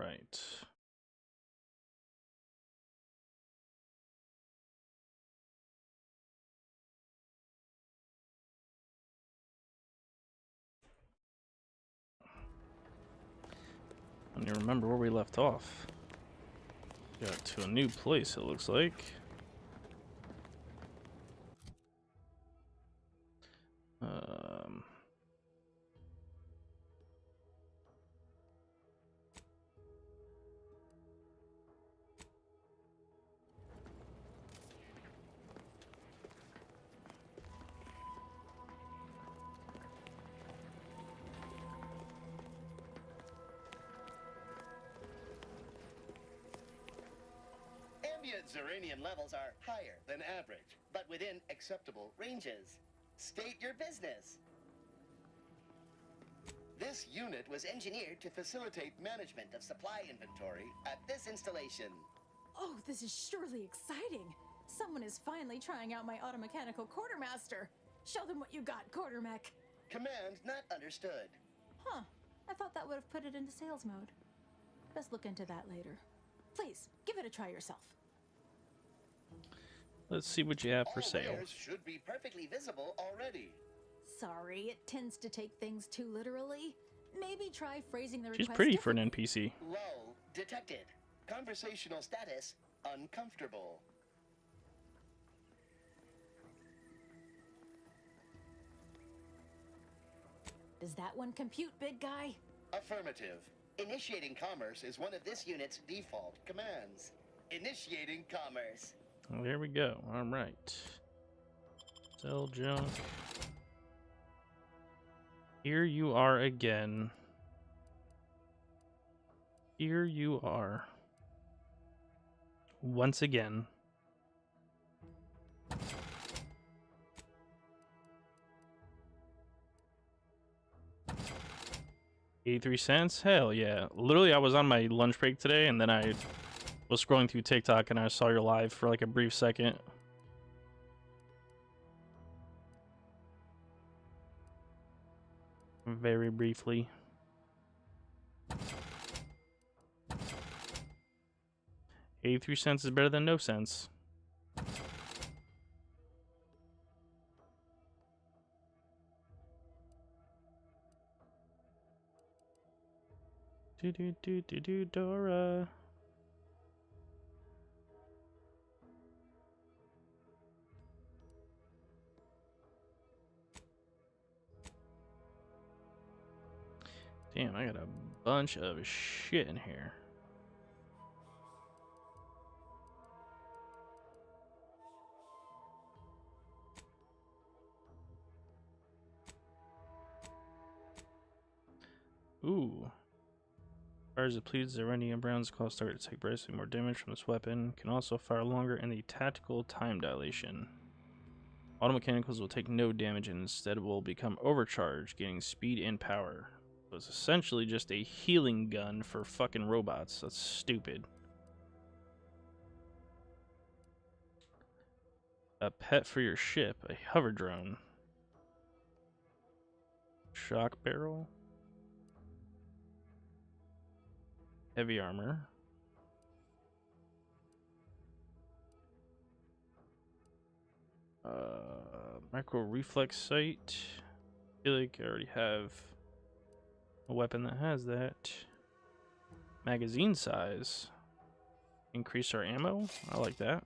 right. I don't even remember where we left off. Got to a new place, it looks like. Um, Ambient Zeranium levels are higher than average, but within acceptable ranges. State your business. This unit was engineered to facilitate management of supply inventory at this installation. Oh, this is surely exciting. Someone is finally trying out my automechanical quartermaster. Show them what you got, Quartermech. Command not understood. Huh. I thought that would have put it into sales mode. Best look into that later. Please, give it a try yourself. let's see what you have for All sale. wares should be perfectly visible already. Sorry, it tends to take things too literally. Maybe try phrasing the She's request pretty for an differently. NPC. Lull detected. Conversational status uncomfortable. Does that one compute, big guy? Affirmative. Initiating commerce is one of this unit's default commands. Initiating commerce. Well, there we go. All right. Sell junk. Here you are again. Here you are. Once again. $0.83? Hell yeah. Literally, I was on my lunch break today, and then I was scrolling through TikTok, and I saw your live for like a brief second. Very briefly. $0.83 is better than no cents. Dora. Damn, I got a bunch of shit in here. Ooh. Fires depleted Zeranium Browns cause target to take progressively more damage from this weapon. Can also fire longer in the tactical time dilation. Automechanicals will take no damage and instead will become overcharged, gaining speed and power. So it's essentially just a healing gun for fucking robots. That's stupid. A pet for your ship, a hover drone. Shock barrel. Heavy armor. Micro reflex sight. I feel like I already have a weapon that has that. Magazine size. Increase our ammo. I like that.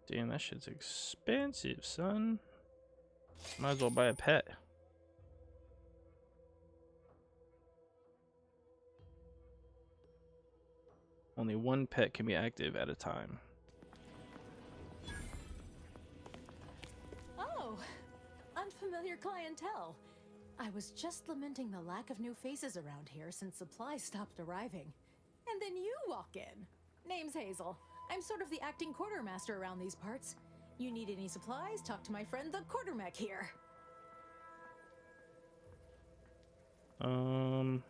Damn, that shit's expensive, son. Might as well buy a pet. Only one pet can be active at a time. Oh, unfamiliar clientele. I was just lamenting the lack of new faces around here since supplies stopped arriving. And then you walk in. Name's Hazel. I'm sort of the acting quartermaster around these parts. You need any supplies? Talk to my friend the Quartermech here. Um.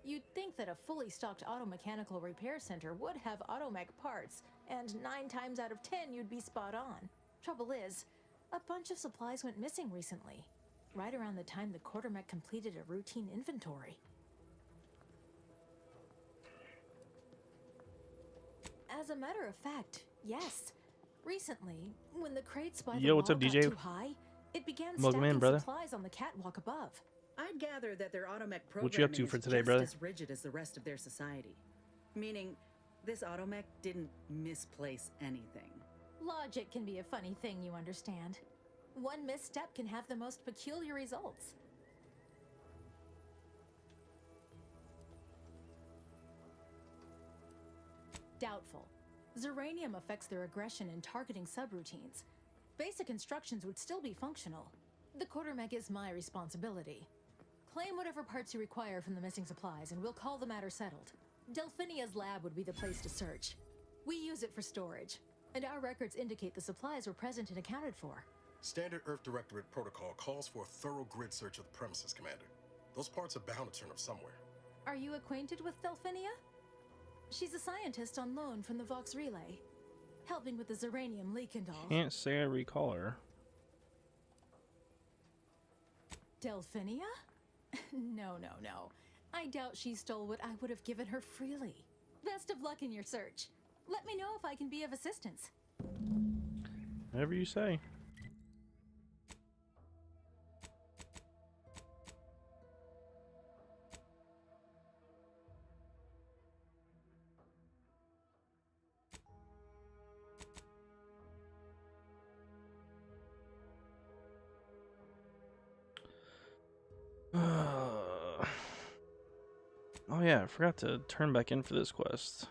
You'd think think that a fully stocked auto-mechanical repair center would have automech parts, and 9 times out of 10 you'd be spot on. Trouble is, a bunch of supplies went missing recently, right around the time the quartermech completed a routine inventory. As a matter of fact, yes. Recently, when the crates by the Yo, wall what's up, got DJ? too high, it began Welcome stacking in, brother. supplies on the catwalk above. I'd gather that their automech programming What you up to for is today, just brother? as rigid as the rest of their society. Meaning, this automech didn't misplace anything. Logic can be a funny thing, you understand. One misstep can have the most peculiar results. Doubtful. Zeranium affects their aggression in targeting subroutines. Basic instructions would still be functional. The quartermech is my responsibility. Claim whatever parts you require from the missing supplies, and we'll call the matter settled. Delphinia's lab would be the place to search. We use it for storage, and our records indicate the supplies were present and accounted for. Standard Earth Directorate protocol calls for a thorough grid search of the premises, Commander. Those parts are bound to turn up somewhere. Are you acquainted with Delphinia? She's a scientist on loan from the Vox Relay, helping with the Zeranium leak and all. Can't say I recall her. Delphinia? No. I doubt she stole what I would have given her freely. Best of luck in your search. Let me know if I can be of assistance. Whatever you say. Oh yeah, I forgot to turn back in for this quest.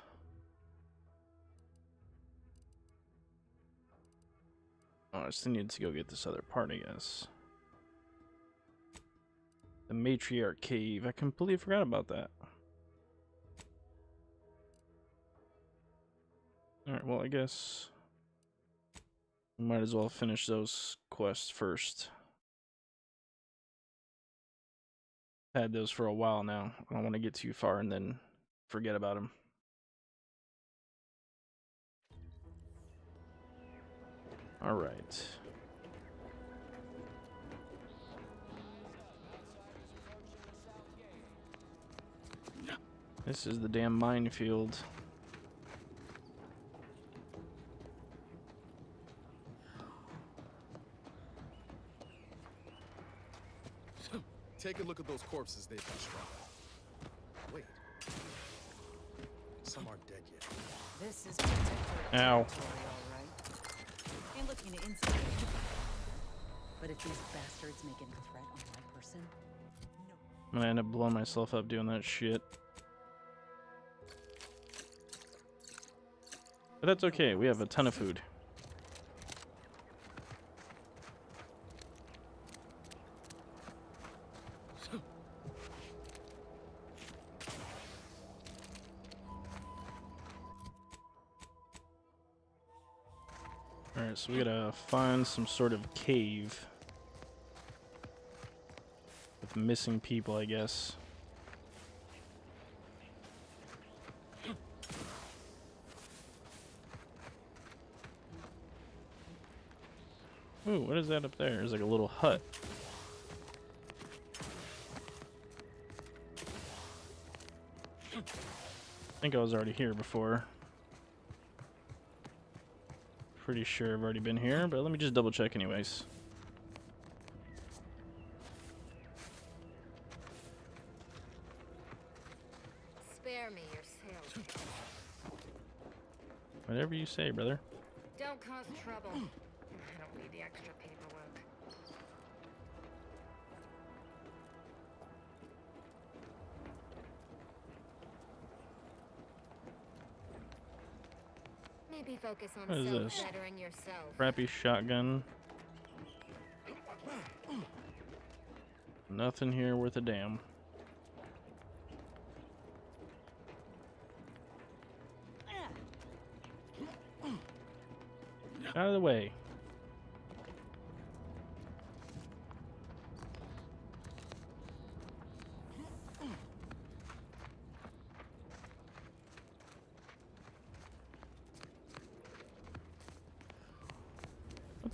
Oh, I still need to go get this other part, I guess. The Matriarch Cave. I completely forgot about that. Alright, well, I guess we might as well finish those quests first. Had those for a while now. I don't want to get too far and then forget about them. All right. This is the damn minefield. Take a look at those corpses they've been struck. Wait. Some aren't dead yet. This is protectorate Ow. territory, all right. Ain't looking to instigate. But if these bastards make any threat on my person, no. I'm gonna end up blowing myself up doing that shit. But that's okay, we have a ton of food. Alright, so we gotta find some sort of cave with missing people, I guess. Ooh, what is that up there? There's like a little hut. I think I was already here before. Pretty sure I've already been here, but let me just double check anyways. Spare me your sales. Whatever you say, brother. Don't cause trouble. I don't need the extra paperwork. Maybe focus on What is this? self-bettering yourself. Crappy shotgun. Nothing here worth a damn. Out of the way.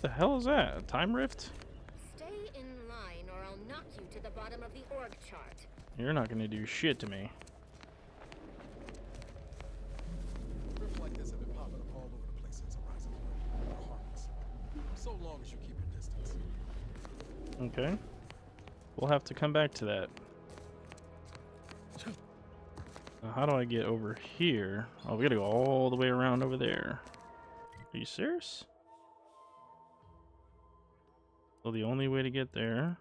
What the hell is that? A time rift? Stay in line or I'll knock you to the bottom of the org chart. You're not gonna do shit to me. Rifts like this have been popping up all over the place since Horizon 1. They're harmless. So long as you keep your distance. Okay. We'll have to come back to that. Now, how do I get over here? Oh, we gotta go all the way around over there. Are you serious? Well, the only way to get there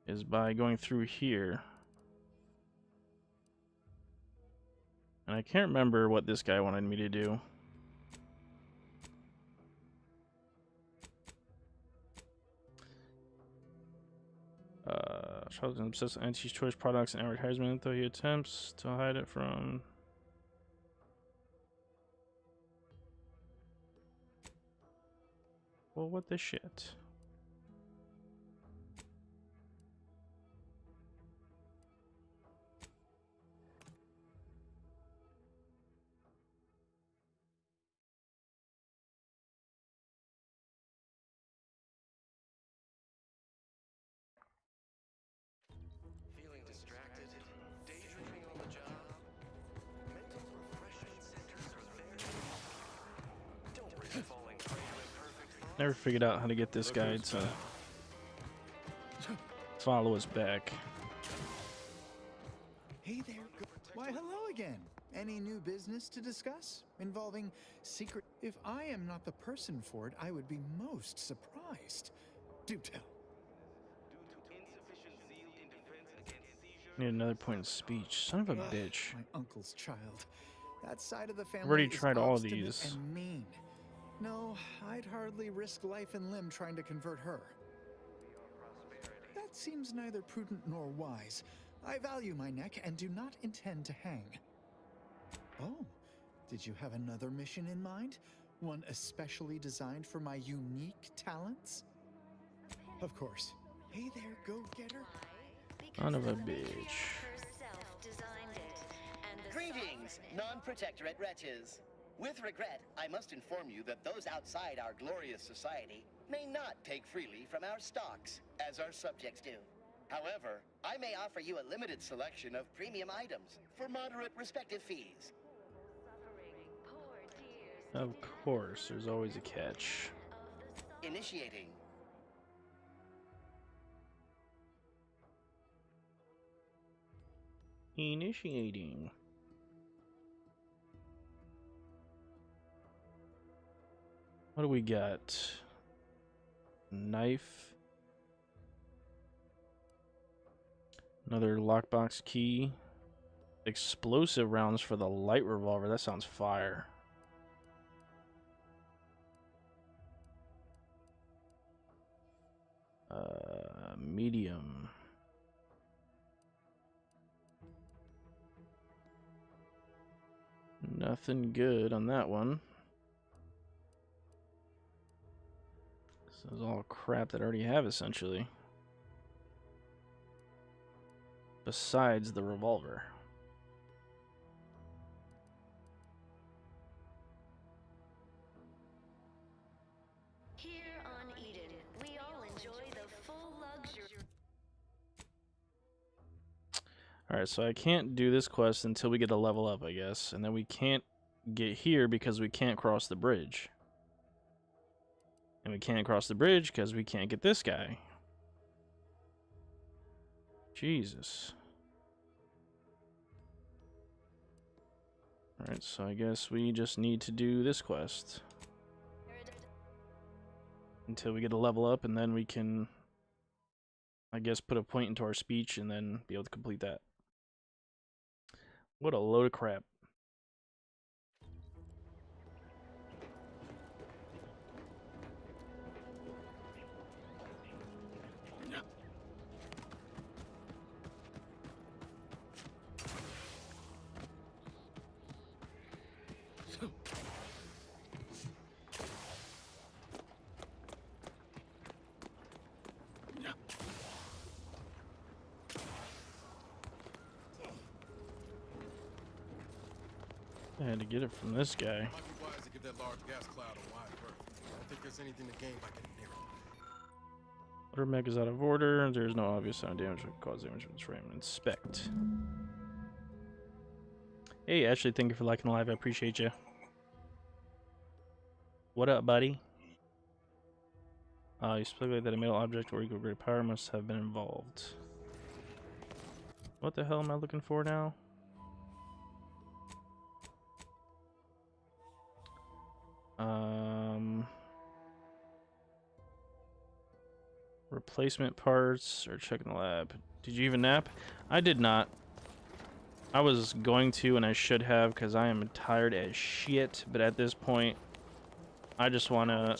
is by going through here. And I can't remember what this guy wanted me to do. Charles is obsessed with anti-choice products and advertisement, though he attempts to hide it from... Well, what the shit? Feeling distracted? Daydreaming on the job? Mental refreshment centers are there. Don't risk falling prey to imperfect thoughts. Never figured out how to get this guy to follow us back. Hey there. Why, hello again. Any new business to discuss involving secret? If I am not the person for it, I would be most surprised. Do tell. Need another point of speech. Son of a bitch. My uncle's child. That side of the family already is tried all of obstinate these. and mean. No, I'd hardly risk life and limb trying to convert her. That seems neither prudent nor wise. I value my neck and do not intend to hang. Oh, did you have another mission in mind? One especially designed for my unique talents? Of course. Hey there, go-getter. Son of a bitch. Greetings, non-protectorate wretches. With regret, I must inform you that those outside our glorious society may not take freely from our stocks, as our subjects do. However, I may offer you a limited selection of premium items for moderate respective fees. Of course, there's always a catch. Initiating. Initiating. What do we got? Knife. Another lockbox key. Explosive rounds for the light revolver. That sounds fire. Medium. Nothing good on that one. This is all crap that I already have, essentially. Besides the revolver. Here on Eden, we all enjoy the full luxury. Alright, so I can't do this quest until we get a level up, I guess. And then we can't get here because we can't cross the bridge. And we can't cross the bridge because we can't get this guy. Jesus. Alright, so I guess we just need to do this quest until we get a level up, and then we can, I guess, put a point into our speech and then be able to complete that. What a load of crap. I had to get it from this guy. Might be wise to give that large gas cloud a wide berth. I don't think there's anything to gain by getting near it. Water mech is out of order. There's no obvious sign of damage that could cause damage from this frame. Inspect. Hey, Ashley, thank you for liking the live. I appreciate you. What up, buddy? You speculate that a metal object or equal great power must have been involved. What the hell am I looking for now? Replacement parts or checking the lab. Did you even nap? I did not. I was going to and I should have because I am tired as shit, but at this point I just want to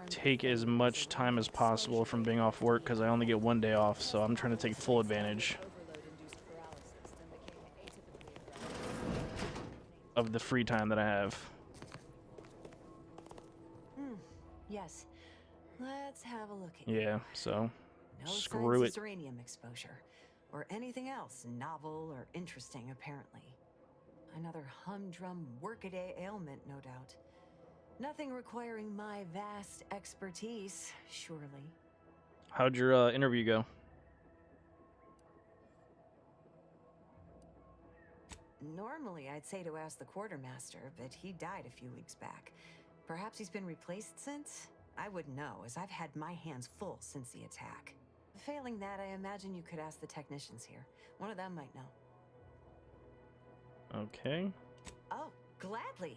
take as much time as possible from being off work because I only get one day off, so I'm trying to take full advantage of the free time that I have. Yes. Let's have a look at Yeah, so no screw signs it. of uranium exposure or anything else novel or interesting, apparently. Another humdrum workaday ailment, no doubt. Nothing requiring my vast expertise, surely. How'd your interview go? Normally, I'd say to ask the quartermaster, but he died a few weeks back. Perhaps he's been replaced since? I wouldn't know, as I've had my hands full since the attack. Failing that, I imagine you could ask the technicians here. One of them might know. Okay. Oh, gladly.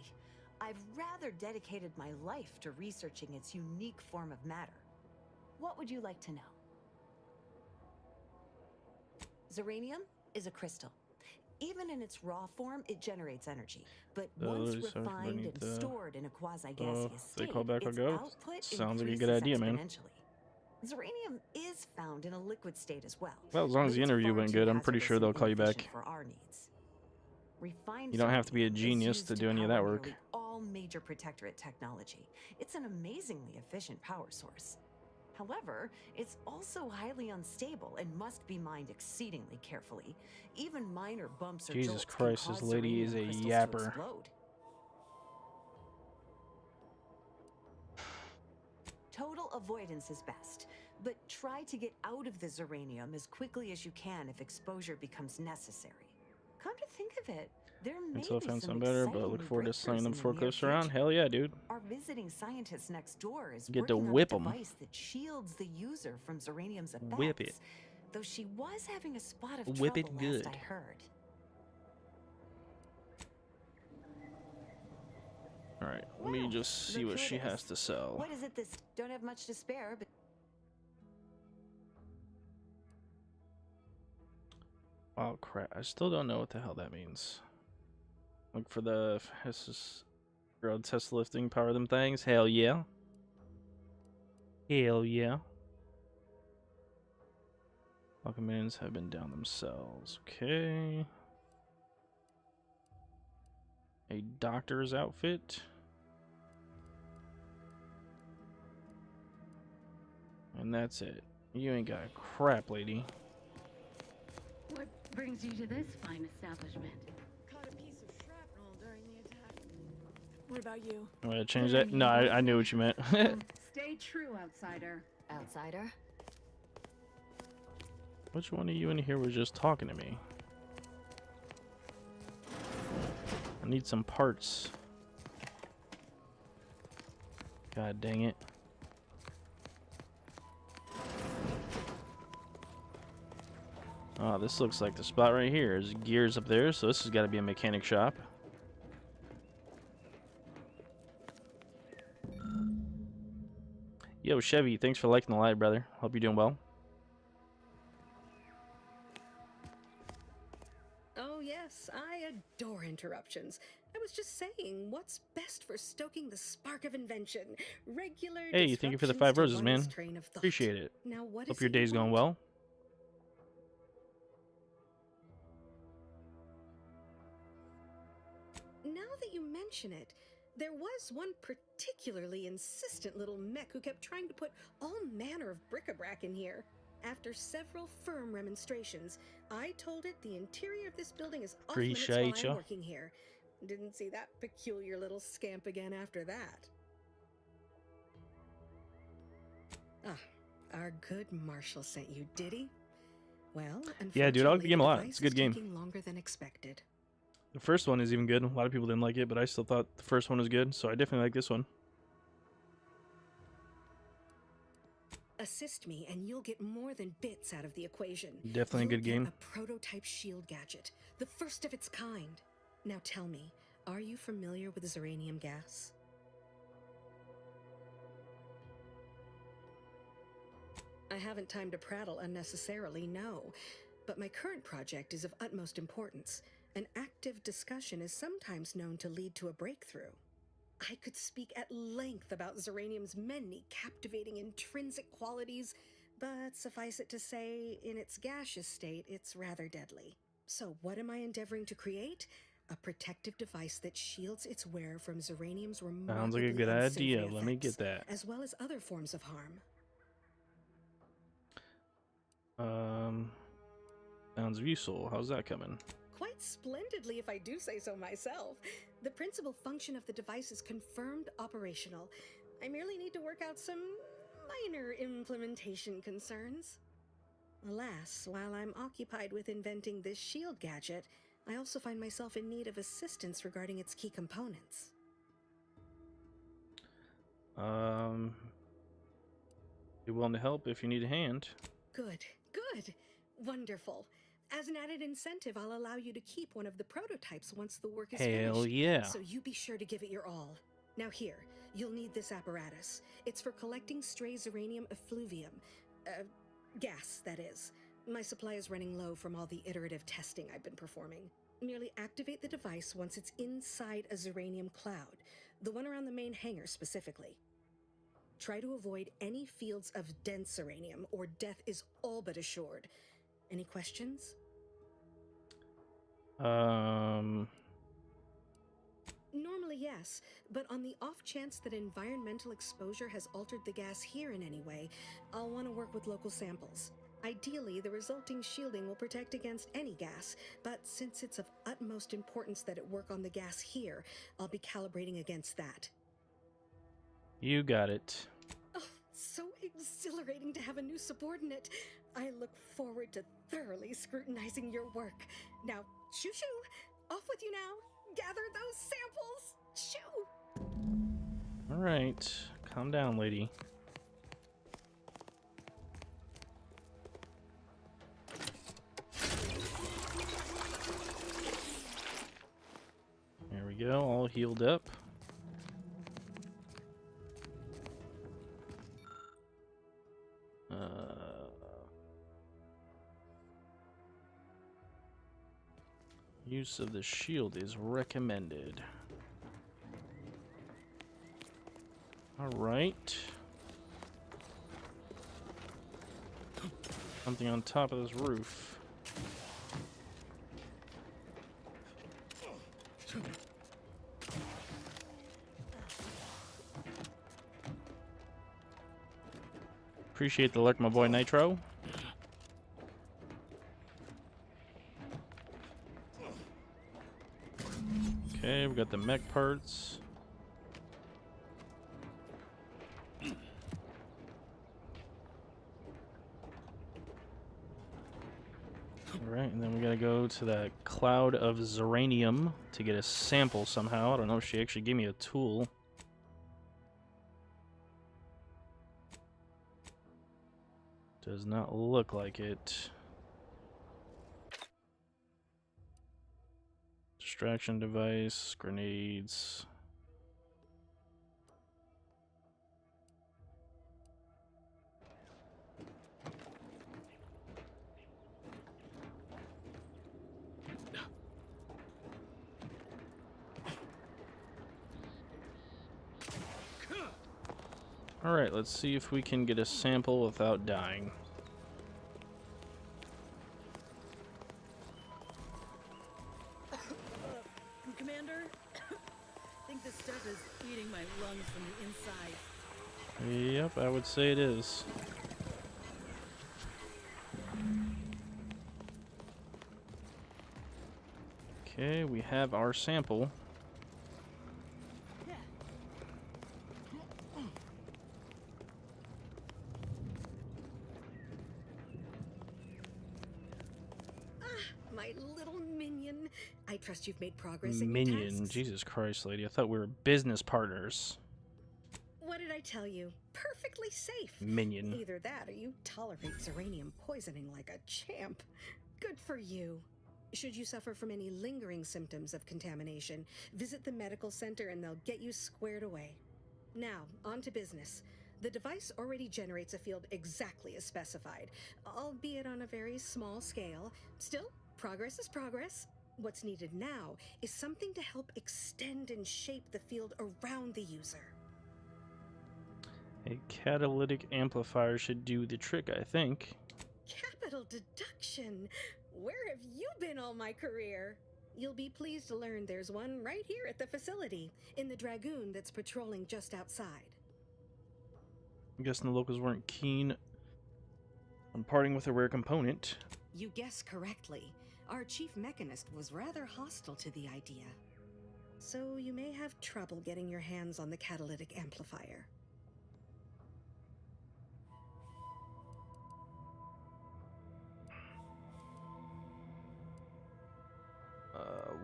I've rather dedicated my life to researching its unique form of matter. What would you like to know? Zeranium is a crystal. Even in its raw form, it generates energy. But once refined and stored in a quasi-gaseous they state, call back, I'll its go. output Sounds like a good increases idea, man. exponentially. Zeranium is found in a liquid state as well. Well, as long as but the it's interview far went too good, I'm pretty hazardous sure they'll and call you back. inefficient for our needs. Refined You don't have to be a zeranium is genius used to do any of that power work. nearly all major protectorate technology. It's an amazingly efficient power source. However, it's also highly unstable and must be mined exceedingly carefully. Even minor bumps or Jesus jolts Christ, can this cause lady is zeranium a crystals to yapper. explode. Total avoidance is best, but try to get out of the zeranium as quickly as you can if exposure becomes necessary. Come to think of it, there may Until I be found some something better, but exciting look new forward to slinging them breakthroughs in the near forklifts around. future. Hell yeah, dude. Our visiting scientist next door is Get to working on whip a 'em. device that shields the user from zeranium's effects. Whip it. Though she was having a spot of Whip it trouble good. last I heard. Alright, let me Well, just see what she has to sell. What is it this don't have much to spare, but Oh crap, I still don't know what the hell that means. Look for the road test lifting, power them things. Hell yeah. Hell yeah. Alchemins have been down themselves. Okay. A doctor's outfit. And that's it. You ain't got crap, lady. What brings you to this fine establishment? Caught a piece of shrapnel during the attack. What about you? I'm gonna change that. No, I knew what you meant. Stay true, outsider. Outsider? Which one of you in here was just talking to me? I need some parts. God dang it. Oh, this looks like the spot right here. There's gears up there, so this has got to be a mechanic shop. Yo, Chevy, thanks for liking the live, brother. Hope you're doing well. Oh yes, I adore interruptions. I was just saying, what's best for stoking the spark of invention? Regular Hey, thank you for the disruptions 5 to roses, man. one's train of thought. Appreciate it. Now, what Hope is your it you day's going want? well. Now that you mention it, there was one particularly insistent little mech who kept trying to put all manner of bric-a-brac in here. After several firm remonstrations, I told it the interior of this building is off Appreciate limits while ya. I'm working here. Didn't see that peculiar little scamp again after that. Our good Marshall sent you, did he? Well, Yeah, dude, I like the game a lot. device It's a good is game. taking longer than expected. The first one is even good. A lot of people didn't like it, but I still thought the first one was good, so I definitely like this one. Assist me, and you'll get more than bits out of the equation. Definitely a You'll good get game. A prototype shield gadget, the first of its kind. Now tell me, are you familiar with Zeranium gas? I haven't time to prattle unnecessarily, no. But my current project is of utmost importance. An active discussion is sometimes known to lead to a breakthrough. I could speak at length about Zeranium's many captivating intrinsic qualities, but suffice it to say, in its gaseous state, it's rather deadly. So what am I endeavoring to create? A protective device that shields its wearer from Zeranium's remarkably Sounds like a good unsavory idea. Let me effects, get that. as well as other forms of harm. Sounds useful. How's that coming? Quite splendidly, if I do say so myself. The principal function of the device is confirmed operational. I merely need to work out some minor implementation concerns. Alas, while I'm occupied with inventing this shield gadget, I also find myself in need of assistance regarding its key components. Be willing to help if you need a hand. Good, good, wonderful. As an added incentive, I'll allow you to keep one of the prototypes once the work is finished. Hell yeah. So you be sure to give it your all. Now here, you'll need this apparatus. It's for collecting stray Zeranium effluvium. Gas, that is. My supply is running low from all the iterative testing I've been performing. Merely activate the device once it's inside a Zeranium cloud, the one around the main hangar specifically. Try to avoid any fields of dense Zeranium, or death is all but assured. Any questions? Normally, yes, but on the off chance that environmental exposure has altered the gas here in any way, I'll want to work with local samples. Ideally, the resulting shielding will protect against any gas, but since it's of utmost importance that it work on the gas here, I'll be calibrating against that. You got it. Oh, so exhilarating to have a new subordinate. I look forward to thoroughly scrutinizing your work. Now, shoo-shoo! Off with you now! Gather those samples! Shoo! Alright. Calm down, lady. There we go, all healed up. Use of the shield is recommended. Alright. Something on top of this roof. Appreciate the luck, my boy Nitro. Okay, we got the mech parts. Alright, and then we gotta go to that cloud of Zeranium to get a sample somehow. I don't know if she actually gave me a tool. Does not look like it. Distraction device, grenades. Alright, let's see if we can get a sample without dying. Commander, I think this stuff is eating my lungs from the inside. Yep, I would say it is. Okay, we have our sample. My little minion. I trust you've made progress in your Minion, tasks. Jesus Christ, lady. I thought we were business partners. What did I tell you? Perfectly safe. Minion. Either that or you tolerate Zeranium poisoning like a champ. Good for you. Should you suffer from any lingering symptoms of contamination, visit the medical center and they'll get you squared away. Now, on to business. The device already generates a field exactly as specified, albeit on a very small scale. Still, progress is progress. What's needed now is something to help extend and shape the field around the user. A catalytic amplifier should do the trick, I think. Capital deduction! Where have you been all my career? You'll be pleased to learn there's one right here at the facility, in the Dragoon that's patrolling just outside. I'm guessing the locals weren't keen on parting with a rare component. You guessed correctly. Our chief mechanist was rather hostile to the idea. So you may have trouble getting your hands on the catalytic amplifier.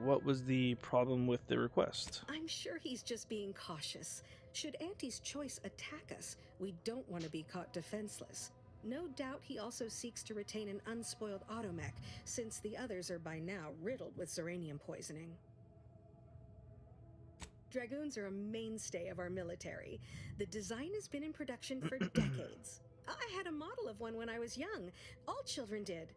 What was the problem with the request? I'm sure he's just being cautious. Should Auntie's choice attack us, we don't want to be caught defenseless. No doubt he also seeks to retain an unspoiled automech, since the others are by now riddled with Zeranium poisoning. Dragoons are a mainstay of our military. The design has been in production for decades. I had a model of one when I was young. All children did.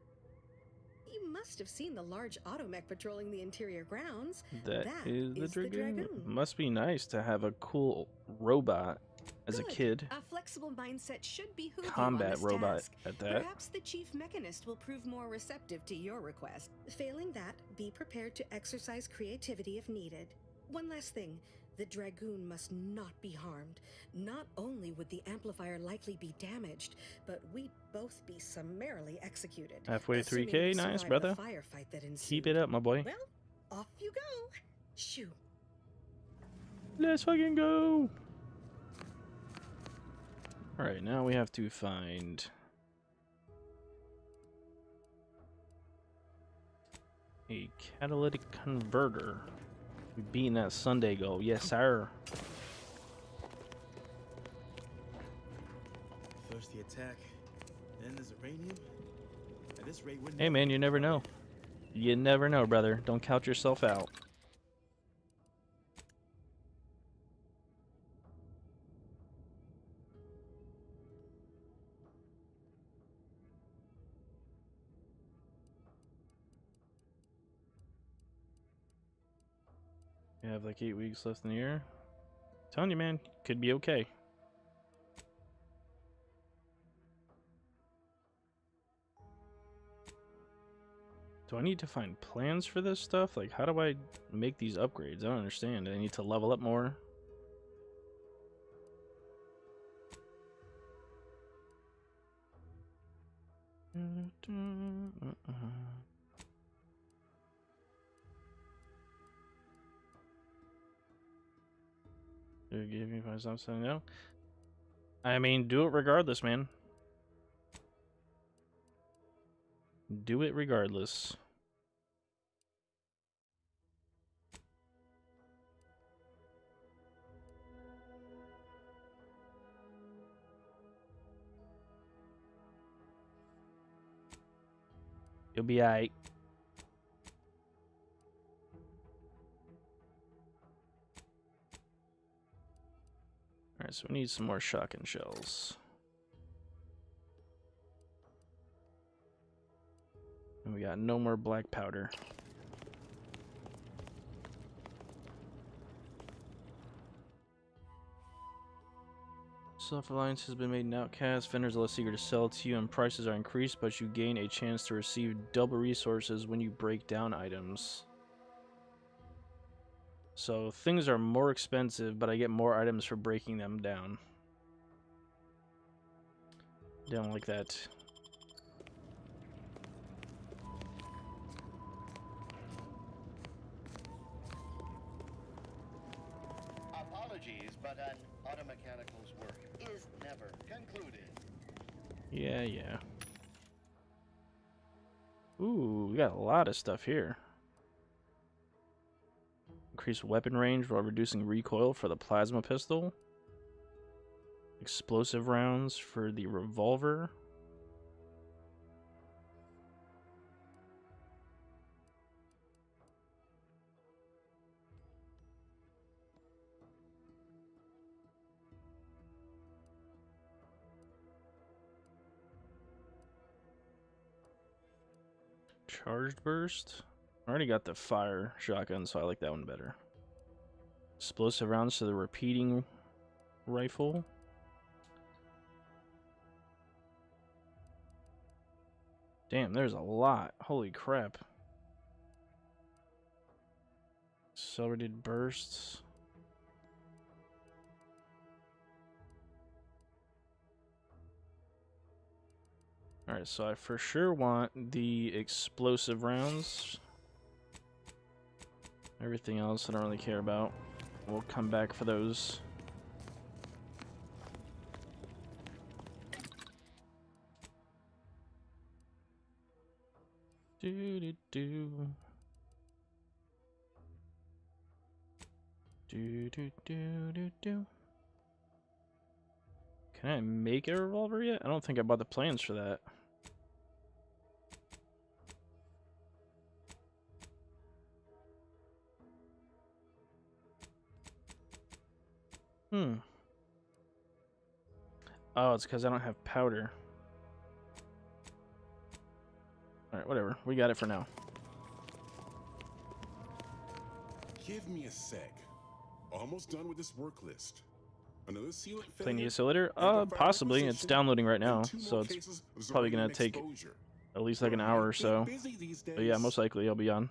You must have seen the large automech patrolling the interior grounds. That is the Dragoon. Must be nice to have a cool robot as a kid. A flexible mindset should behoove you Combat on this robot task. at that. Perhaps the chief mechanist will prove more receptive to your request. Failing that, be prepared to exercise creativity if needed. One last thing. The Dragoon must not be harmed. Not only would the amplifier likely be damaged, but we'd both be summarily executed. Halfway to assuming 3K, we nice, survive brother. the firefight that ensued. Keep it up, my boy. Well, off you go. Shoo. Let's fucking go. Alright, now we have to find a catalytic converter. We beating that Sunday goal. Yes, sir. First the attack, then there's uranium. At this rate, we're Hey man, you never know. You never know, brother. Don't count yourself out. You have like 8 weeks left in the year. Telling you, man, could be okay. Do I need to find plans for this stuff? Like, how do I make these upgrades? I don't understand. Do I need to level up more? Give me 5 stops saying no. I mean, do it regardless, man. Do it regardless. You'll be alright. Alright, so we need some more shotgun shells. And we got no more black powder. Self-reliance has been made an outcast. Vendors are less eager to sell to you and prices are increased, but you gain a chance to receive double resources when you break down items. So things are more expensive, but I get more items for breaking them down. Don't like that. Yeah, yeah. Ooh, we got a lot of stuff here. Increase weapon range while reducing recoil for the plasma pistol. Explosive rounds for the revolver. Charged burst. I already got the fire shotgun, so I like that one better. Explosive rounds to the repeating rifle. Damn, there's a lot. Holy crap. Accelerated bursts. Alright, so I for sure want the explosive rounds. Everything else I don't really care about. We'll come back for those. Do. Can I make a revolver yet? I don't think I bought the plans for that. Oh, it's because I don't have powder. Alright, whatever. We got it for now. Give me a sec. Almost done with this work list. Another sealant Playing the failure, oscillator? Possibly. It's downloading right now, so it's probably gonna take at least like an hour or so. But yeah, most likely I'll be on.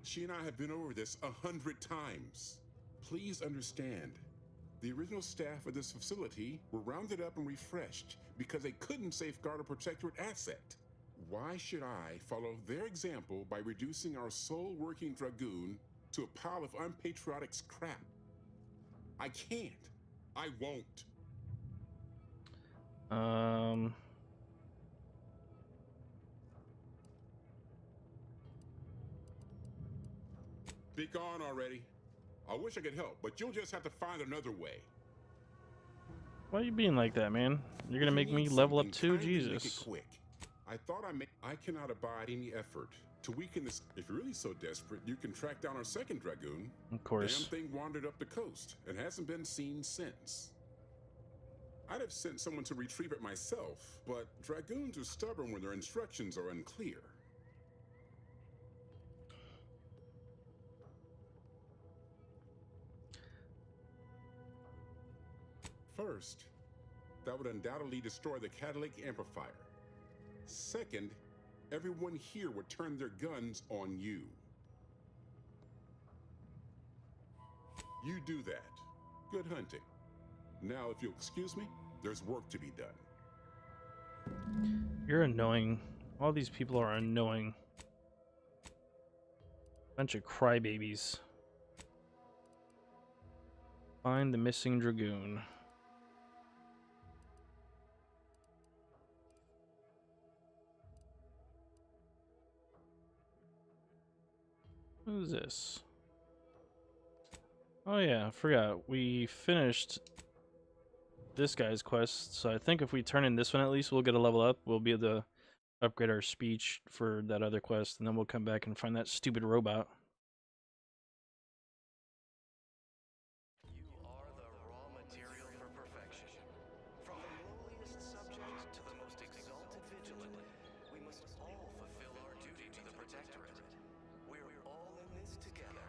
She and I have been over this 100 times. Please understand. The original staff of this facility were rounded up and refreshed because they couldn't safeguard a protectorate asset. Why should I follow their example by reducing our sole working Dragoon to a pile of unpatriotic scrap? I can't. I won't. Be gone already. I wish I could help, but you'll just have to find another way. Why are you being like that, man? You're gonna make me level up too? Jesus. Make it quick. I cannot abide any effort to weaken this. If you're really so desperate, you can track down our second Dragoon. Of course. Damn thing wandered up the coast and hasn't been seen since. I'd have sent someone to retrieve it myself, but Dragoons are stubborn when their instructions are unclear. First, that would undoubtedly destroy the catalytic amplifier. Second, everyone here would turn their guns on you. You do that. Good hunting. Now, if you'll excuse me, there's work to be done. You're annoying. All these people are annoying. Bunch of crybabies. Find the missing Dragoon. What is this? Oh yeah, I forgot. We finished this guy's quest, so I think if we turn in this one at least, we'll get a level up. We'll be able to upgrade our speech for that other quest, and then we'll come back and find that stupid robot. You are the raw material for perfection. From the lowliest subject to the most exalted vigilant, we must all fulfill our duty to the Protectorate. We're all in this together.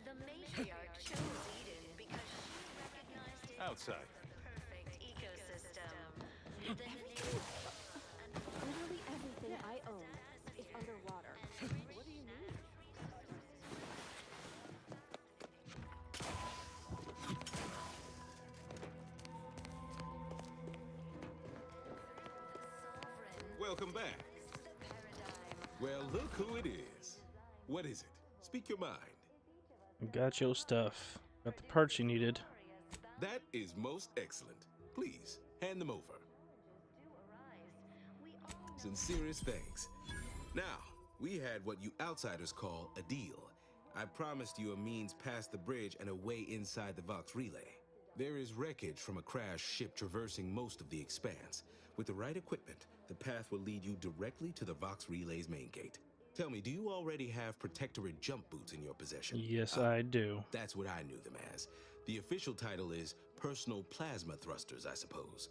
The matriarch chose Eden because she recognized it Outside. as the perfect ecosystem. Literally everything I own is underwater. What do you mean? Welcome back. Well, look who it is. What is it? Speak your mind. Got your stuff. Got the parts you needed. That is most excellent. Please, hand them over. Sincerest thanks. Now, we had what you outsiders call a deal. I promised you a means past the bridge and a way inside the Vox Relay. There is wreckage from a crashed ship traversing most of the expanse. With the right equipment, the path will lead you directly to the Vox Relay's main gate. Tell me, do you already have Protectorate jump boots in your possession? Yes, I do. That's what I knew them as. The official title is Personal Plasma Thrusters, I suppose.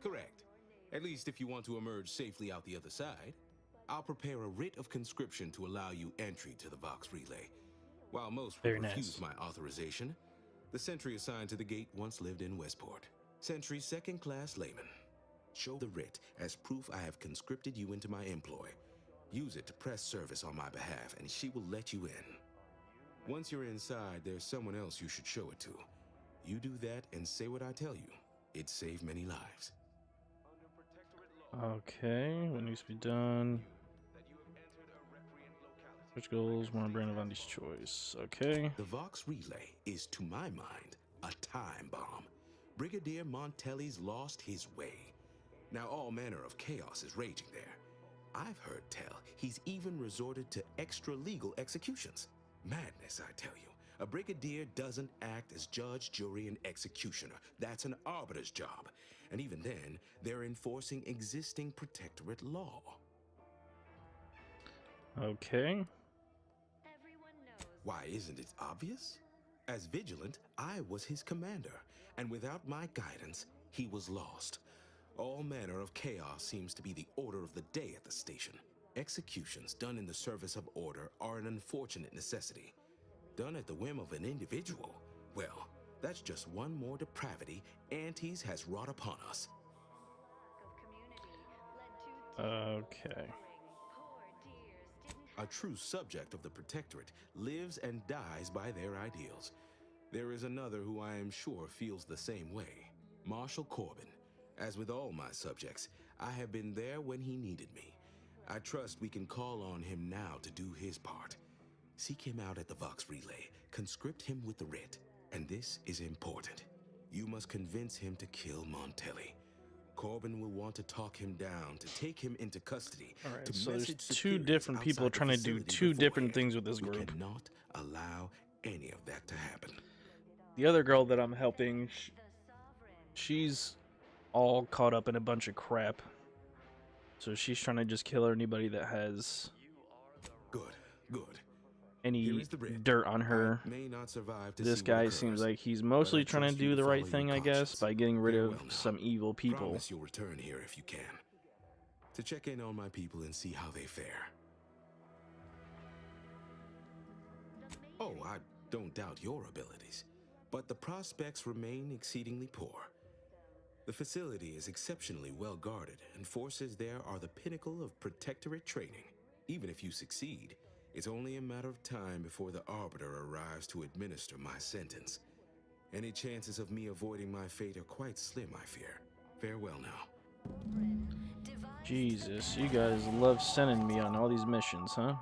Correct. At least if you want to emerge safely out the other side. I'll prepare a writ of conscription to allow you entry to the Vox Relay. While most would refuse my authorization, the sentry assigned to the gate once lived in Westport. Sentry second-class layman. Show the writ as proof I have conscripted you into my employ. Use it to press service on my behalf, and she will let you in. Once you're inside, there's someone else you should show it to. You do that and say what I tell you. It'd save many lives. Okay, what needs to be done? Which goals? More brand of Andy's choice. Okay. The Vox Relay is, to my mind, a time bomb. Brigadier Montelli's lost his way. Now all manner of chaos is raging there. I've heard tell he's even resorted to extra-legal executions. Madness, I tell you. A brigadier doesn't act as judge, jury, and executioner. That's an arbiter's job. And even then, they're enforcing existing protectorate law. Okay. Why, isn't it obvious? As vigilant, I was his commander, and without my guidance, he was lost. All manner of chaos seems to be the order of the day at the station. Executions done in the service of order are an unfortunate necessity. Done at the whim of an individual, well, that's just one more depravity Antes has wrought upon us. Okay. A true subject of the Protectorate lives and dies by their ideals. There is another who I am sure feels the same way, Marshal Corbin. As with all my subjects, I have been there when he needed me. I trust we can call on him now to do his part. Seek him out at the Vox Relay, conscript him with the writ, and this is important. You must convince him to kill Montelli. Corbin will want to talk him down, to take him into custody. All right, to so there's message two different people outside the trying to do facility two different beforehand. things with this We group. cannot allow any of that to happen. The other girl that I'm helping, she's all caught up in a bunch of crap. So she's trying to just kill anybody that has good. any dirt on her. May not survive to This see what guy occurs, seems like he's but mostly I trying to trust you do the right follow thing, your I guess, conscience. by getting rid Farewell of now. some evil people. Promise you'll return here if you can, to check in on my people and see how they fare. Oh, I don't doubt your abilities, but the prospects remain exceedingly poor. The facility is exceptionally well guarded, and forces there are the pinnacle of protectorate training. Even if you succeed, it's only a matter of time before the Arbiter arrives to administer my sentence. Any chances of me avoiding my fate are quite slim, I fear. Farewell now. Jesus, you guys love sending me on all these missions, huh?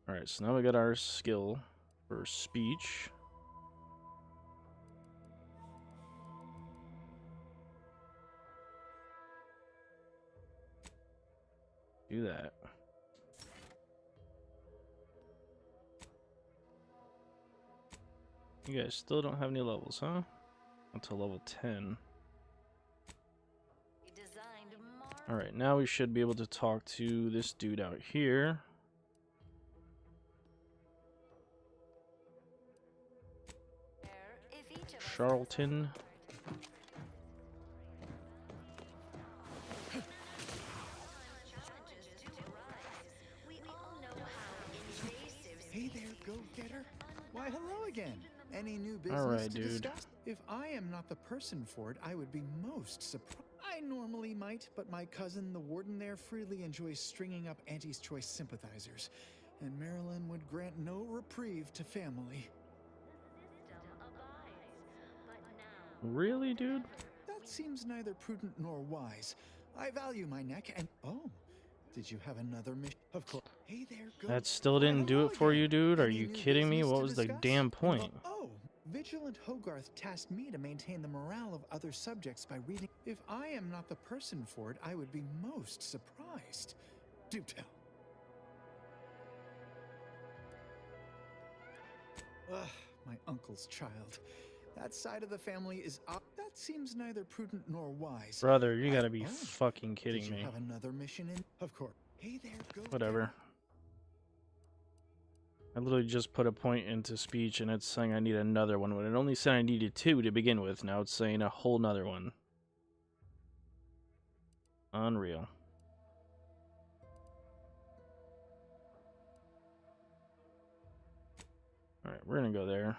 Alright, so now we got our skill for speech. Do that. You guys still don't have any levels, huh? Until level 10. Alright, now we should be able to talk to this dude out here. Charlton. Hey there, go-getter. Why, hello again. Any new business Alright, to dude. discuss? If I am not the person for it, I would be most surprised. I normally might, but my cousin, the warden there, freely enjoys stringing up Auntie's Choice sympathizers, and Marilyn would grant no reprieve to family. Really, dude? That seems neither prudent nor wise. I value my neck and... Oh, did you have another mission? Of course. Hey there, go. That still didn't do it for you, dude? Are you kidding me? What was the damn point? Oh, Vigilant Hogarth tasked me to maintain the morale of other subjects by reading. If I am not the person for it, I would be most surprised. Do tell. Ugh, my uncle's child. That side of the family is up. That seems neither prudent nor wise. Brother, you gotta be fucking kidding Did you me. have another mission in? Of course. Hey there, go. Whatever. I literally just put a point into speech and it's saying I need another one when it only said I needed 2 to begin with. Now it's saying a whole nother one. Unreal. Alright, we're gonna go there.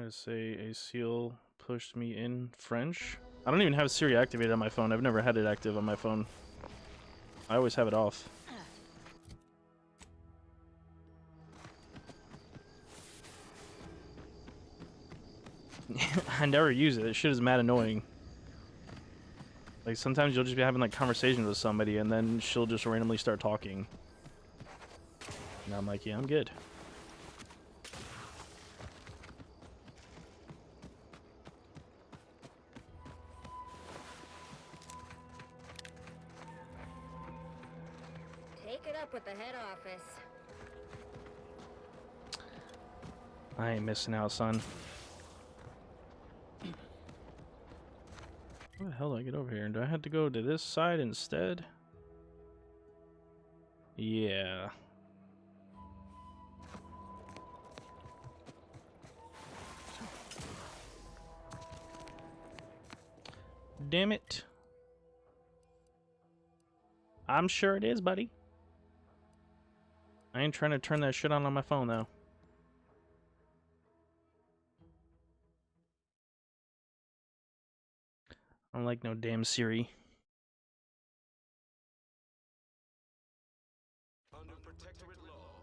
I say a seal pushed me in French. I don't even have Siri activated on my phone. I've never had it active on my phone. I always have it off. I never use it. This shit is mad annoying. Like sometimes you'll just be having like conversations with somebody and then she'll just randomly start talking. And I'm like, yeah, I'm good. Take it up with the head office. I ain't missing out, son. How the hell do I get over here? Do I have to go to this side instead? Yeah. Damn it. I'm sure it is, buddy. I ain't trying to turn that shit on my phone, though. I don't like no damn Siri. Under protectorate law,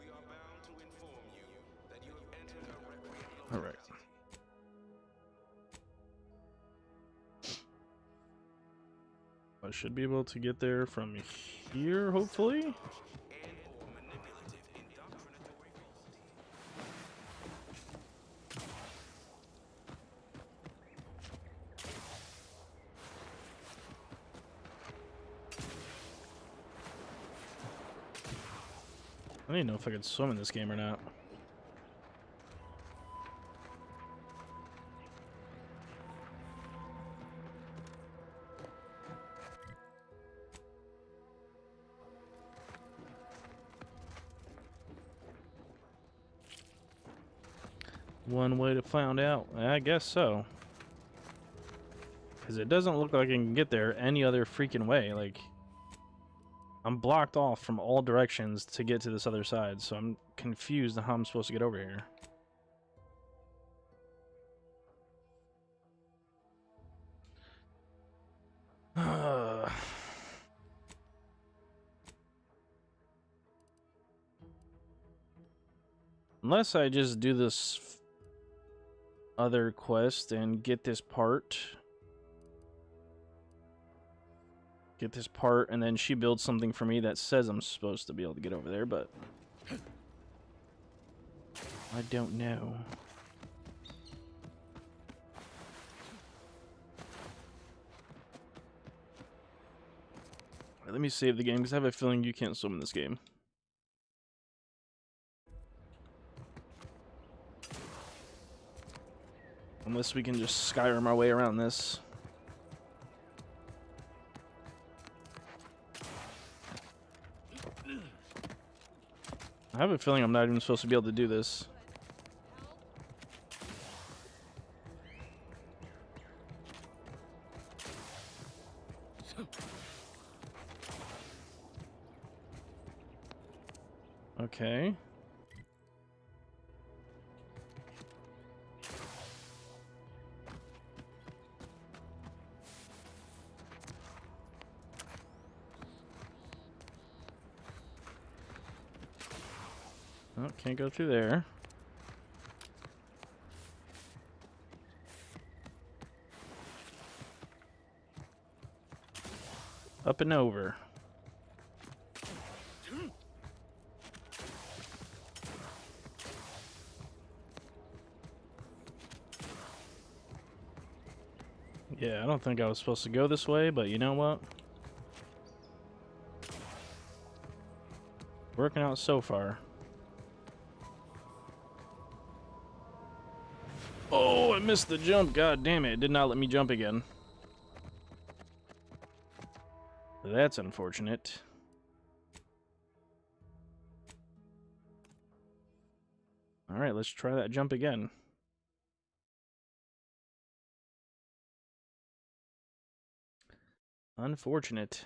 we are bound to inform you that you have entered a recreant All right. I should be able to get there from here, hopefully. I don't even know if I could swim in this game or not. One way to find out. I guess so. Because it doesn't look like I can get there any other freaking way. Like, I'm blocked off from all directions to get to this other side, so I'm confused on how I'm supposed to get over here. Unless I just do this other quest and get this part. Get this part, and then she builds something for me that says I'm supposed to be able to get over there, but I don't know. Alright, let me save the game, because I have a feeling you can't swim in this game. Unless we can just Skyrim our way around this. I have a feeling I'm not even supposed to be able to do this. Okay. Oh, can't go through there. Up and over. Yeah, I don't think I was supposed to go this way, but you know what? Working out so far. Oh, I missed the jump. God damn it. It did not let me jump again. That's unfortunate. Alright, let's try that jump again. Unfortunate.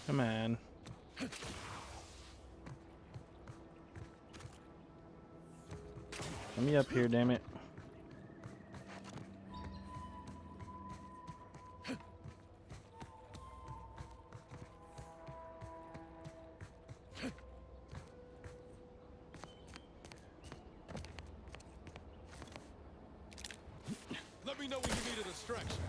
Come on. Let me up here, damn it. Let me know when you need a distraction.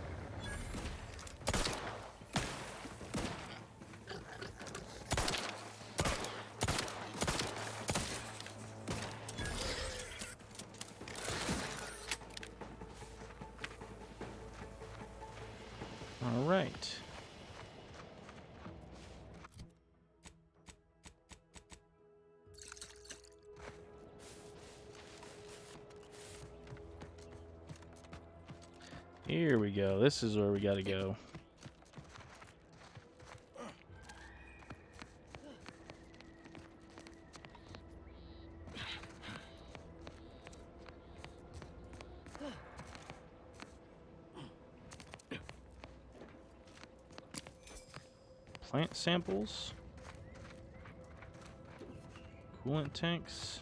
All right. Here we go. This is where we gotta go. Plant samples. Coolant tanks.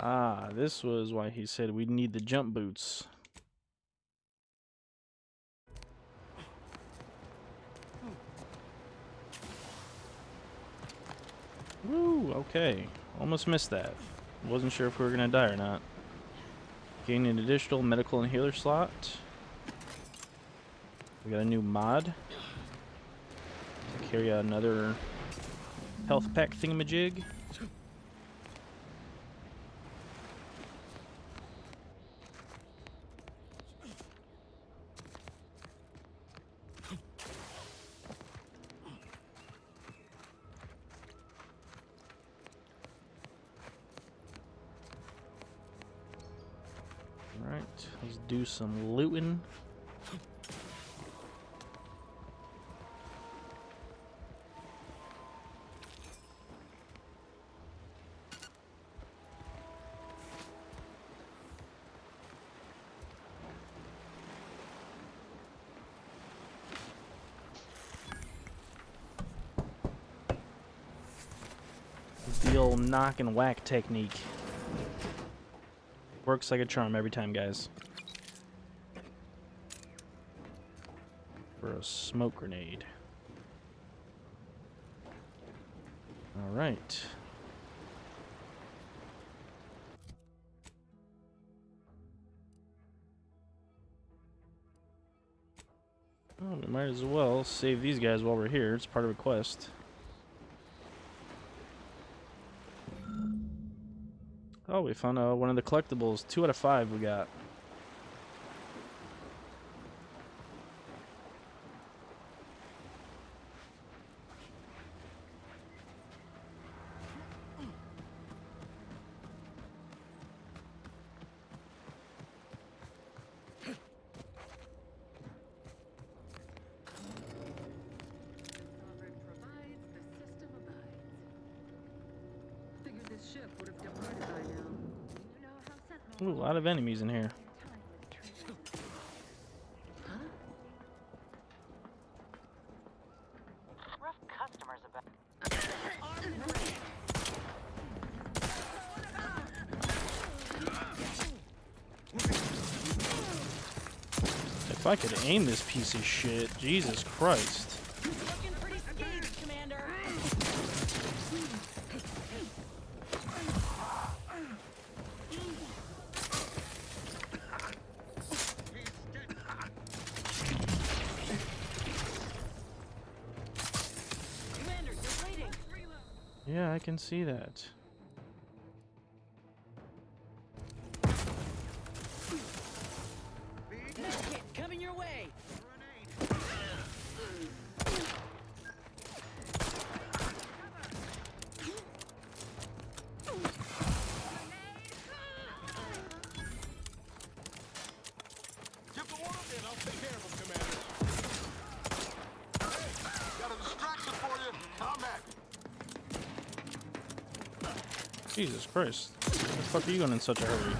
Ah, this was why he said we'd need the jump boots. Woo, okay. Almost missed that. Wasn't sure if we were gonna die or not. Gain an additional medical and healer slot. We got a new mod. To carry out another health pack thingamajig. Alright, let's do some looting. The old knock and whack technique. Works like a charm every time, guys. For a smoke grenade. All right. Oh, we might as well save these guys while we're here. It's part of a quest. Oh, we found one of the collectibles. 2 out of 5 we got. Ooh, a lot of enemies in here. Rough customers about. If I could aim this piece of shit, Jesus Christ. Looking pretty scathed, Commander. Commander, you're bleeding. Yeah, I can see that. Medkit coming your way. Give the order and I'll take care of him, Commander. Got a distraction for you. Combat. Jesus Christ. Where the fuck are you going in such a hurry?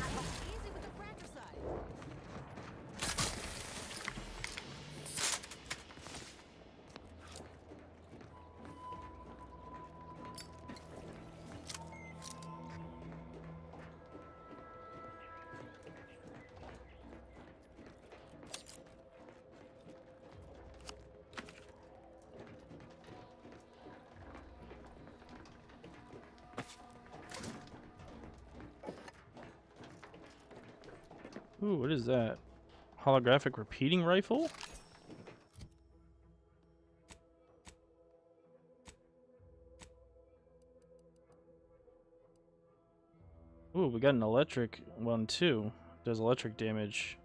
Ooh, what is that? Holographic repeating rifle? Ooh, we got an electric one too. Does electric damage.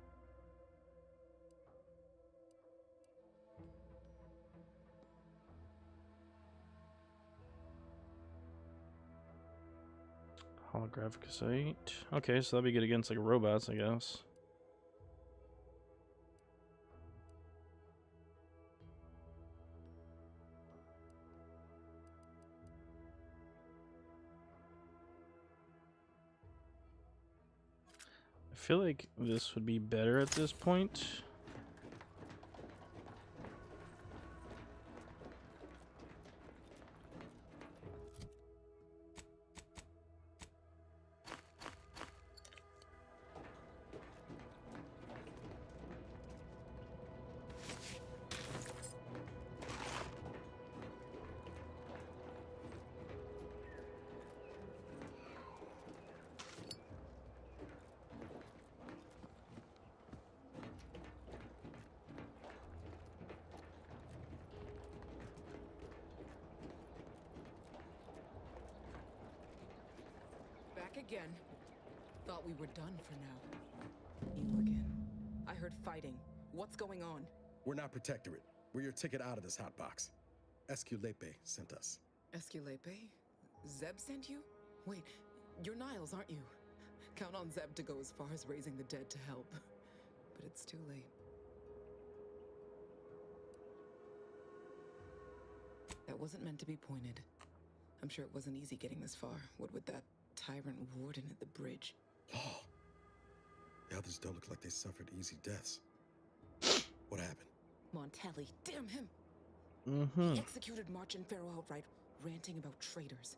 Holographic sight. Okay, so that'd be good against like robots, I guess. I feel like this would be better at this point. Back again. Thought we were done for now. You again. I heard fighting. What's going on? We're not Protectorate. We're your ticket out of this hotbox. Esculepe sent us. Esculepe? Zeb sent you? Wait, you're Niles, aren't you? Count on Zeb to go as far as raising the dead to help. But it's too late. That wasn't meant to be pointed. I'm sure it wasn't easy getting this far, what with that tyrant warden at the bridge. Oh. The others don't look like they suffered easy deaths. What happened? Montelli, damn him! Mm-hmm. He executed March and Pharaoh outright, ranting about traitors.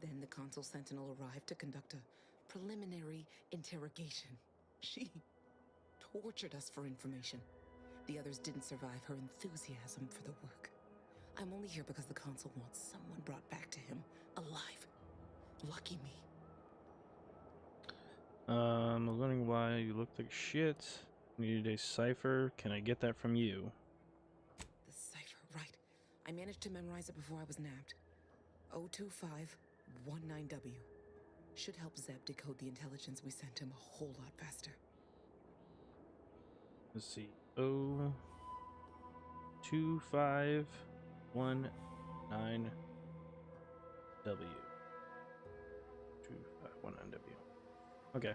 Then the Consul Sentinel arrived to conduct a preliminary interrogation. She tortured us for information. The others didn't survive her enthusiasm for the work. I'm only here because the Consul wants someone brought back to him, alive. Lucky me. I'm wondering why you look like shit. Needed a cipher. Can I get that from you? I managed to memorize it before I was nabbed. 02519W. Should help Zeb decode the intelligence we sent him a whole lot faster. Let's see. 02519W. 2519W. Okay.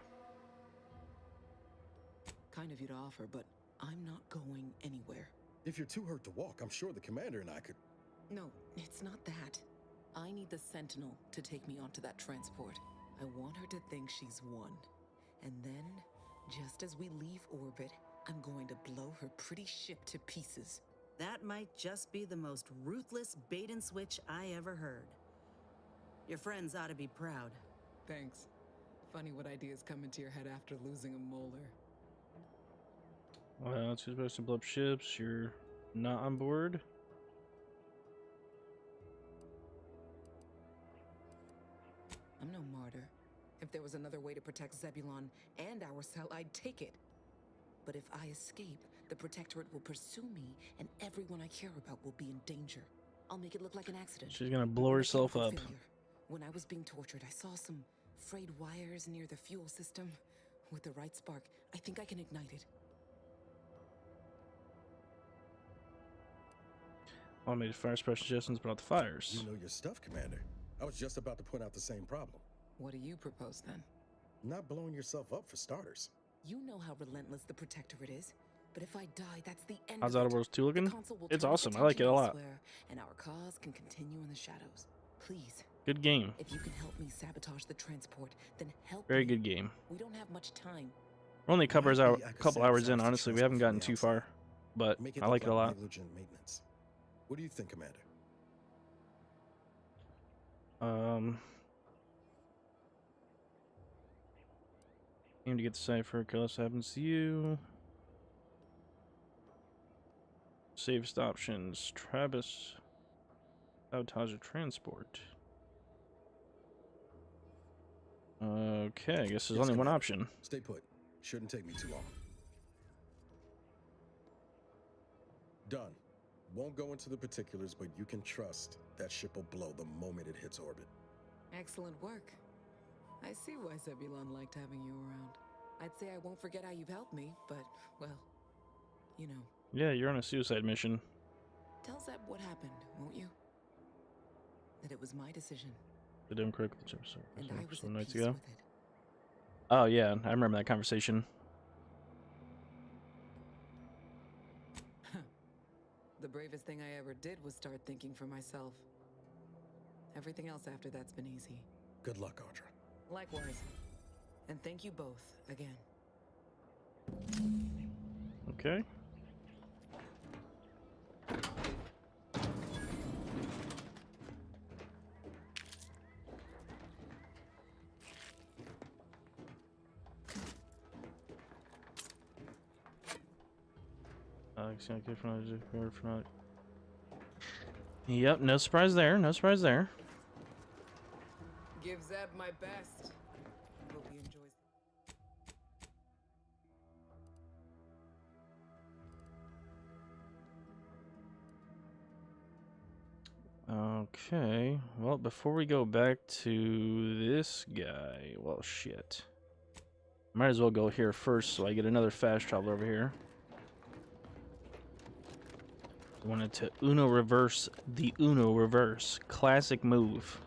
Kind of you to offer, but I'm not going anywhere. If you're too hurt to walk, I'm sure the commander and I could... No, it's not that. I need the Sentinel to take me onto that transport. I want her to think she's won. And then, just as we leave orbit, I'm going to blow her pretty ship to pieces. That might just be the most ruthless bait and switch I ever heard. Your friends ought to be proud. Thanks. Funny what ideas come into your head after losing a molar. Well, it's supposed to blow up ships. You're not on board. I'm no martyr. If there was another way to protect Zebulon and our cell, I'd take it. But if I escape, the Protectorate will pursue me, and everyone I care about will be in danger. I'll make it look like an accident. She's gonna blow herself up. When I was being tortured, I saw some frayed wires near the fuel system. With the right spark, I think I can ignite it. Automated fire suppression suggestions about the fires. You know your stuff, Commander. I was just about to point out the same problem. What do you propose, then? Not blowing yourself up, for starters. You know how relentless the Protectorate is. But if I die, that's the end How's of Outer it. Worlds 2 looking? The console will It's turn its awesome. I like it a lot. elsewhere, and our cause can continue in the shadows. Please. Good game. If you can help me sabotage the transport, then help Very me. good game. We don't have much time. We're only a couple hours in, honestly. We haven't gotten too far. But Make it I look like it a lot. negligent maintenance. What do you think, Commander? Aim to get the cipher. Careless happens to you. Safest options. Travis. Sabotage of transport. Okay, I guess there's only one option. Stay put. Shouldn't take me too long. Done. Won't go into the particulars, but you can trust that ship will blow the moment it hits orbit. Excellent work. I see why Zebulon liked having you around. I'd say I won't forget how you've helped me, but, well, you know. Yeah, you're on a suicide mission. Tell Zeb what happened, won't you? That it was my decision. The Democratic episode And I was some at nights peace ago. with it. Oh yeah, I remember that conversation. The bravest thing I ever did was start thinking for myself. Everything else after that's been easy. Good luck, Audra. Likewise. And thank you both again. Okay. Yep, no surprise there. No surprise there. Give Zeb my best. Hope he enjoys. Okay. Well, before we go back to this guy, well, shit. Might as well go here first so I get another fast travel over here. I wanted to Uno reverse the Uno reverse. Classic move.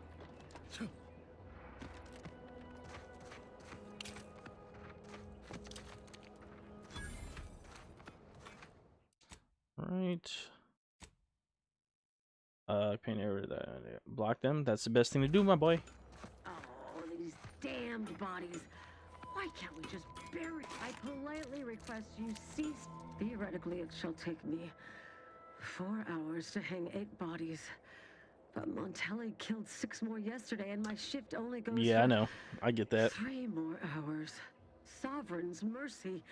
Right. Paint area that. Block them. That's the best thing to do, my boy. Oh, these damned bodies. Why can't we just bury? I politely request you cease. Theoretically, it shall take me 4 hours to hang 8 bodies. But Montelli killed 6 more yesterday, and my shift only goes Yeah, for I know. I get that. 3 more hours. Sovereign's mercy.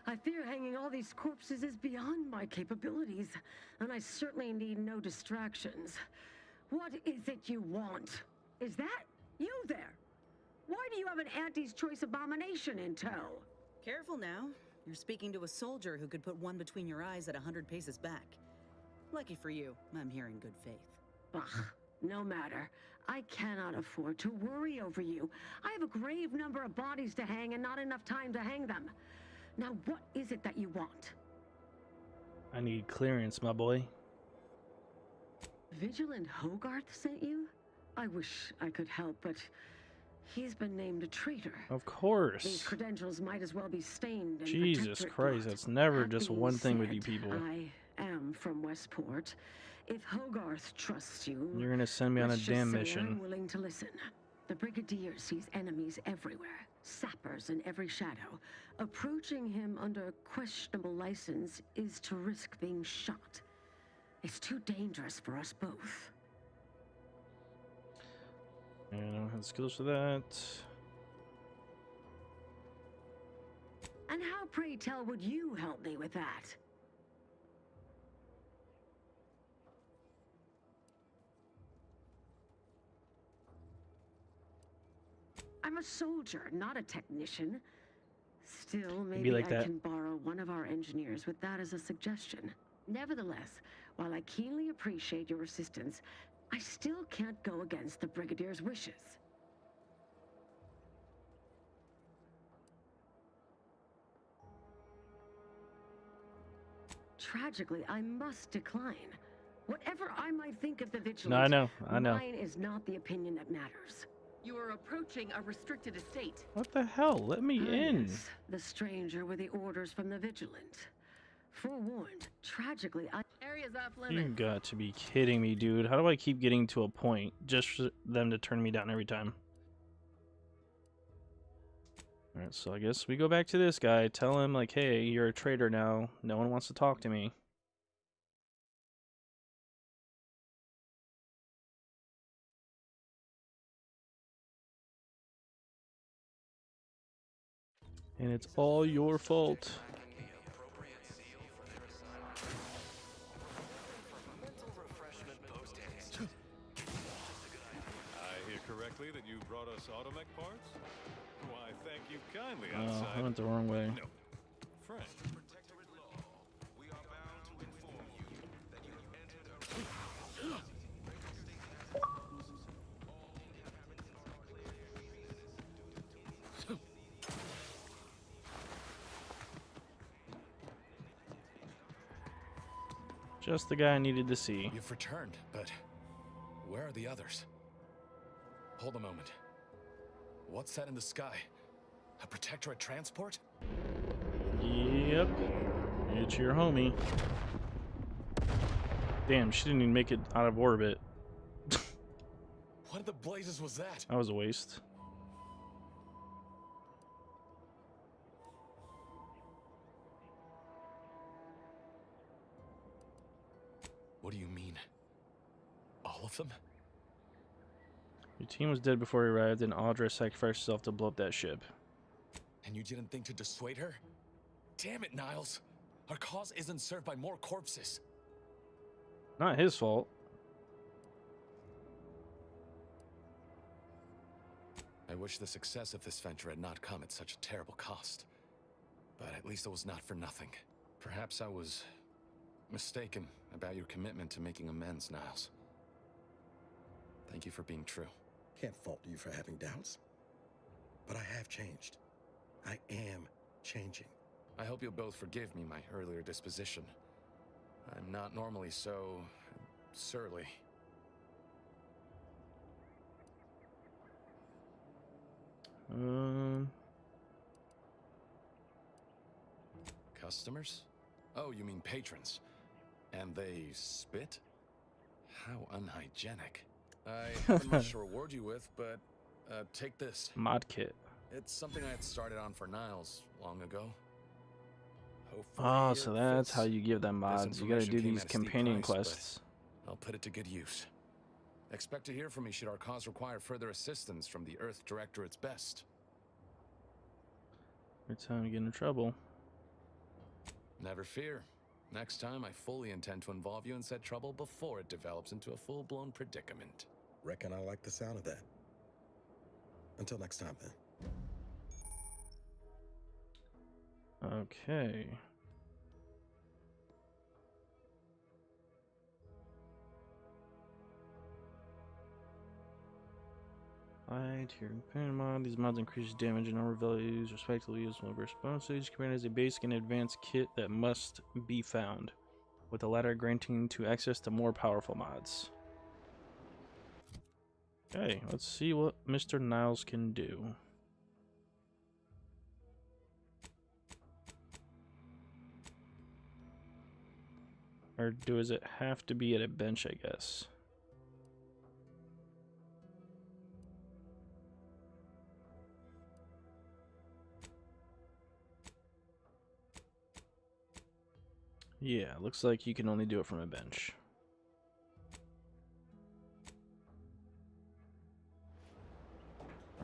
I fear hanging all these corpses is beyond my capabilities, and I certainly need no distractions. What is it you want? Is that you there? Why do you have an Auntie's Choice abomination in tow? Careful now. You're speaking to a soldier who could put one between your eyes at 100 paces back. Lucky for you, I'm here in good faith. Ugh, no matter. I cannot afford to worry over you. I have a grave number of bodies to hang and not enough time to hang them. Now, what is it that you want? I need clearance, my boy. Vigilant Hogarth sent you? I wish I could help, but he's been named a traitor. Of course. These credentials might as well be stained in Jesus Protectorate Christ, blood. that's never That just being one thing with said, you people. I am from Westport. If Hogarth trusts you, You're gonna send me on a let's just damn say mission. I'm willing to listen. The Brigadier sees enemies everywhere, sappers in every shadow. Approaching him under questionable license is to risk being shot. It's too dangerous for us both. And I don't have the skills for that. And how, pray tell, would you help me with that? I'm a soldier, not a technician. Still, maybe like I that. can borrow one of our engineers with that as a suggestion. Nevertheless, while I keenly appreciate your assistance, I still can't go against the Brigadier's wishes. Tragically, I must decline. Whatever I might think of the Vigilant, No, I know. mine is not the opinion that matters. You are approaching a restricted estate. What the hell? Let me in. Yes, the stranger with the orders from the Vigilant. Forewarned, tragically, Area's off You limits. got to be kidding me, dude. How do I keep getting to a point just for them to turn me down every time? Alright, so I guess we go back to this guy. Tell him, like, hey, you're a traitor now. No one wants to talk to me. And it's all your fault. I hear correctly that you brought us automech parts? Why, thank you kindly Oh, outside. I went the wrong way. No. Friend. Just the guy I needed to see. You've returned, but where are the others? Hold a moment. What's that in the sky? A Protectorate transport? Yep. It's your homie. Damn, she didn't even make it out of orbit. What in the blazes was that? That was a waste. What do you mean? All of them? Your team was dead before he arrived, and Audra sacrificed herself to blow up that ship. And you didn't think to dissuade her? Damn it, Niles! Our cause isn't served by more corpses. Not his fault. I wish the success of this venture had not come at such a terrible cost. But at least it was not for nothing. Perhaps I was mistaken about your commitment to making amends, Niles. Thank you for being true. Can't fault you for having doubts. But I have changed. I am changing. I hope you'll both forgive me my earlier disposition. I'm not normally so surly. Customers? Oh, you mean patrons. And they spit? How unhygienic. I haven't much to reward you with, but take this. Mod kit. It's something I had started on for Niles long ago. Oh, so that's how you give them mods. You gotta do information came these at a steep companion price, but quests. I'll put it to good use. Expect to hear from me should our cause require further assistance from the Earth Directorate's best. Every time you get in trouble. Never fear. Next time, I fully intend to involve you in said trouble before it develops into a full-blown predicament. Reckon I like the sound of that. Until next time, then. Okay. Alright, here in Panama, these mods increase damage and armor values respectively as well as bonuses. Each command has a basic and advanced kit that must be found, with the latter granting to access to more powerful mods. Okay, let's see what Mr. Niles can do. Or does it have to be at a bench, I guess? Yeah, looks like you can only do it from a bench.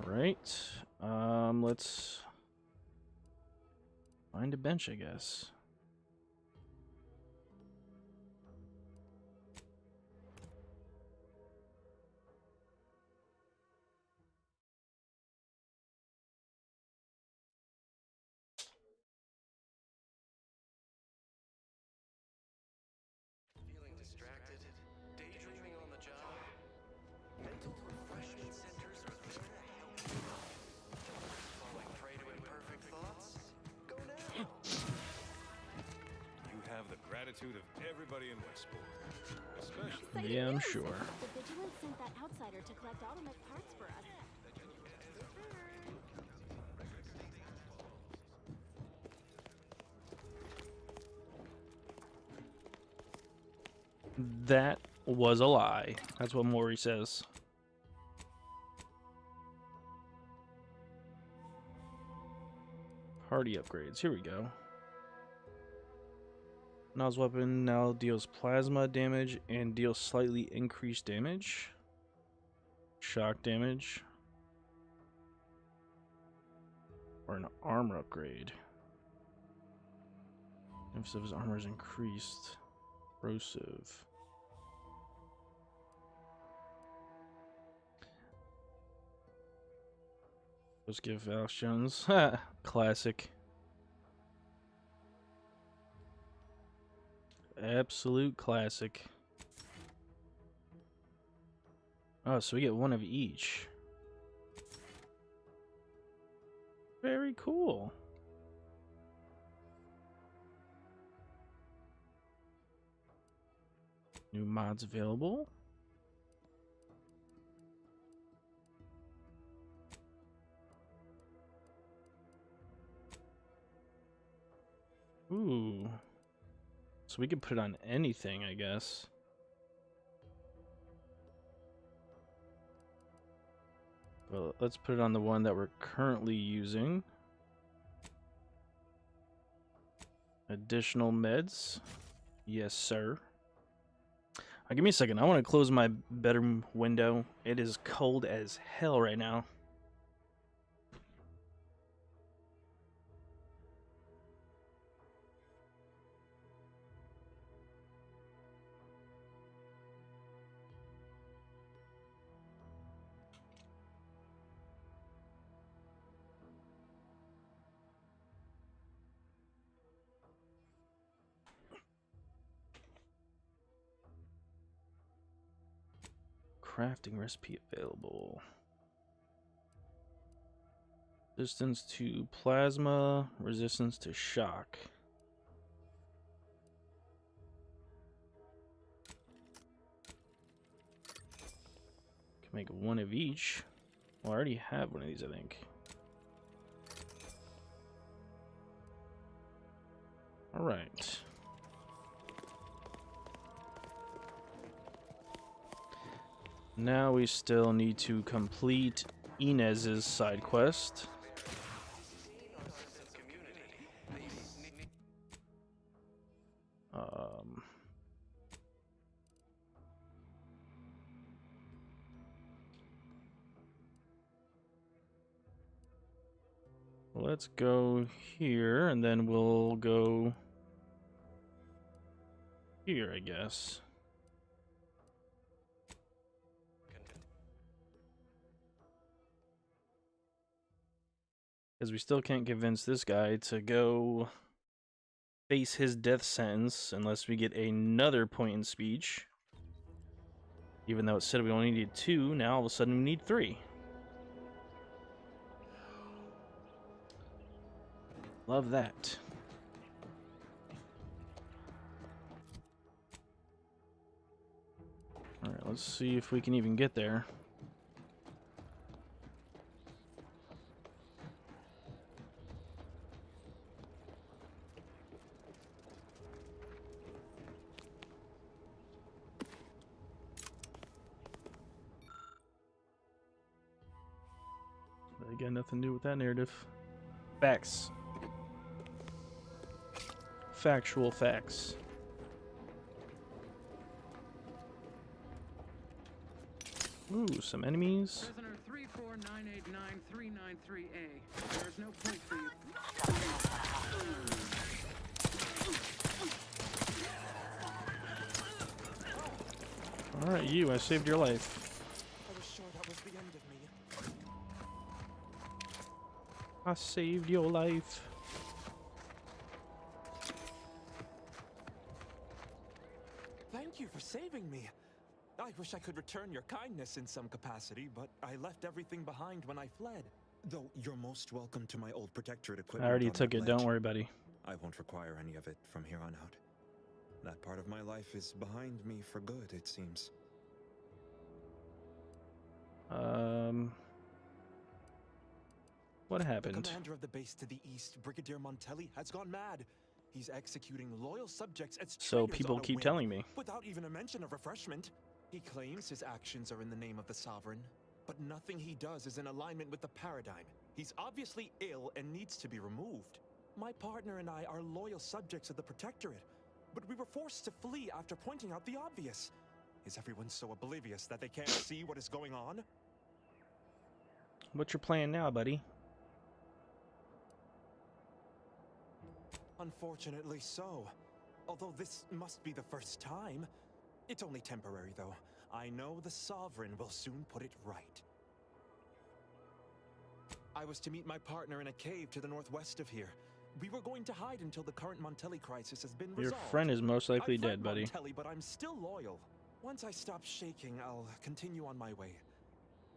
Alright, let's find a bench, I guess. Feeling distracted? Daydreaming on the job? Mental refreshment centers are there to help you. Falling prey to imperfect thoughts? Go now! You have the gratitude of everybody in Westport. Especially... Yeah, I'm sure. The Vigilance sent that outsider to collect Automech parts for us. That was a lie. That's what Maury says. Party upgrades. Here we go. Niles' weapon now deals plasma damage and deals slightly increased damage. Shock damage. Or an armor upgrade. Emphasis of his armor is increased. Corrosive. Let's give Alex Jones. Classic. Absolute classic. Oh, so we get one of each. Very cool. New mods available. Ooh. So we can put it on anything, I guess. Well, let's put it on the one that we're currently using. Additional meds. Yes, sir. Give me a second. I want to close my bedroom window. It is cold as hell right now. Crafting recipe available. Resistance to plasma, resistance to shock. Can make one of each. Well, I already have one of these, I think. All right. Now we still need to complete Inez's side quest. Let's go here, and then we'll go here, I guess. Because we still can't convince this guy to go face his death sentence unless we get another point in speech. Even though it said we only needed 2, now all of a sudden we need 3. Love that. Alright, let's see if we can even get there. Again, nothing new with that narrative. Facts. Factual facts. Ooh, some enemies. Prisoner 34989-393A. There's no point for you. Alright, you, I saved your life. I was sure that was the end of me. I saved your life. Thank you for saving me. I wish I could return your kindness in some capacity, but I left everything behind when I fled. Though you're most welcome to my old protectorate I equipment. already on took that it, ledge. don't worry, buddy. I won't require any of it from here on out. That part of my life is behind me for good, it seems. What happened? The commander of the base to the east, Brigadier Montelli, has gone mad. He's executing loyal subjects as So traitors people on a keep whim, telling me. without even a mention of refreshment. He claims his actions are in the name of the Sovereign, but nothing he does is in alignment with the paradigm. He's obviously ill and needs to be removed. My partner and I are loyal subjects of the Protectorate, but we were forced to flee after pointing out the obvious. Is everyone so oblivious that they can't see what is going on? What's your plan now, buddy? Unfortunately so. Although this must be the first time. It's only temporary, though. I know the Sovereign will soon put it right. I was to meet my partner in a cave to the northwest of here. We were going to hide until the current Montelli crisis has been Your resolved. friend is most likely I've dead, fled buddy. Montelli, but I'm still loyal. Once I stop shaking, I'll continue on my way.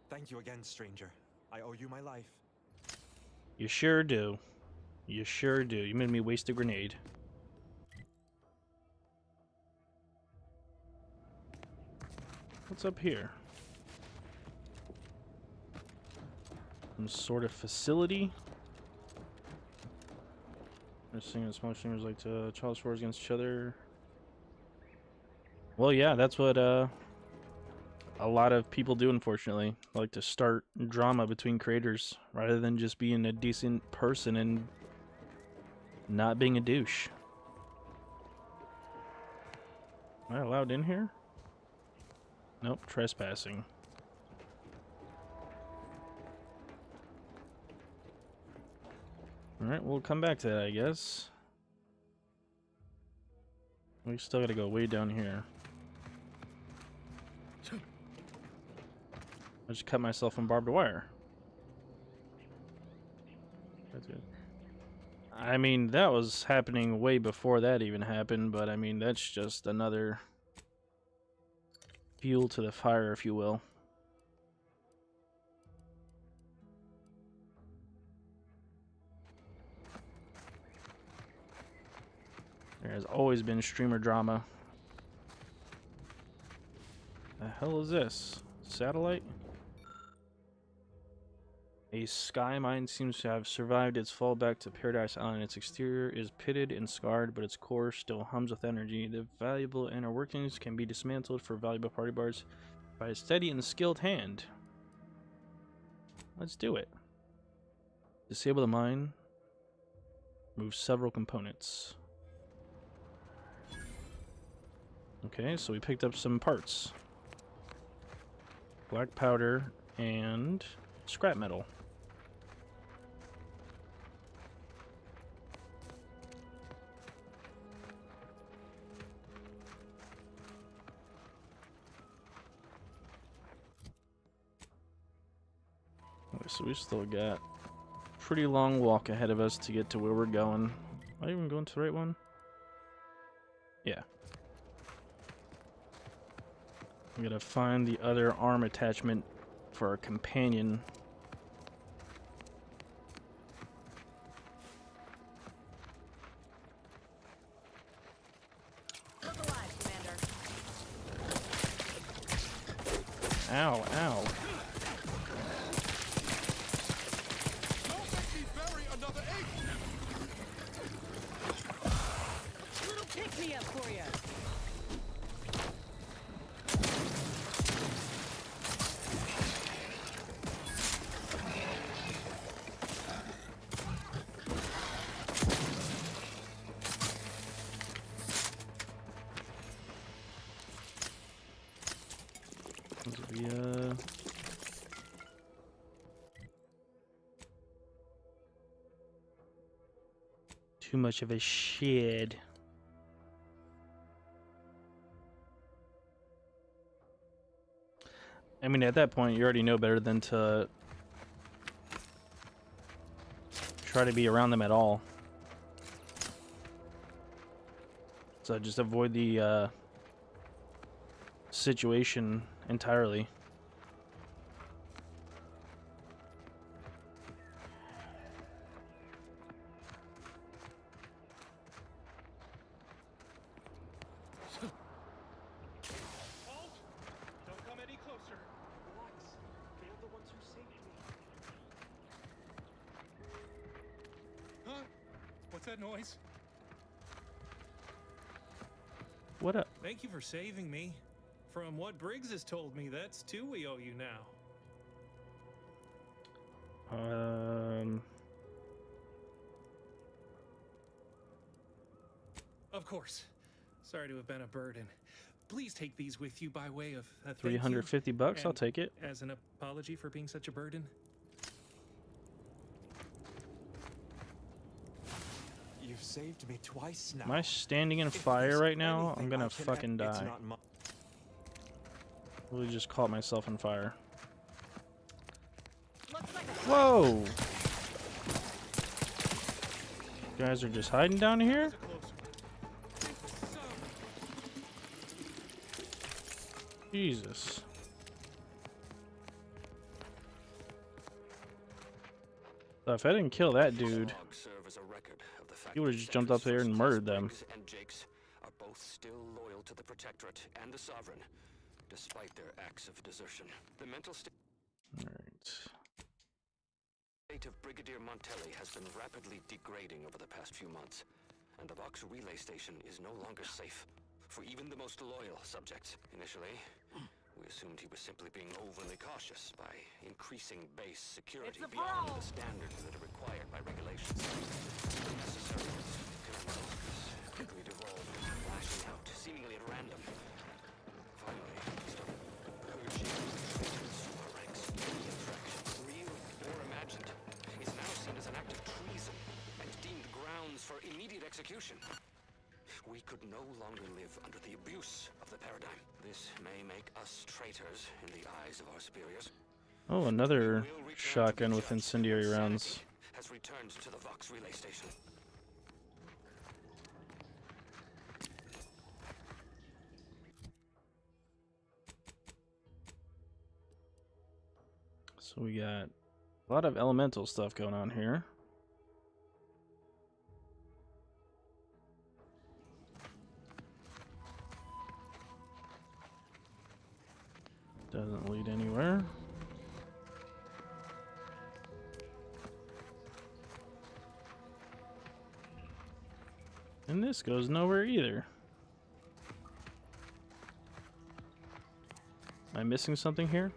Thank you again, stranger. I owe you my life. You sure do. You sure do. You made me waste a grenade. What's up here? Some sort of facility? They're singing small streamers like to child wars against each other. Well, yeah, that's what a lot of people do, unfortunately. Like to start drama between creators rather than just being a decent person and not being a douche. Am I allowed in here? Nope, trespassing. Alright, we'll come back to that, I guess. We still gotta go way down here. I just cut myself in barbed wire. That's it. I mean, that was happening way before that even happened, but I mean, that's just another fuel to the fire, if you will. There has always been streamer drama. The hell is this? Satellite? A sky mine seems to have survived its fall back to Paradise Island. Its exterior is pitted and scarred, but its core still hums with energy. The valuable inner workings can be dismantled for valuable party bars by a steady and skilled hand. Let's do it. Disable the mine. Move several components. Okay, so we picked up some parts. Black powder and scrap metal. Okay, so we still got a pretty long walk ahead of us to get to where we're going. Am I even going to the right one? Yeah. We gotta find the other arm attachment for our companion. Ow, ow. Don't make me bury another ape! Little pick-me-up for you. Too much of a shed. I mean, at that point, you already know better than to try to be around them at all. So just avoid the situation entirely. That noise? What up? Thank you for saving me. From what Briggs has told me, that's 2 we owe you now. Of course. Sorry to have been a burden. Please take these with you by way of a thank you, 350 bucks, I'll and take it. As an apology for being such a burden. You've saved me twice now. Am I standing in fire right now? I'm gonna fucking die. Really just caught myself on fire. Whoa! You guys are just hiding down here? Jesus. So if I didn't kill that dude, he would have just jumped up there and murdered them. And Jakes are both still loyal to the Protectorate and the Sovereign, despite their acts of desertion. The mental state of Brigadier Montelli has been rapidly degrading over the past few months, and the Vox relay station is no longer safe for even the most loyal subjects. Initially, we assumed he was simply being overly cautious by increasing base security beyond the standards that are required by regulations. The necessary quickly devolved into flashing out, seemingly at random. Finally, he started purging traitors from our ranks. Any infraction, real or imagined, is now seen as an act of treason and deemed grounds for immediate execution. We could no longer live under the abuse of the paradigm. This may make us traitors in the eyes of our superiors. Oh, another shotgun with incendiary rounds. Has returned to the Vox relay station. So we got a lot of elemental stuff going on here. Doesn't lead anywhere. And this goes nowhere either. Am I missing something here?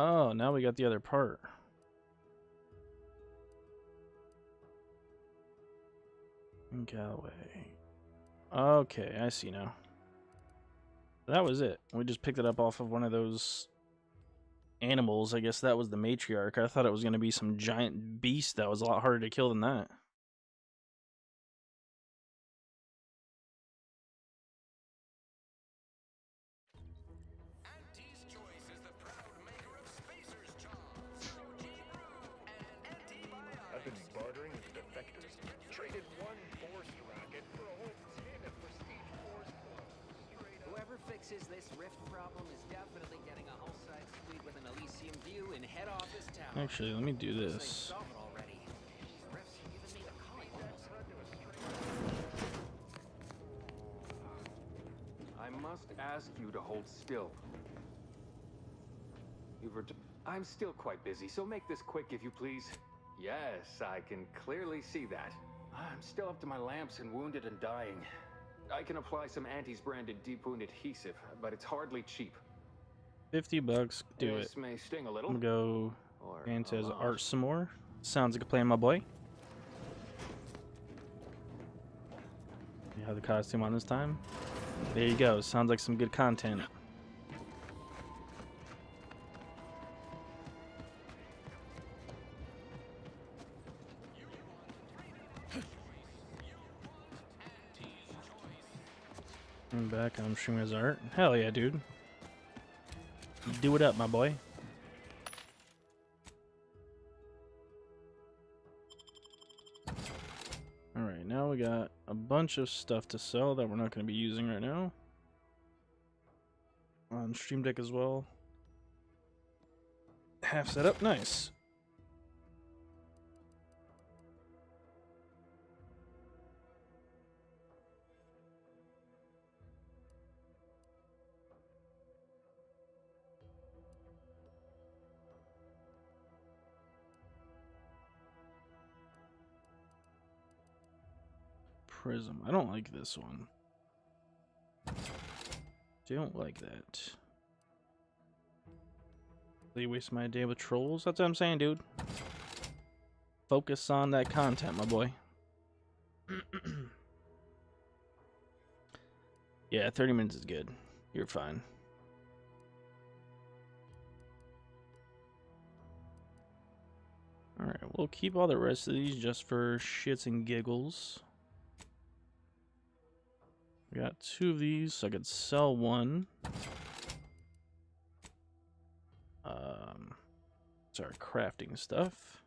Oh, now we got the other part. Galloway. Okay, I see now. That was it. We just picked it up off of one of those animals. I guess that was the matriarch. I thought it was going to be some giant beast that was a lot harder to kill than that. I've been bartering with defectors, traded one is, this rift problem is definitely getting a whole-side suite with an Elysium view in head office tower. Actually, let me do this. I must ask you to hold still. I'm still quite busy, so make this quick if you please. Yes, I can clearly see that. I'm still up to my lamps and wounded and dying. I can apply some Antes branded deep wound adhesive, but it's hardly cheap. $50, do it. This may sting a little. I'm gonna go into his art some more. Sounds like a plan, my boy. You have the costume on this time. There you go. Sounds like some good content. I'm back. I'm streaming his art. Hell yeah, dude. Do it up, my boy. Alright, now we got a bunch of stuff to sell that we're not going to be using right now. On Stream Deck as well. Half set up. Nice. Prism. I don't like this one. Don't like that. They waste my day with trolls. That's what I'm saying, dude. Focus on that content, my boy. Yeah, 30 minutes is good. You're fine. Alright, we'll keep all the rest of these just for shits and giggles. We got 2 of these, so I could sell one. It's our crafting stuff.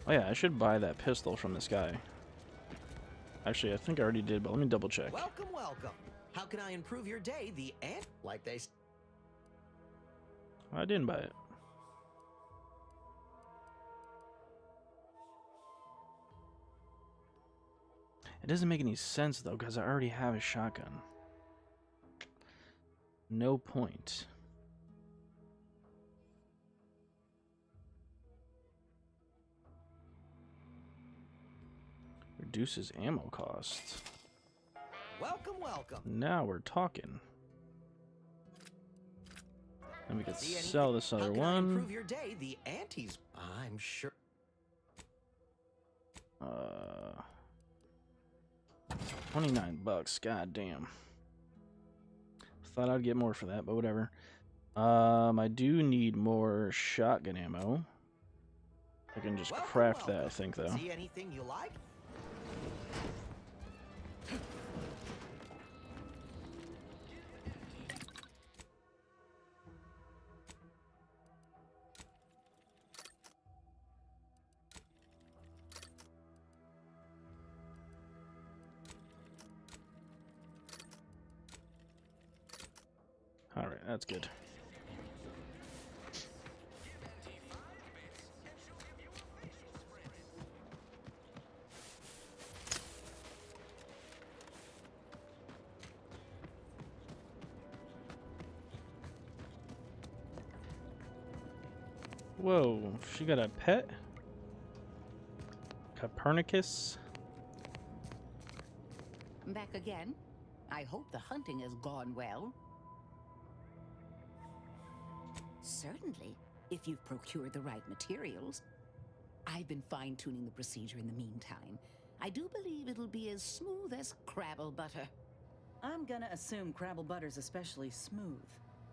Oh yeah, I should buy that pistol from this guy. Actually, I think I already did, but let me double check. Welcome, welcome. How can I improve your day? The ant, like they. I didn't buy it. It doesn't make any sense though, because I already have a shotgun. No point. Reduces ammo cost. Welcome, welcome. Now we're talking. And we could sell this other one. Improve your day. The Antes. I'm sure. 29 bucks. God damn. Thought I'd get more for that, but whatever. I do need more shotgun ammo. I can just craft that, I think, though. See anything you like? Alright, that's good. Whoa, she got a pet? Copernicus? Back again? I hope the hunting has gone well. Certainly, if you've procured the right materials. I've been fine-tuning the procedure in the meantime. I do believe it'll be as smooth as Crabble butter. I'm gonna assume Crabble butter's especially smooth,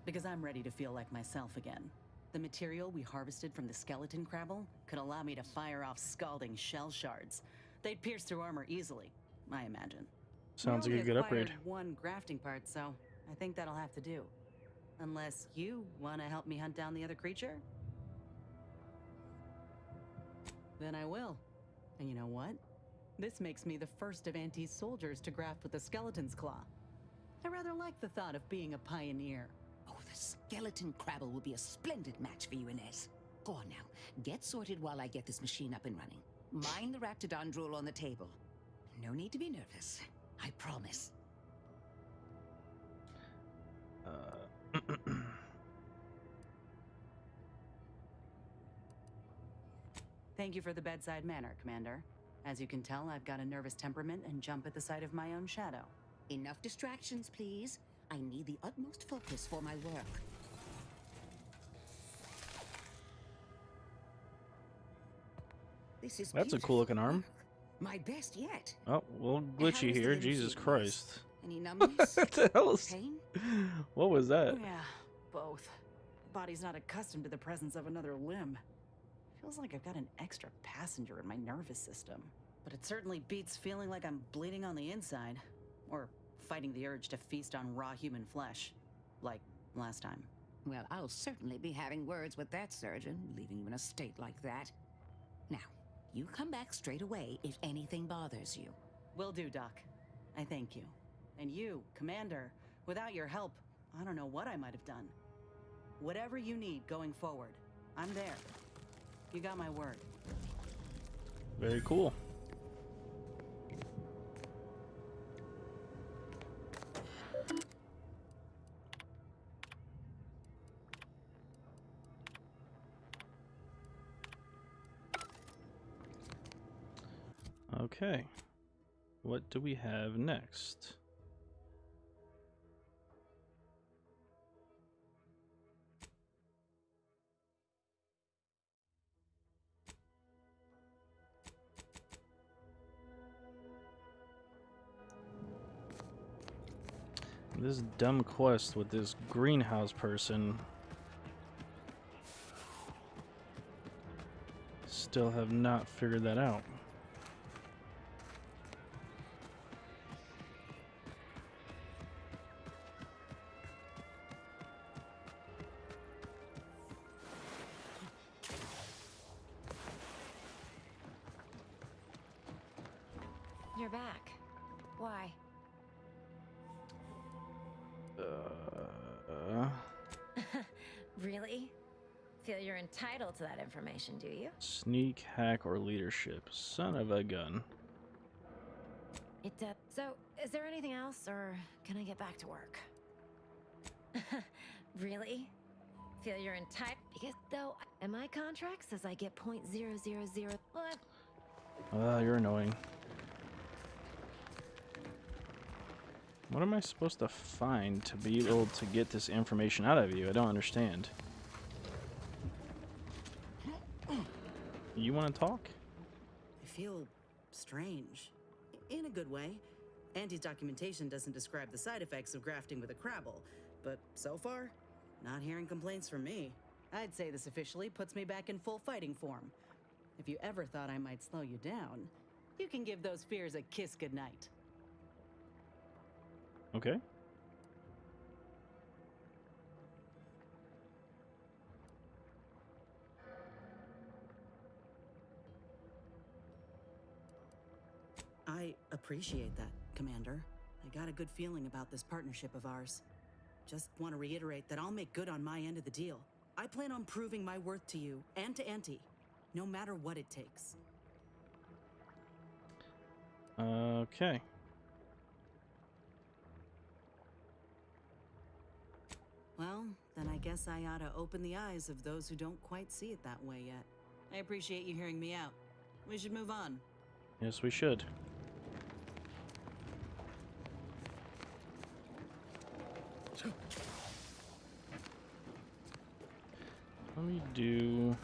because I'm ready to feel like myself again. The material we harvested from the skeleton Crabble could allow me to fire off scalding shell shards. They'd pierce through armor easily, I imagine. Sounds like a good upgrade. One grafting part, so I think that'll have to do. Unless you want to help me hunt down the other creature? Then I will. And you know what? This makes me the first of Auntie's soldiers to graft with the skeleton's claw. I rather like the thought of being a pioneer. Oh, the skeleton crabble will be a splendid match for you, Inez. Go on now. Get sorted while I get this machine up and running. Mind the Raptidon drool on the table. No need to be nervous. I promise. Thank you for the bedside manner, Commander. As you can tell, I've got a nervous temperament and jump at the sight of my own shadow. Enough distractions, please. I need the utmost focus for my work. This is That's a cool looking arm. My best yet. Oh, well, glitchy here. Jesus Christ. Any numbness? What the hell is... Pain? What was that? Yeah, both. Body's not accustomed to the presence of another limb. Feels like I've got an extra passenger in my nervous system. But it certainly beats feeling like I'm bleeding on the inside. Or fighting the urge to feast on raw human flesh. Like last time. Well, I'll certainly be having words with that surgeon, leaving you in a state like that. Now, you come back straight away if anything bothers you. Will do, Doc. I thank you. And you, Commander, without your help, I don't know what I might have done. Whatever you need going forward, I'm there. You got my word. Very cool. Okay. What do we have next? This dumb quest with this greenhouse person. Still have not figured that out. You're back. Why? Really? Feel you're entitled to that information, do you? Sneak, hack, or leadership. Son of a gun. It does. So, is there anything else, or can I get back to work? Really? Feel you're entitled? Because though, in my contract says I get .000. Well, You're annoying. What am I supposed to find to be able to get this information out of you? I don't understand. You want to talk? I feel strange. In a good way. Auntie's documentation doesn't describe the side effects of grafting with a crabble, but so far, not hearing complaints from me. I'd say this officially puts me back in full fighting form. If you ever thought I might slow you down, you can give those fears a kiss goodnight. Okay. I appreciate that, Commander. I got a good feeling about this partnership of ours. Just want to reiterate that I'll make good on my end of the deal. I plan on proving my worth to you and to Auntie, no matter what it takes. Okay. Well, then I guess I ought to open the eyes of those who don't quite see it that way yet. I appreciate you hearing me out. We should move on. Yes, we should. Let me do...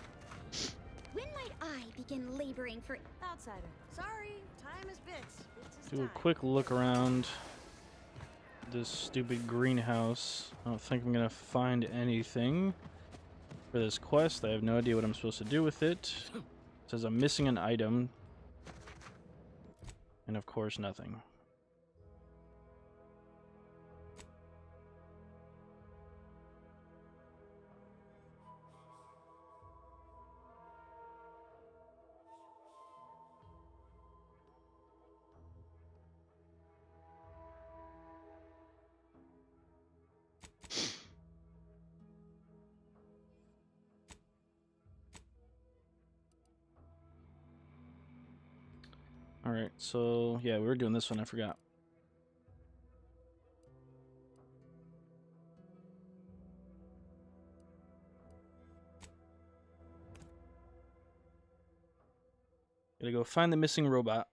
When might I begin laboring for outsider? Sorry, time is bits. Do a quick look around this stupid greenhouse. I don't think I'm gonna find anything for this quest. I have no idea what I'm supposed to do with it. It says I'm missing an item. And of course, nothing. Alright, so yeah, we were doing this one, I forgot. Gotta go find the missing robot.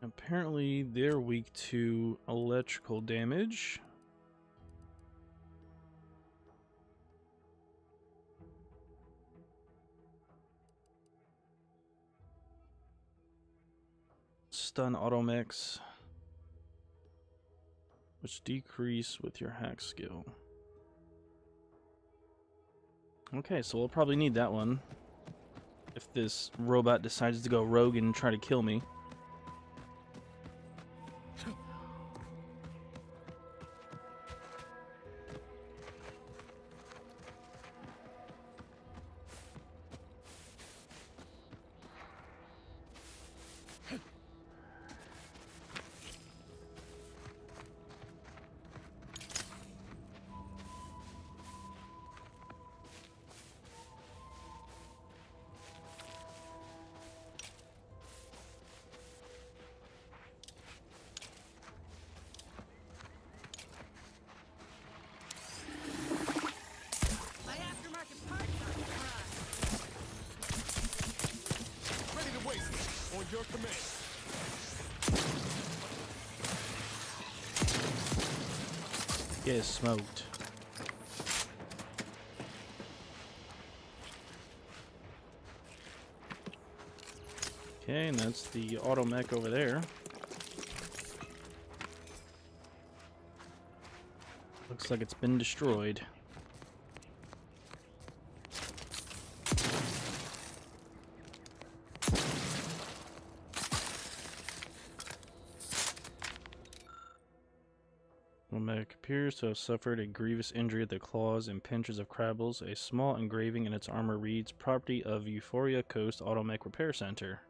Apparently, they're weak to electrical damage. Stun automechs, which decrease with your hack skill. Okay, so we'll probably need that one if this robot decides to go rogue and try to kill me. Your command. Get smoked. Okay, and that's the automech over there. Looks like it's been destroyed. Automech appears to have suffered a grievous injury at the claws and pinchers of Crabbles. A small engraving in its armor reads, "Property of Euphoria Coast Automech Repair Center."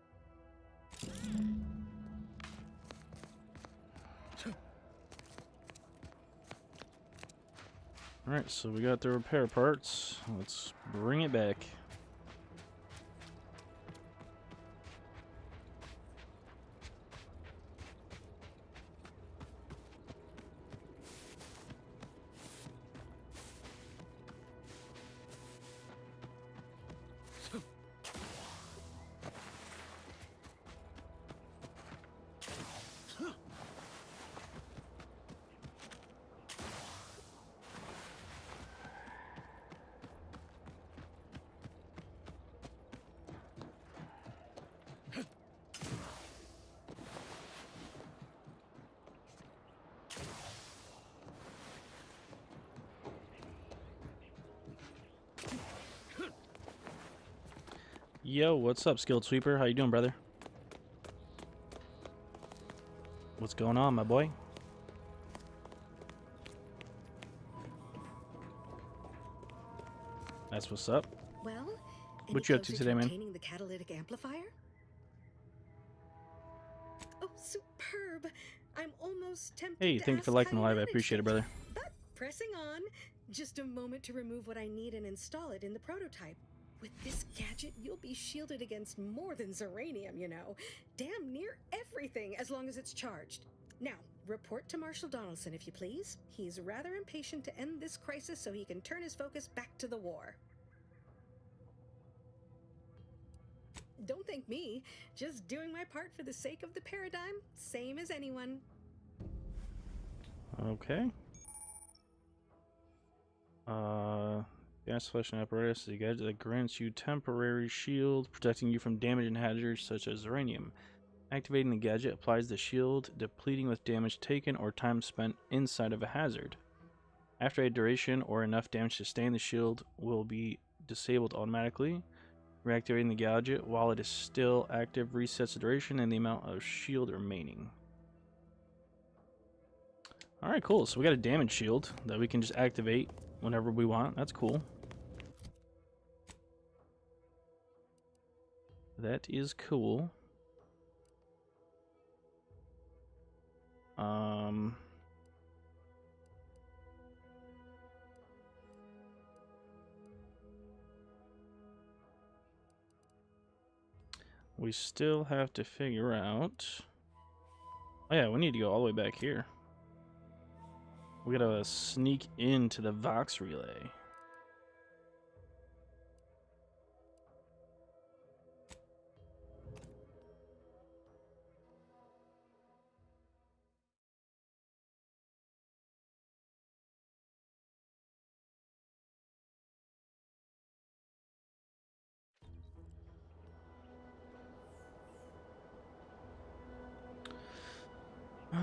Alright, so we got the repair parts. Let's bring it back. Yo, what's up, Skilled Sweeper? How you doing, brother? What's going on, my boy? That's what's up. Well, what you up to today, man? The catalytic amplifier? Oh, superb! I'm almost tempted. Hey, thank you for liking the live. I appreciate it, brother. But pressing on. Just a moment to remove what I need and install it in the prototype. With this gadget, you'll be shielded against more than Zeranium, you know. Damn near everything, as long as it's charged. Now, report to Marshal Donaldson, if you please. He's rather impatient to end this crisis so he can turn his focus back to the war. Don't thank me. Just doing my part for the sake of the paradigm, same as anyone. Okay. Gas flashing apparatus is a gadget that grants you temporary shield, protecting you from damage and hazards such as uranium. Activating the gadget applies the shield, depleting with damage taken or time spent inside of a hazard. After a duration or enough damage sustained, the shield will be disabled automatically. Reactivating the gadget while it is still active resets the duration and the amount of shield remaining. Alright, cool. So we got a damage shield that we can just activate whenever we want. That's cool. That is cool. We still have to figure out. Oh yeah, we need to go all the way back here. We gotta sneak into the Vox relay.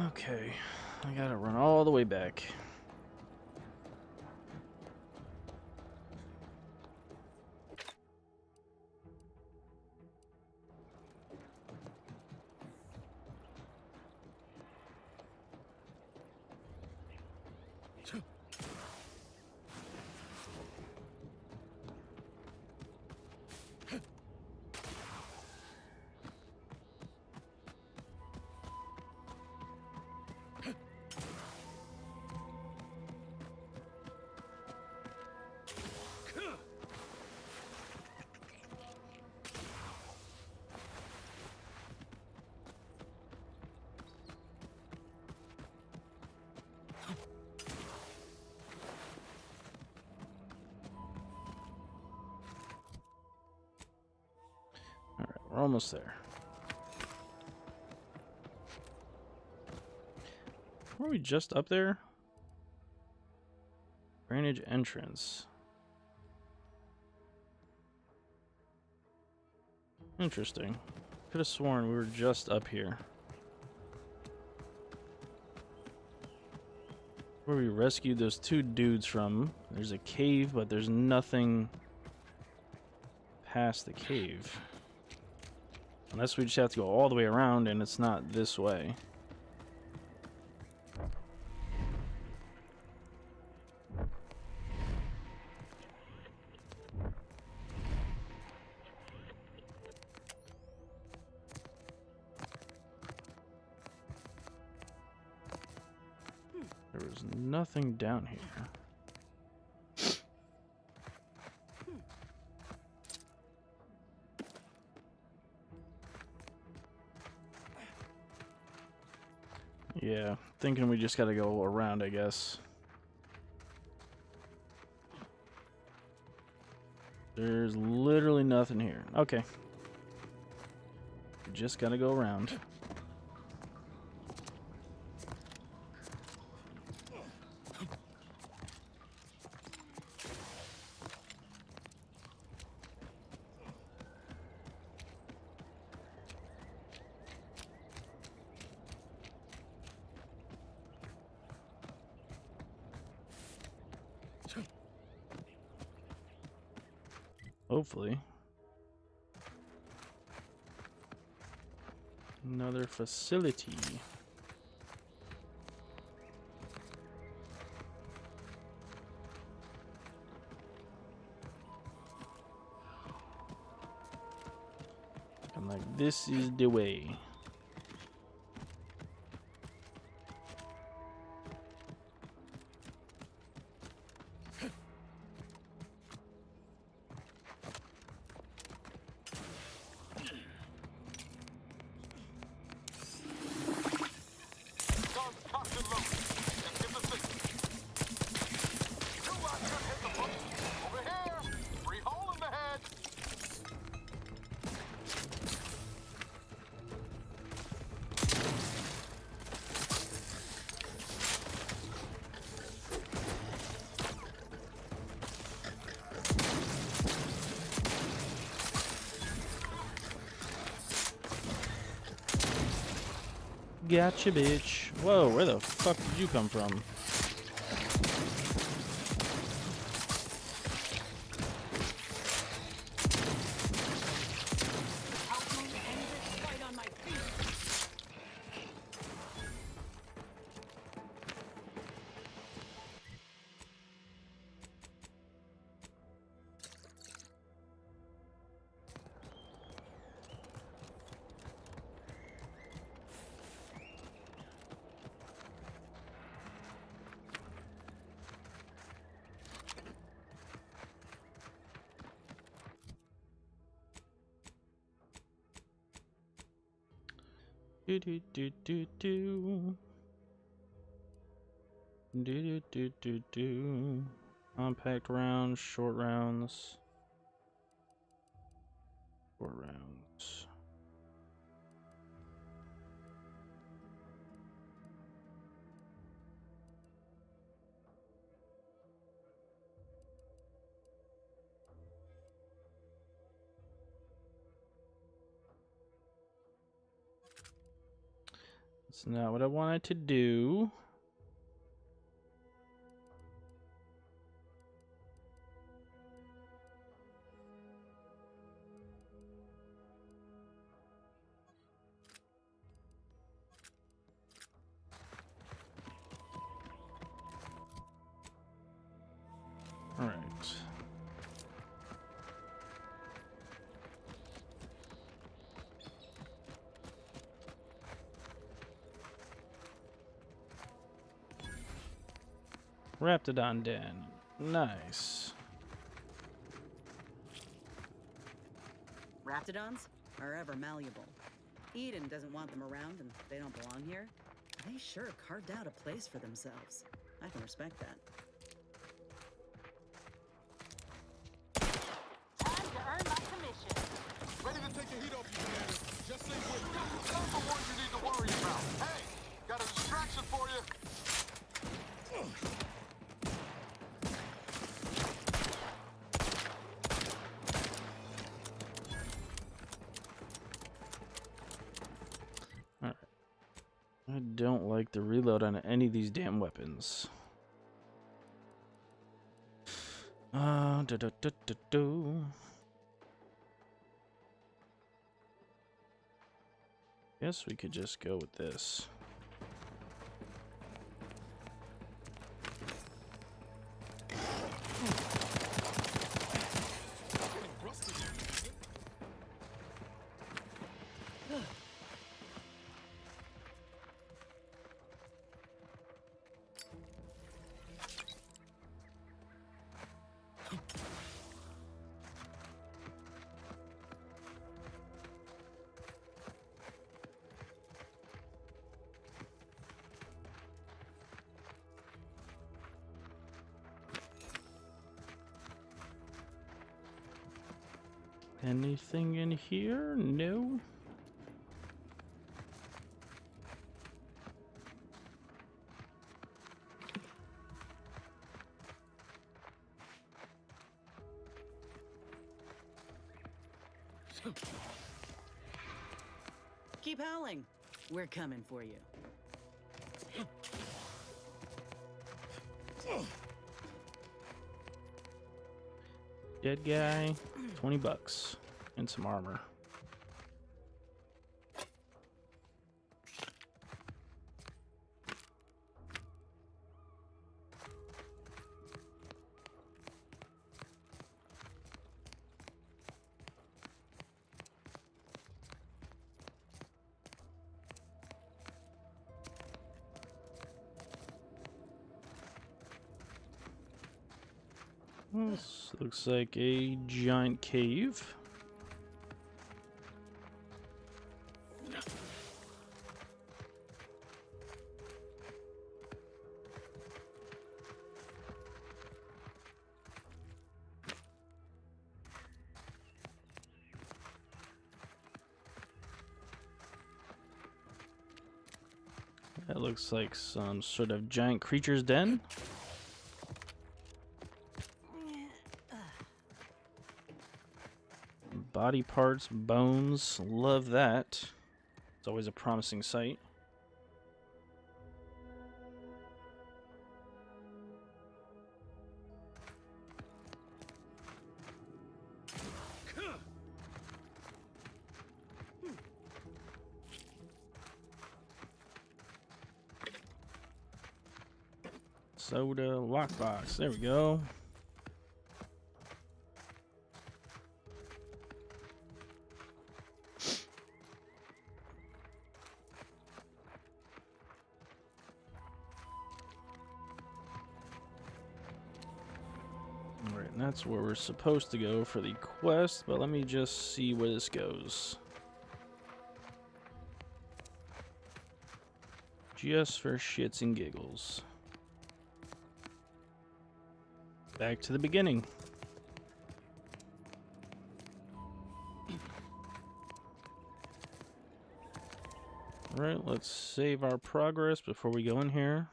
Okay, I gotta run all the way back. We're almost there. Were we just up there? Drainage entrance. Interesting. Could have sworn we were just up here. Where we rescued those two dudes from. There's a cave, but there's nothing past the cave. Unless we just have to go all the way around and it's not this way. There was nothing down here. Yeah, thinking we just gotta go around, I guess. There's literally nothing here. Okay. Just gotta go around. Hopefully. Another facility. I'm like, this is the way. Gotcha, bitch. Whoa, where the fuck did you come from? Do do do do do. Do do do do do. Compact rounds, short rounds. Short rounds. That's not what I wanted to do. All right. Raptidon Den. Nice. Raptidons are ever malleable. Eden doesn't want them around and they don't belong here. They sure carved out a place for themselves. I can respect that. Time to earn my commission. Ready to take the heat off you, Commander. Just say what. Those are the ones you need to worry about. Hey, got a distraction for you. I don't like the reload on any of these damn weapons. Guess we could just go with this. Anything in here? No. Keep howling. We're coming for you. Dead guy, $20 and some armor. This looks like a giant cave. That looks like some sort of giant creature's den. Body parts, bones, love that. It's always a promising sight. Soda lockbox, there we go. Alright, and that's where we're supposed to go for the quest, but let me just see where this goes. Just for shits and giggles. Back to the beginning. Alright, let's save our progress before we go in here.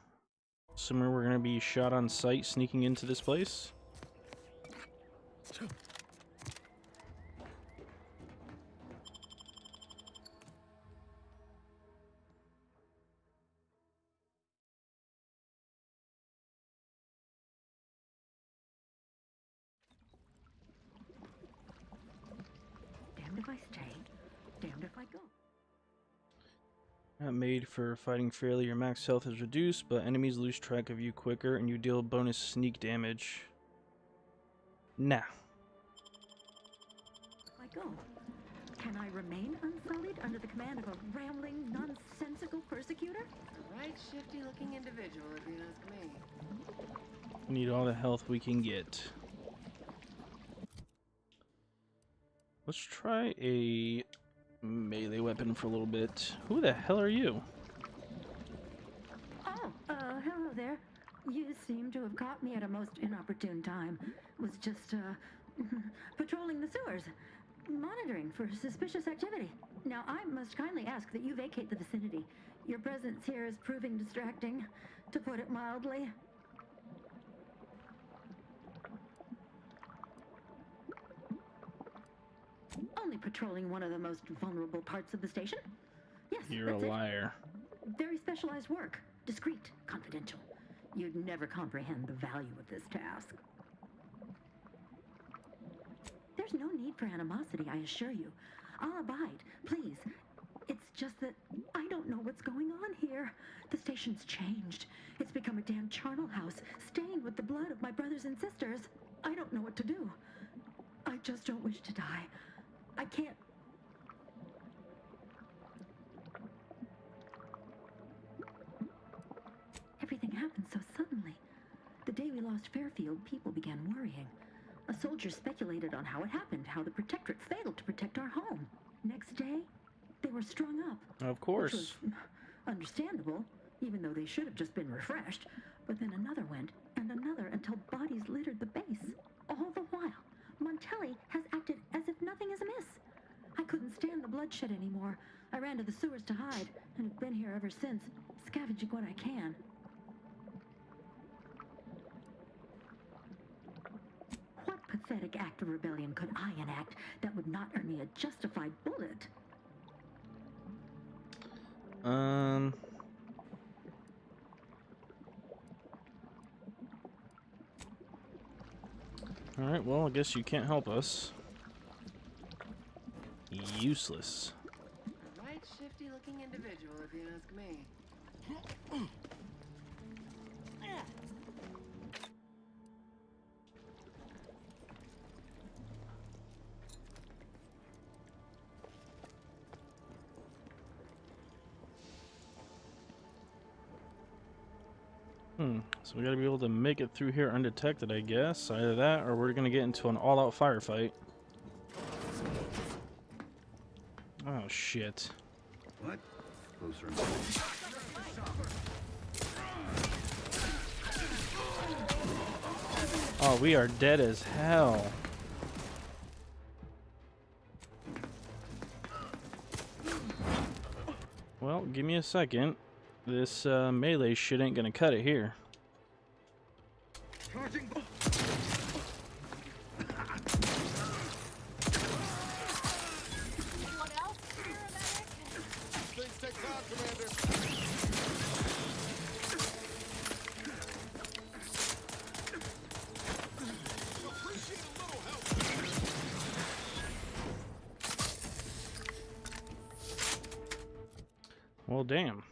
Assuming we're going to be shot on sight sneaking into this place. Damned if I stay, damned if I go. Not made for fighting fairly. Your max health is reduced, but enemies lose track of you quicker and you deal bonus sneak damage. Nah. I go. Can I remain unsullied under the command of a rambling, nonsensical persecutor? A right shifty-looking individual, if you ask me. We need all the health we can get. Let's try a melee weapon for a little bit. Who the hell are you? Oh, hello there. You seem to have caught me at a most inopportune time. Was just, patrolling the sewers, monitoring for suspicious activity. Now, I must kindly ask that you vacate the vicinity. Your presence here is proving distracting, to put it mildly. Only patrolling one of the most vulnerable parts of the station? Yes, You're a liar. Very specialized work. Discreet, confidential. You'd never comprehend the value of this task. There's no need for animosity, I assure you. I'll abide, please. It's just that I don't know what's going on here. The station's changed. It's become a damn charnel house, stained with the blood of my brothers and sisters. I don't know what to do. I just don't wish to die. I can't. Everything happened so suddenly. The day we lost Fairfield, people began worrying. A soldier speculated on how it happened, how the Protectorate failed to protect our home. Next day, they were strung up. Of course. Which was understandable, even though they should have just been refreshed. But then another went, and another, until bodies littered the base. All the while, Montelli has acted as if nothing is amiss. I couldn't stand the bloodshed anymore. I ran to the sewers to hide, and have been here ever since, scavenging what I can. What pathetic act of rebellion could I enact that would not earn me a justified bullet? Alright, well, I guess you can't help us. Useless. A right shifty-looking individual, if you ask me. So we gotta be able to make it through here undetected, I guess. Either that, or we're gonna get into an all-out firefight. Oh, shit. What? Closer. Oh, we are dead as hell. Well, give me a second. This melee shit ain't gonna cut it here. Charging. Things take time, Commander. Appreciate a little help. Well, damn.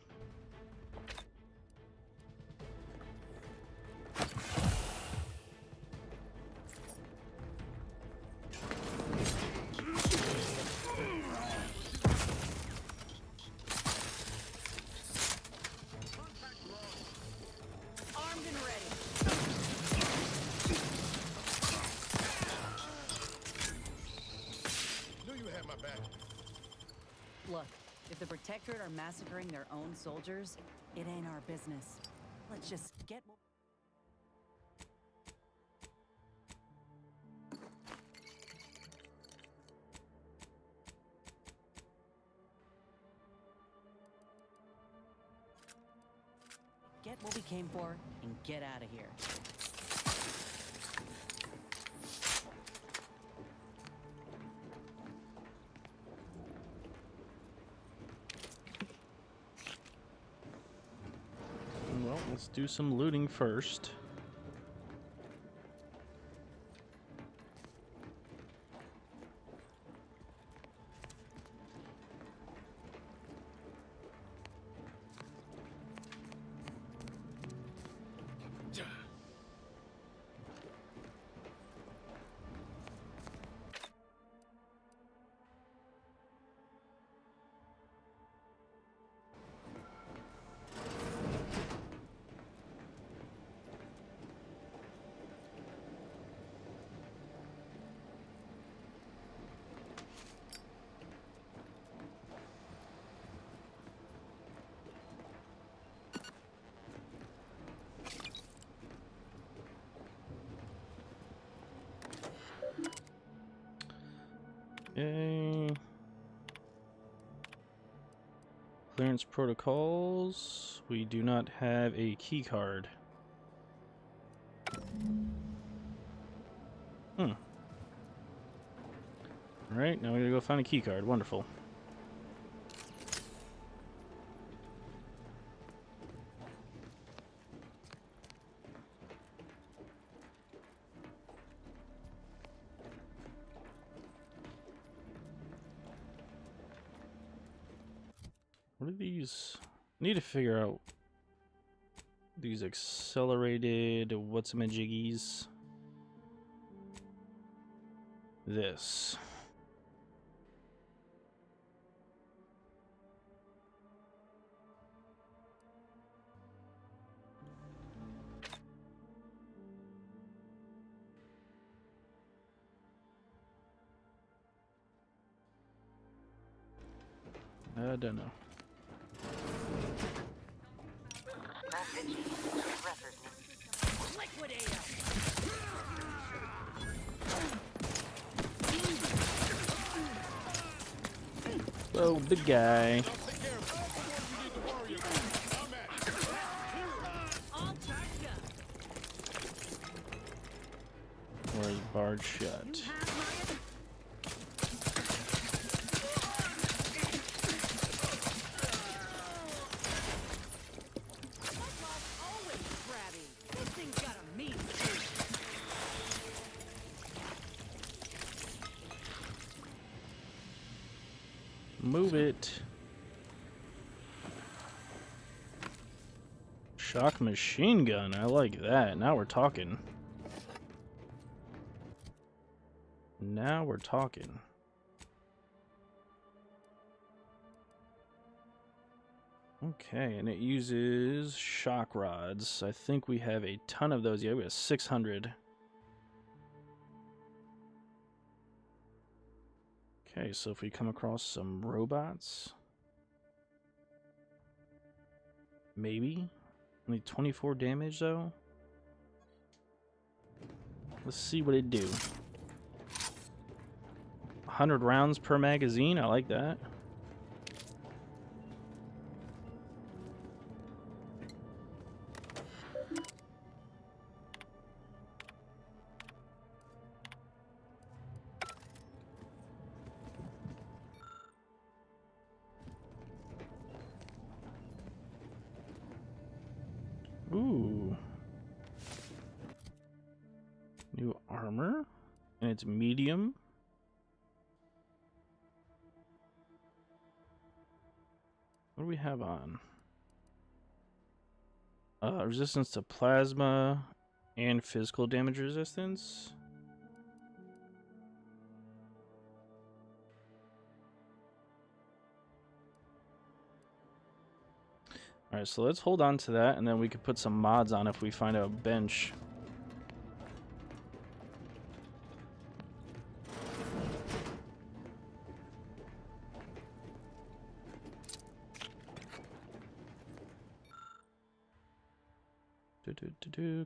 Armed and ready. Knew you had my back. Look, if the Protectorate are massacring their own soldiers, It ain't our business. Let's just get... Get what we came for and get out of here. Well, let's do some looting first. Okay. Clearance protocols. We do not have a key card. Alright, now we gotta go find a key card. Wonderful. What are these? I need to figure out these accelerated what's-a-majiggies. This. I don't know. Oh, big guy. Where's barred shut? Move it. Shock machine gun. I like that. Now we're talking. Now we're talking. Okay, and it uses shock rods. I think we have a ton of those. Yeah, we have 600. Okay, so if we come across some robots, maybe. Only 24 damage though. Let's see what it do. 100 rounds per magazine. I like that. Ooh. New armor. And it's medium. What do we have on? Resistance to plasma and physical damage resistance. Alright, so let's hold on to that, and then we could put some mods on if we find a bench.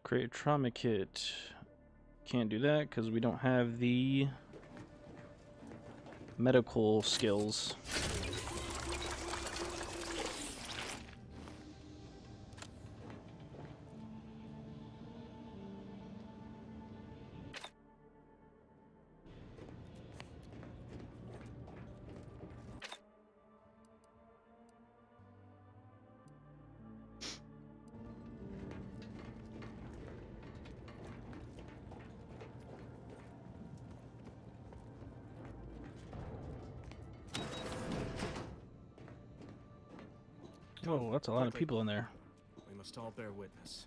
Create a trauma kit. Can't do that because we don't have the medical skills. Oh, that's a lot of people in there. We must all bear witness.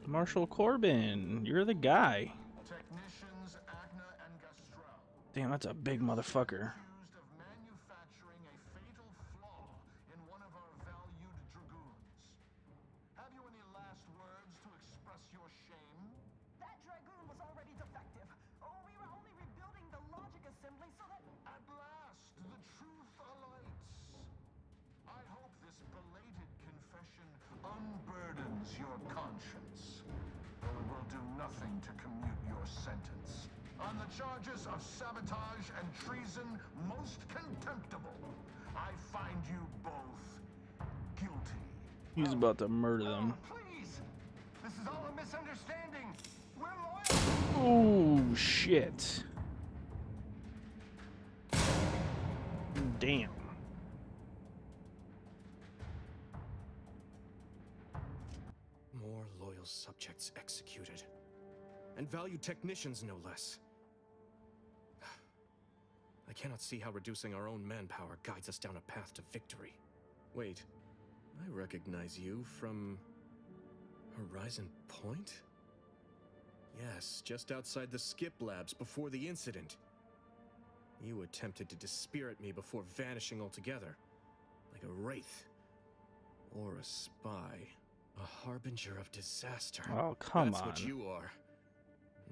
Marshall Corbin, you're the guy. Technicians Agna and Gastrell Damn, that's a big motherfucker. accused of manufacturing a fatal flaw in one of our valued dragoons. Have you any last words to express your shame? That dragoon was already defective. Oh, we were only rebuilding the logic assembly so that... At last, the truth alights. I hope this belated confession unburdens your conscience, though it will do nothing to commute your sentence. On the charges of sabotage and treason most contemptible, I find you both guilty. He's about to murder them. Please! This is all a misunderstanding. We're loyal! Oh, shit. Damn. More loyal subjects executed. And valued technicians, no less. I cannot see how reducing our own manpower guides us down a path to victory. Wait, I recognize you from... Horizon Point? Yes, just outside the Skip Labs before the incident. You attempted to dispirit me before vanishing altogether. Like a wraith. Or a spy. A harbinger of disaster. Oh, come That's on. what you are.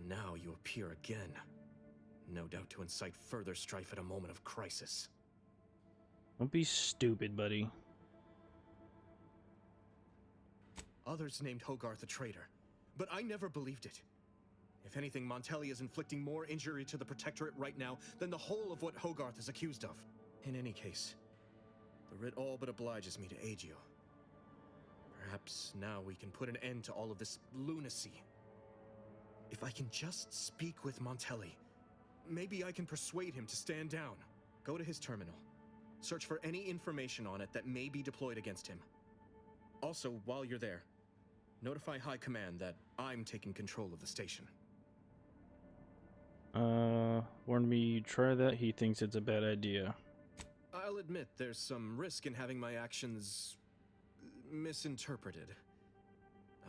Now you appear again. No doubt to incite further strife at a moment of crisis. Don't be stupid, buddy. Others named Hogarth a traitor, but I never believed it. If anything, Montelli is inflicting more injury to the Protectorate right now than the whole of what Hogarth is accused of. In any case, the writ all but obliges me to aid you. Perhaps now we can put an end to all of this lunacy. If I can just speak with Montelli, maybe I can persuade him to stand down. Go to his terminal. Search for any information on it that may be deployed against him. Also, while you're there, notify High Command that I'm taking control of the station. Warned me try that. He thinks it's a bad idea. I'll admit there's some risk in having my actions misinterpreted.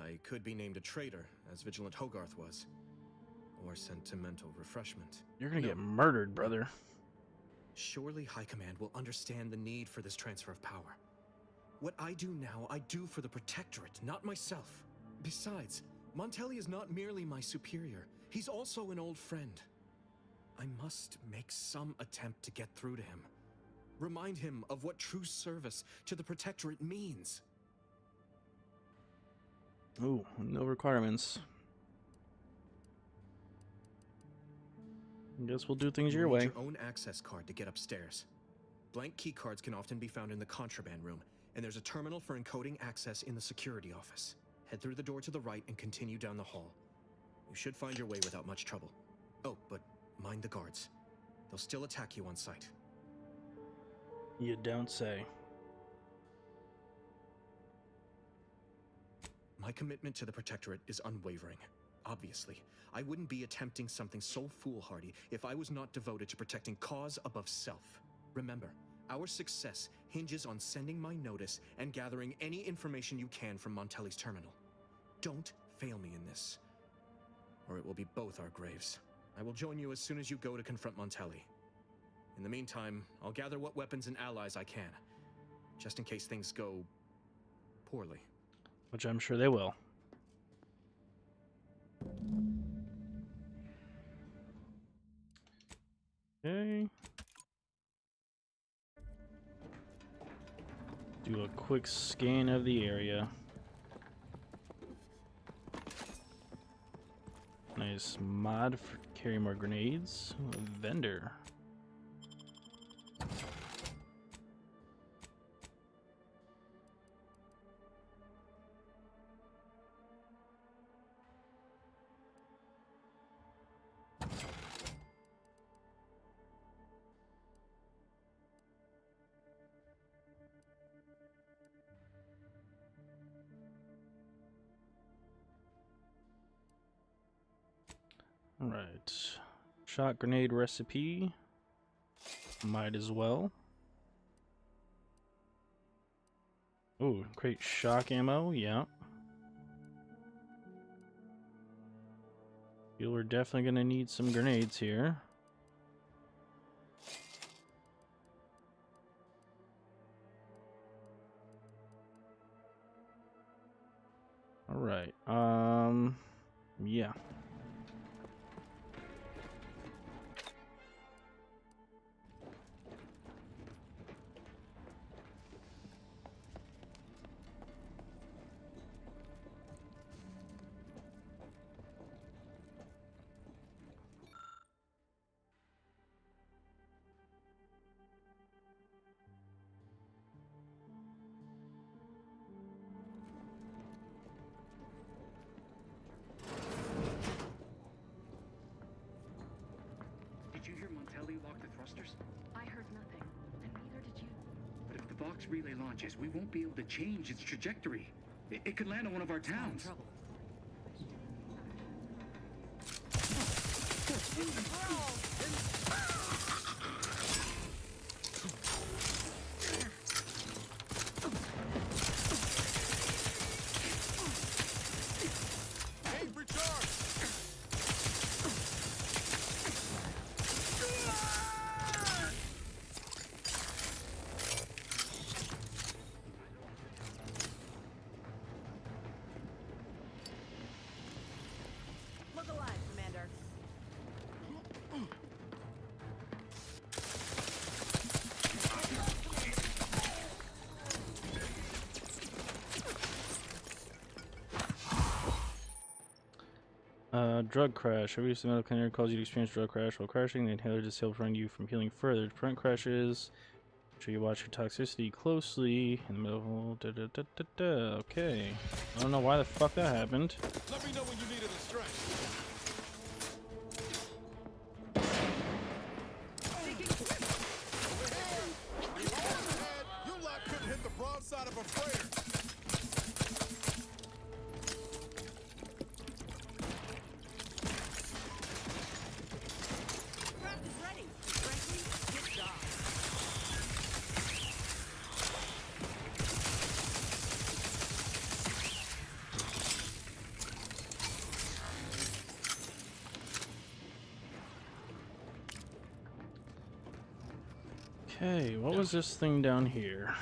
I could be named a traitor, as Vigilant Hogarth was. Or sentimental refreshment. You're gonna get murdered, brother. Surely High Command will understand the need for this transfer of power. What I do now, I do for the Protectorate, not myself. Besides, Montelli is not merely my superior, he's also an old friend. I must make some attempt to get through to him. Remind him of what true service to the Protectorate means. Ooh, no requirements. Guess we'll do things your You need way. your own access card to get upstairs. Blank key cards can often be found in the contraband room, and there's a terminal for encoding access in the security office. Head through the door to the right and continue down the hall. You should find your way without much trouble. Oh, but mind the guards. They'll still attack you on sight. You don't say. My commitment to the Protectorate is unwavering. Obviously, I wouldn't be attempting something so foolhardy if I was not devoted to protecting cause above self. Remember, our success hinges on sending my notice and gathering any information you can from Montelli's terminal. Don't fail me in this, or it will be both our graves. I will join you as soon as you go to confront Montelli. In the meantime, I'll gather what weapons and allies I can, just in case things go poorly. Which I'm sure they will. Okay. Do a quick scan of the area. Nice mod for carry more grenades. Vendor. Alright. Shot grenade recipe. Might as well. Ooh, great shock ammo, yeah. Feel we're definitely gonna need some grenades here. Alright, yeah. Did you hear Montelli lock the thrusters? I heard nothing, and neither did you. But if the Vox relay launches, we won't be able to change its trajectory. It could land on one of our towns. Look alive, Commander. Drug crash. Every medical cleaner calls you to experience drug crash while crashing. The inhaler just helps prevent you from healing further. To prevent crashes, make sure you watch your toxicity closely. In the middle. Okay. I don't know why the fuck that happened. Let me know when you needed the strength. You lot couldn't hit the broadside of a freighter. Okay, what was this thing down here?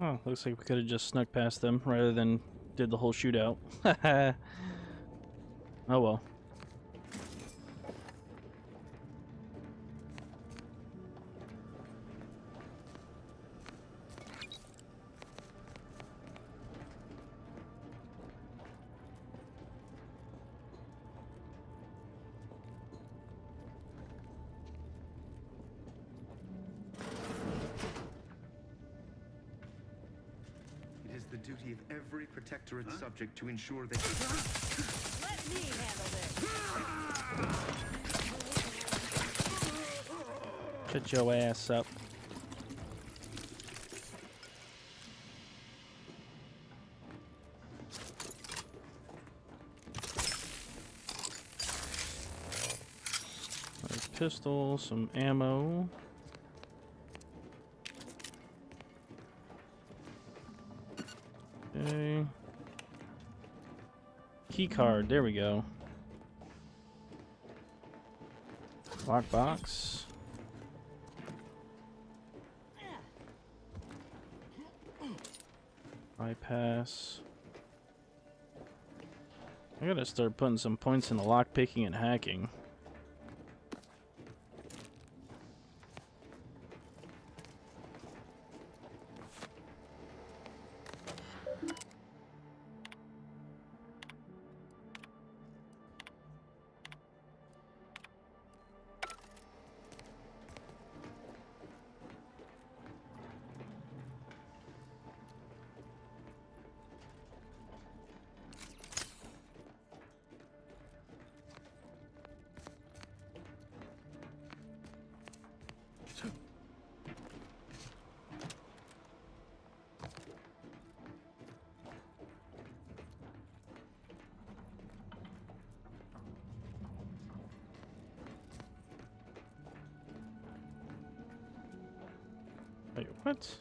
Oh, looks like we could have just snuck past them rather than did the whole shootout. Oh well. It is the duty of every Protectorate subject to ensure that... Let me handle this. Shut your ass up. A pistol, some ammo. Okay. Key card, there we go. Lockbox. Bypass. I gotta start putting some points in the lockpicking and hacking. Wait, what?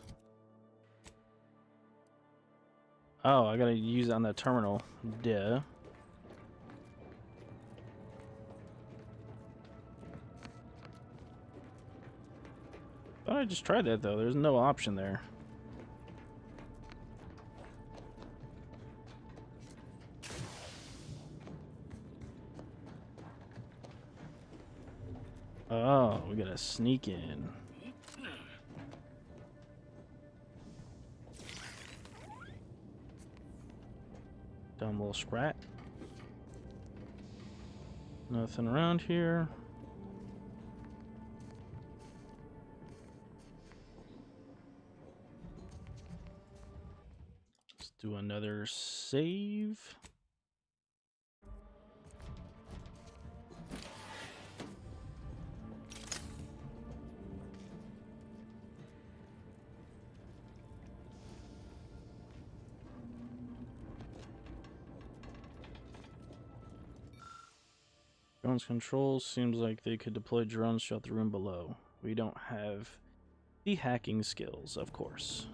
Oh, I gotta use it on that terminal. Duh. Thought I just tried that though. There's no option there. Oh, we gotta sneak in. Dumb little sprat. Nothing around here. Let's do another save. Drones controls seems like they could deploy drones throughout the room below. We don't have the hacking skills, of course.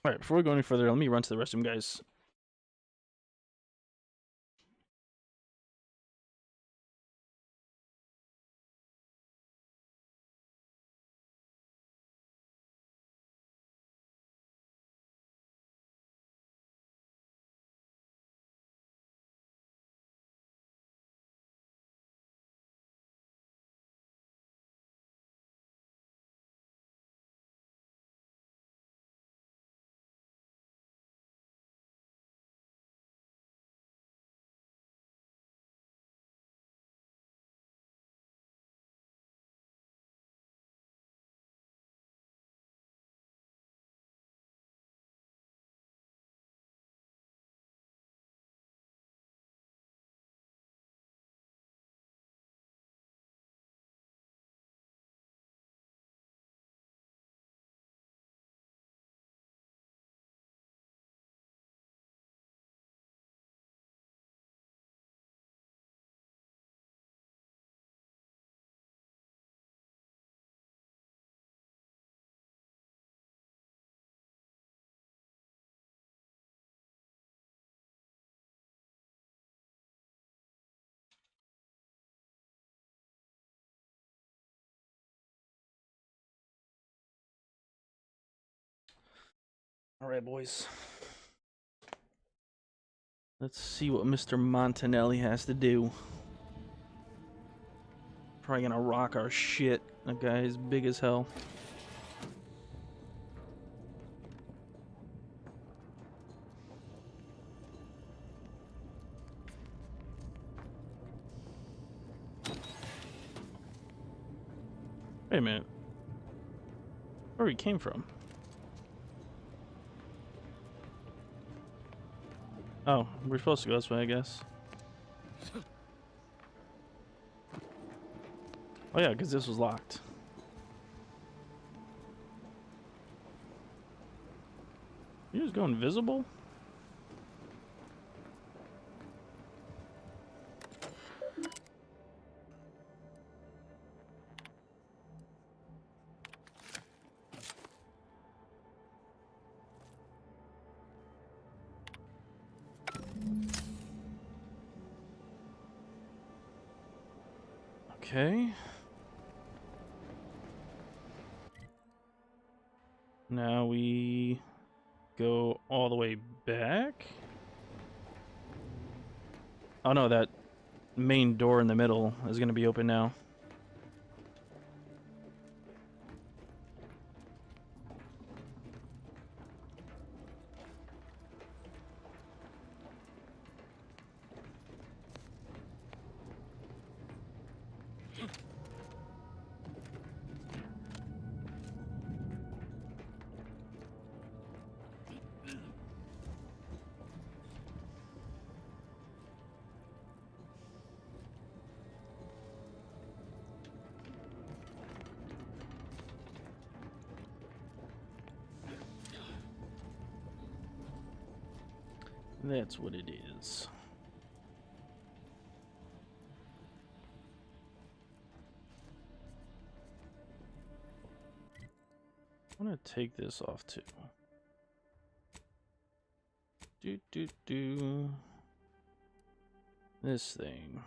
Alright, before we go any further, let me run to the restroom, guys. Alright, boys. Let's see what Mr. Montanelli has to do. Probably gonna rock our shit. That guy is big as hell. Wait a minute. Where he came from? Oh, we're supposed to go this way, I guess. Oh yeah, because this was locked. You just go invisible? Okay. Now we go all the way back. Oh no, that main door in the middle is going to be open now. That's what it is. I want to take this off too. This thing.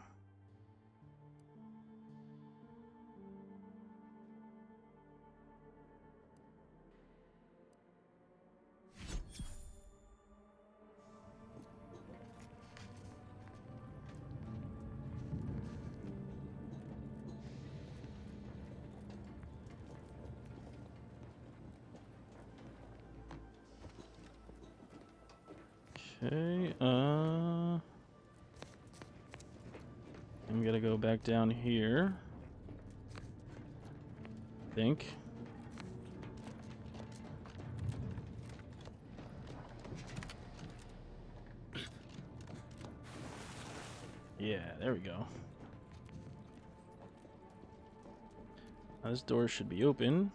Okay, I'm gonna go back down here. I think. Yeah, there we go. Now this door should be open.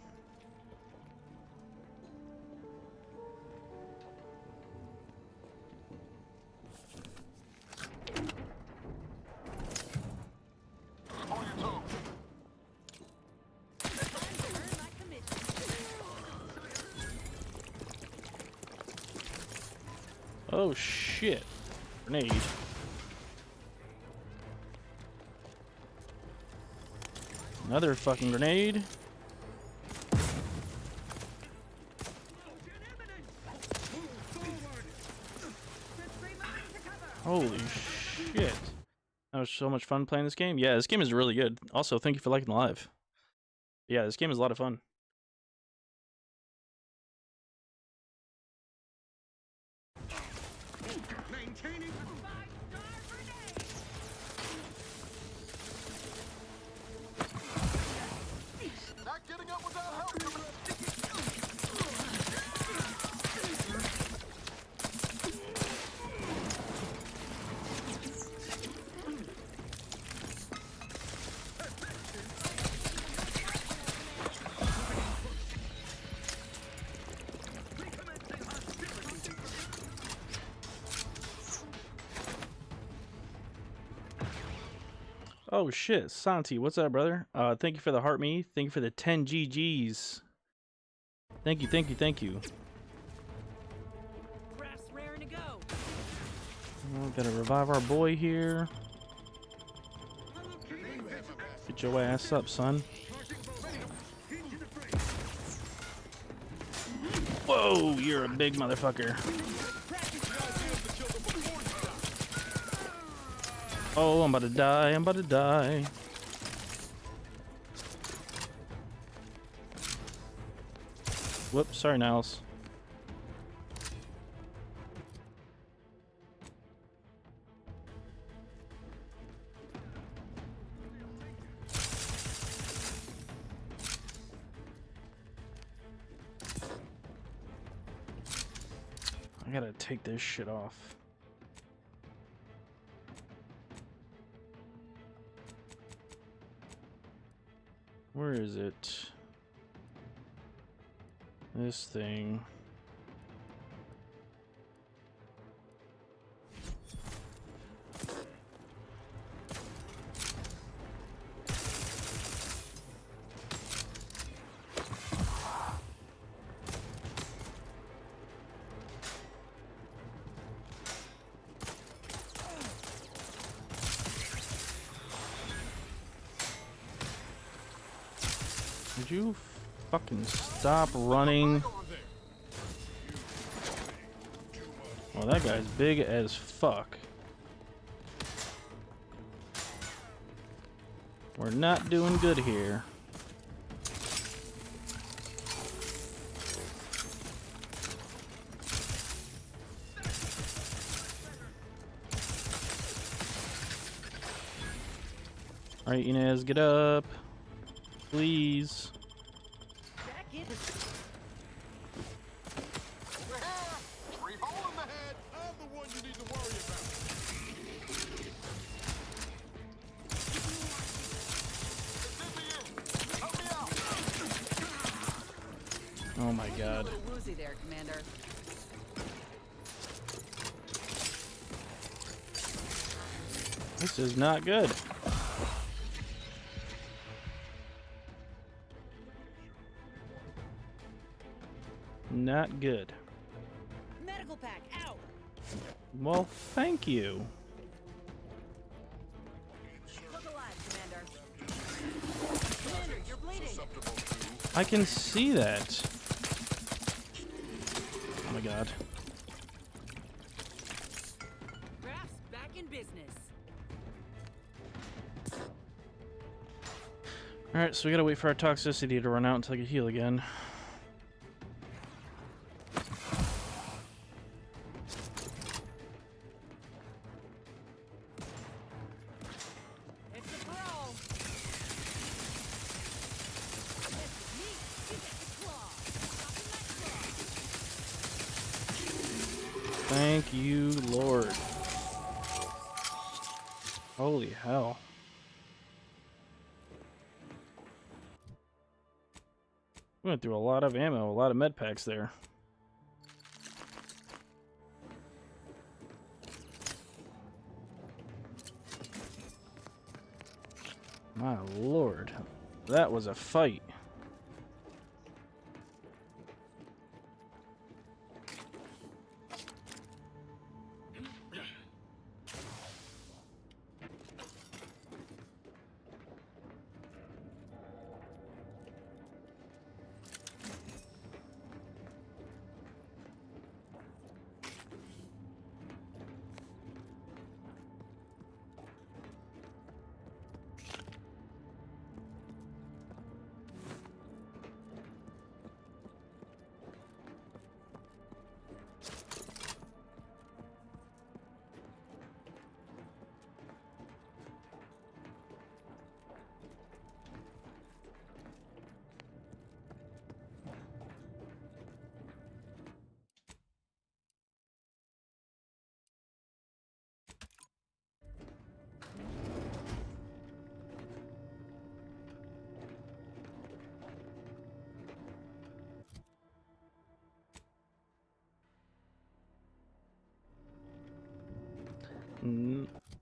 Oh shit. Grenade. Another fucking grenade. Holy shit. That was so much fun playing this game. Yeah, this game is really good. Also, thank you for liking the live. Yeah, this game is a lot of fun. Oh shit, Santi, what's up, brother? Thank you for the heart me. Thank you for the 10 GGs. Thank you, thank you, thank you. Gotta revive our boy here. Get your ass up, son. Whoa, you're a big motherfucker. Oh, I'm about to die, I'm about to die. Whoops, sorry, Niles. I gotta take this shit off. Where is it? This thing. Would you fucking stop running? Well, that guy's big as fuck. We're not doing good here. Alright, Inez, get up. Please. Oh my god. A little woozy there, Commander. This is not good. Not good. Medical pack out. Well, thank you. Look alive, Commander. Commander, you're bleeding. I can see that. Oh my god. Raph's back in business. Alright, so we gotta wait for our toxicity to run out until I can heal again. Thank you, Lord. Holy hell. We went through a lot of ammo, a lot of med packs there. My Lord. That was a fight.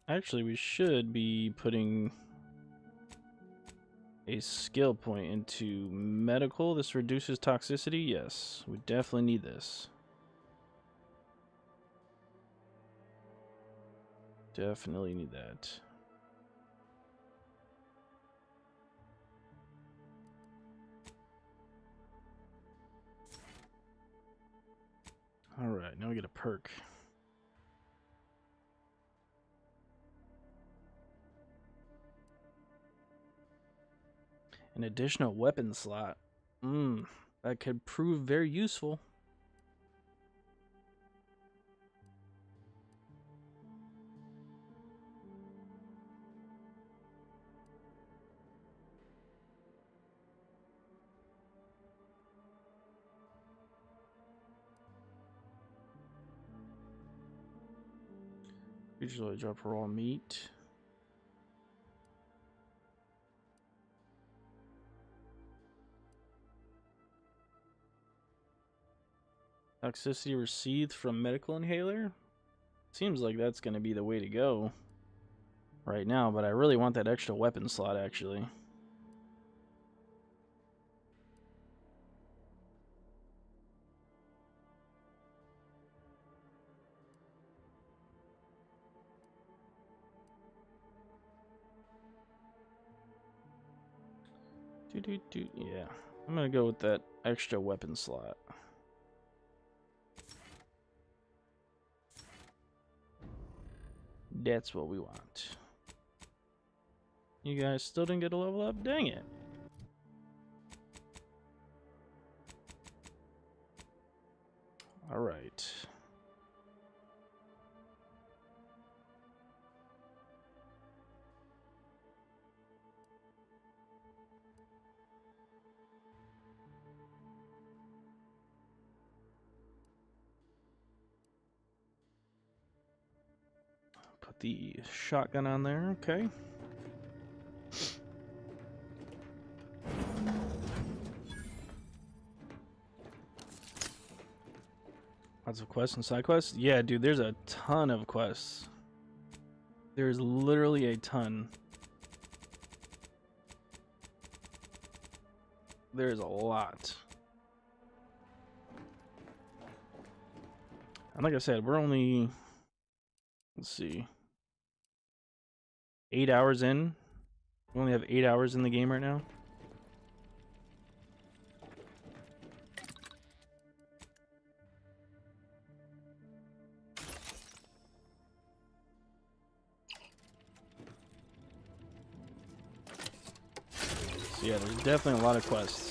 Actually, we should be putting a skill point into medical. This reduces toxicity. Yes, we definitely need this. Definitely need that. Alright, now we get a perk. An additional weapon slot. That could prove very useful. Usually drop raw meat. Toxicity received from medical inhaler. Seems like that's going to be the way to go right now, but I really want that extra weapon slot actually. Yeah, I'm gonna go with that extra weapon slot. That's what we want. You guys still didn't get a level up? Dang it. All right. Put the shotgun on there, okay. Lots of quests and side quests? Yeah, dude, there's a ton of quests. There's literally a ton. There's a lot. And like I said, we're only, let's see, 8 hours in. We only have 8 hours in the game right now. So yeah, there's definitely a lot of quests.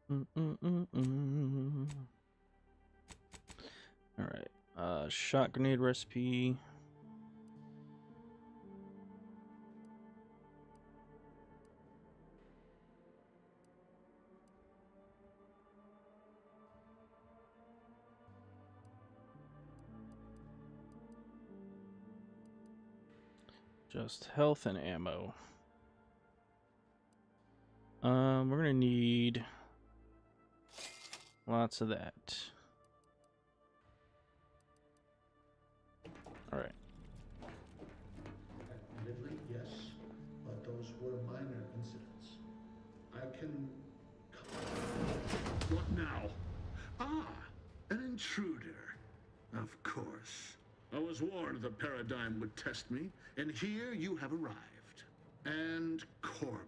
All right, shot grenade recipe. Just health and ammo. We're gonna need lots of that. All right. Admittedly, yes, but those were minor incidents. I can... What now? Ah, an intruder. Of course. I was warned the Paradigm would test me, and here you have arrived. And Corbin.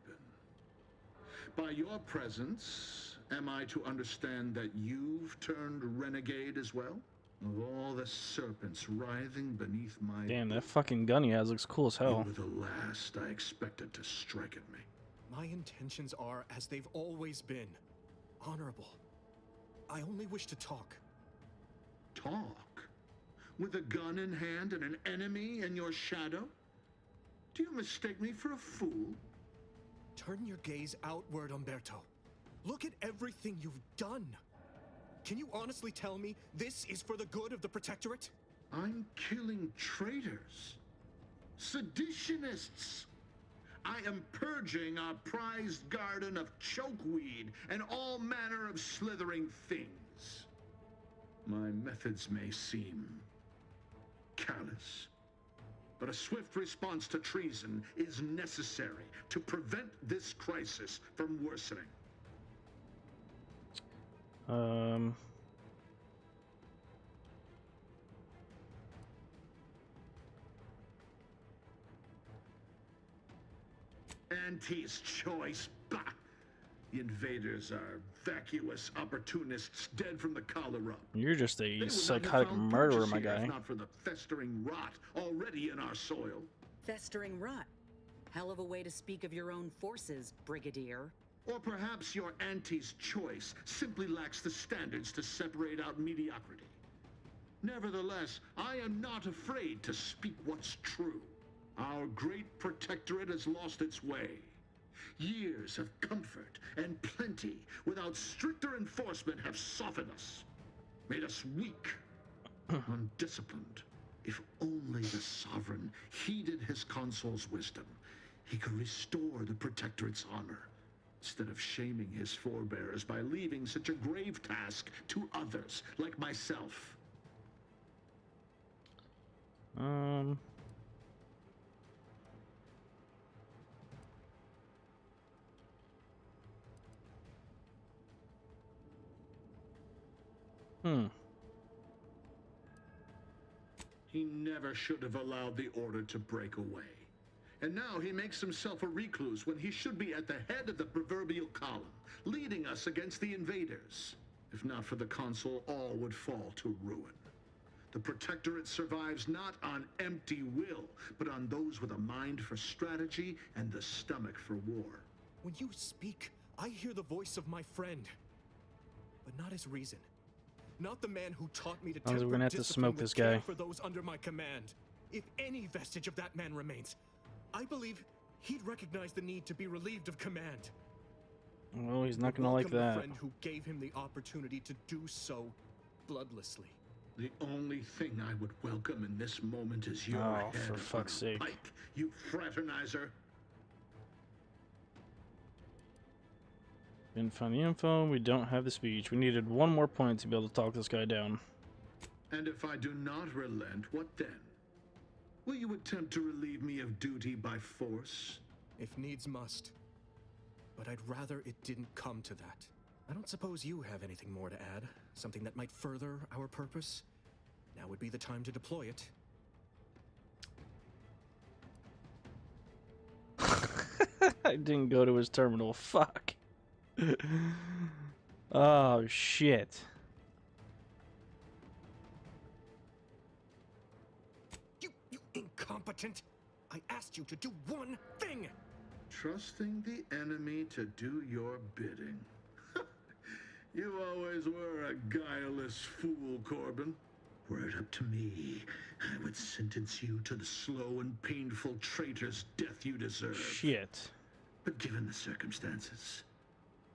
By your presence, am I to understand that you've turned renegade as well? Of all the serpents writhing beneath my... Damn, that fucking gun he has looks cool as hell. You were the last I expected to strike at me. My intentions are as they've always been. Honorable. I only wish to talk. Talk? With a gun in hand and an enemy in your shadow? Do you mistake me for a fool? Turn your gaze outward, Umberto. Look at everything you've done. Can you honestly tell me this is for the good of the Protectorate? I'm killing traitors. Seditionists. I am purging our prized garden of chokeweed and all manner of slithering things. My methods may seem callous, but a swift response to treason is necessary to prevent this crisis from worsening. Auntie's choice. Bah! The invaders are vacuous opportunists dead from the cholera. You're just a psychotic murderer, my guy. If not for the festering rot already in our soil. Festering rot? Hell of a way to speak of your own forces, Brigadier. Or perhaps your auntie's choice simply lacks the standards to separate out mediocrity. Nevertheless, I am not afraid to speak what's true. Our great protectorate has lost its way. Years of comfort and plenty without stricter enforcement have softened us. made us weak, undisciplined. If only the Sovereign heeded his consul's wisdom, he could restore the Protectorate's honor, instead of shaming his forebears by leaving such a grave task to others, like myself. He never should have allowed the Order to break away. And now he makes himself a recluse when he should be at the head of the proverbial column, leading us against the invaders. If not for the Consul, all would fall to ruin. The Protectorate survives not on empty will, but on those with a mind for strategy and the stomach for war. When you speak, I hear the voice of my friend, but not his reason. Not the man who taught me to We're temper gonna have to discipline smoke with this care guy. for those under my command. If any vestige of that man remains, I believe he'd recognize the need to be relieved of command. Well, he's not gonna like Welcome the that. friend who gave him the opportunity to do so bloodlessly. The only thing I would welcome in this moment is your Oh, head for on fuck's a sake. pike, you fraternizer. Didn't find the info. We don't have the speech. We needed one more point to be able to talk this guy down. And if I do not relent, what then? Will you attempt to relieve me of duty by force? If needs must. But I'd rather it didn't come to that. I don't suppose you have anything more to add? Something that might further our purpose? Now would be the time to deploy it. I didn't go to his terminal. Fuck. Oh, shit. You incompetent! I asked you to do one thing! Trusting the enemy to do your bidding. You always were a guileless fool, Corbin. Were it up to me, I would sentence you to the slow and painful traitor's death you deserve. Shit. But given the circumstances,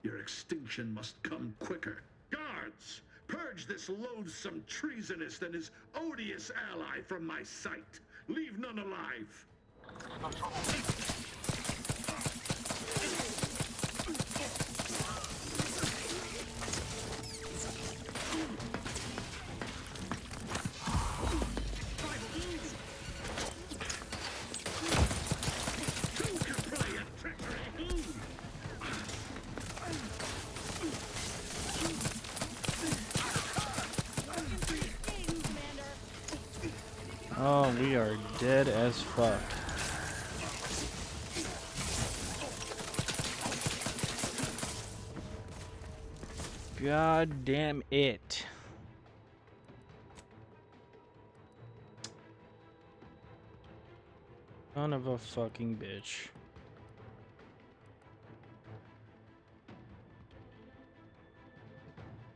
your extinction must come quicker. Guards, purge this loathsome treasonist and his odious ally from my sight. Leave none alive. Oh, we are dead as fuck. God damn it. Son of a fucking bitch.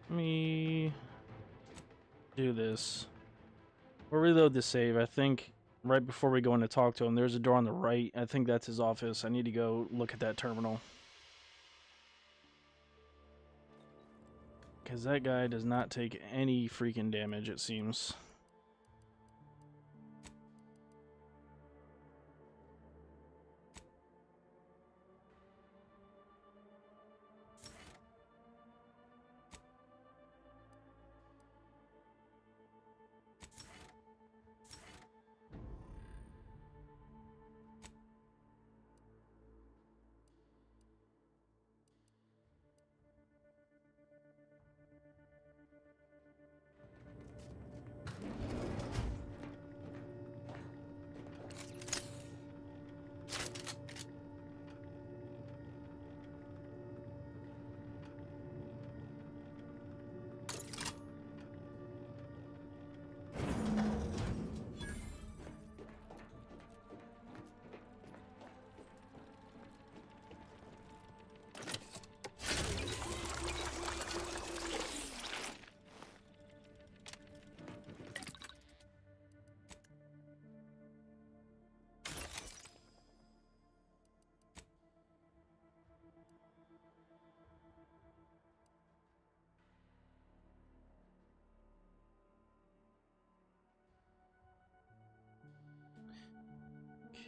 Let me do this. We'll reload the save. I think right before we go in to talk to him, there's a door on the right. I think that's his office. I need to go look at that terminal. Because that guy does not take any freaking damage, it seems.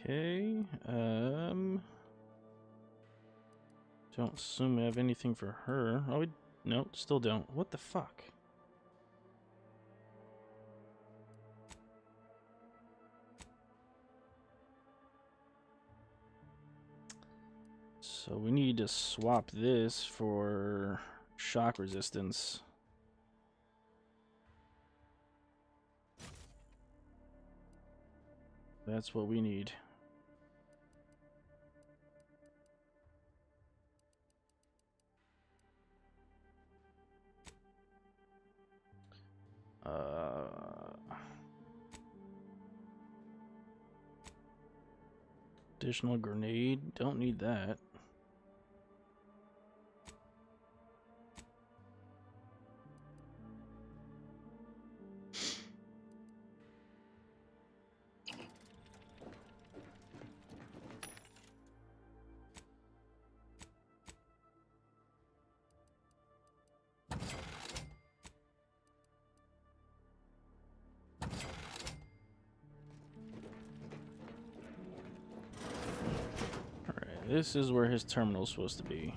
Okay. Don't assume we have anything for her. Oh, no, still don't. What the fuck? So we need to swap this for shock resistance. That's what we need. Additional grenade. Don't need that. This is where his terminal's supposed to be.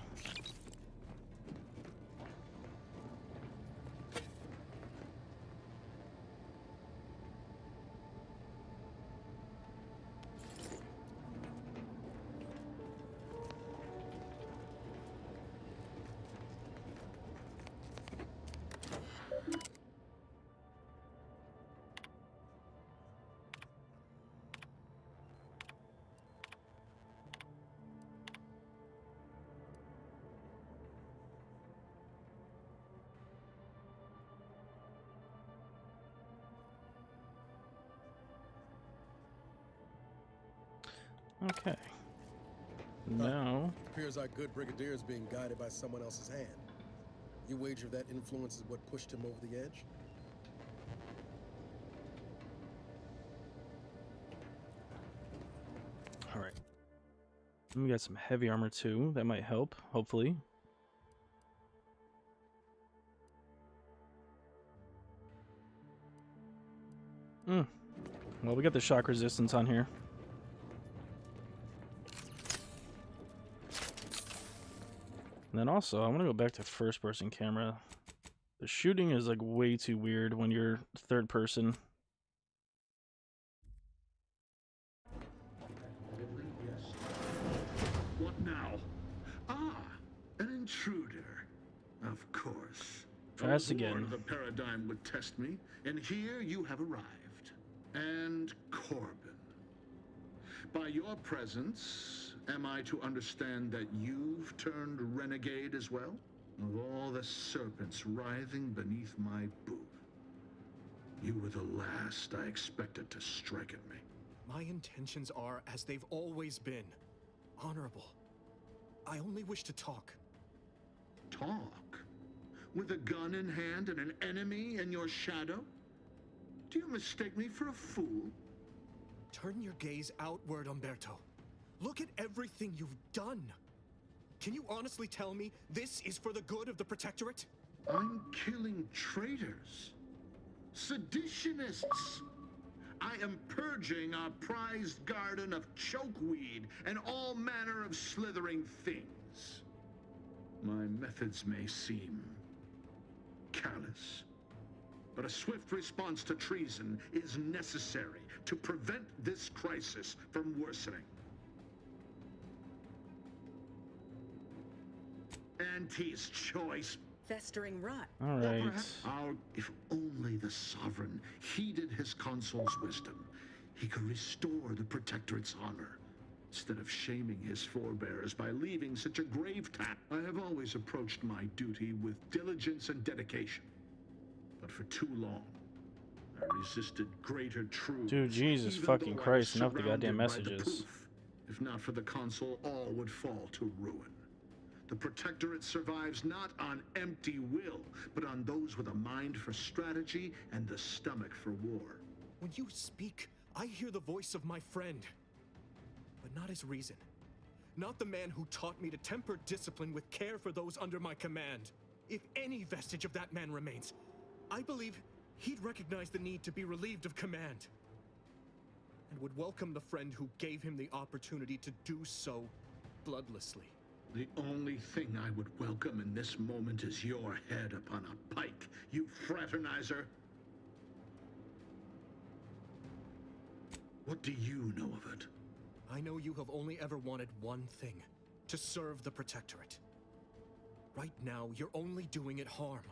Okay. Now. Appears our good brigadier is being guided by someone else's hand. You wager that influence is what pushed him over the edge? All right. We got some heavy armor too. That might help, hopefully. Well, we got the shock resistance on here. And then also, I want to go back to first-person camera. The shooting is like way too weird when you're third person. What now? Ah, an intruder. Of course. Try us again. I was warned the paradigm would test me, and here you have arrived. And Corbin. By your presence, am I to understand that you've turned renegade as well? Of all the serpents writhing beneath my boot, you were the last I expected to strike at me. My intentions are as they've always been. Honorable. I only wish to talk. Talk? With a gun in hand and an enemy in your shadow? Do you mistake me for a fool? Turn your gaze outward, Umberto. Look at everything you've done. Can you honestly tell me this is for the good of the Protectorate? I'm killing traitors. Seditionists. I am purging our prized garden of chokeweed and all manner of slithering things. My methods may seem callous, but a swift response to treason is necessary to prevent this crisis from worsening. Auntie's choice. Festering rot. All right. If only the Sovereign heeded his consul's wisdom, he could restore the Protectorate's honor, instead of shaming his forebears by leaving such a grave task. I have always approached my duty with diligence and dedication, but for too long, I resisted greater truth. Dude, Jesus fucking Christ, enough with the goddamn messages. If not for the consul, all would fall to ruin. The Protectorate survives not on empty will, but on those with a mind for strategy and the stomach for war. When you speak, I hear the voice of my friend, but not his reason. Not the man who taught me to temper discipline with care for those under my command. If any vestige of that man remains, I believe he'd recognize the need to be relieved of command. and would welcome the friend who gave him the opportunity to do so bloodlessly. The only thing I would welcome in this moment is your head upon a pike, you fraternizer. What do you know of it? I know you have only ever wanted one thing, to serve the Protectorate. Right now, you're only doing it harm.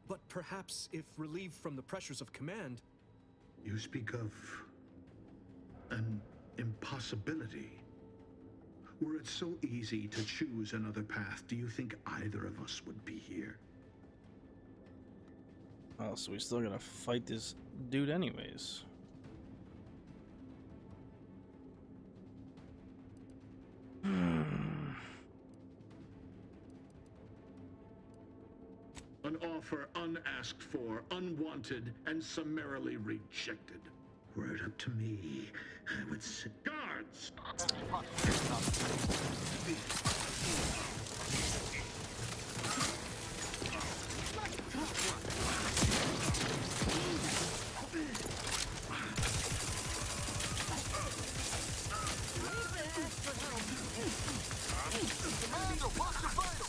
But perhaps if relieved from the pressures of command... You speak of an impossibility. Were it so easy to choose another path, do you think either of us would be here? Oh, so we still gotta fight this dude anyways. An offer unasked for, unwanted, and summarily rejected. Were it up to me, I would sit... Guards! Commander, watch your vitals!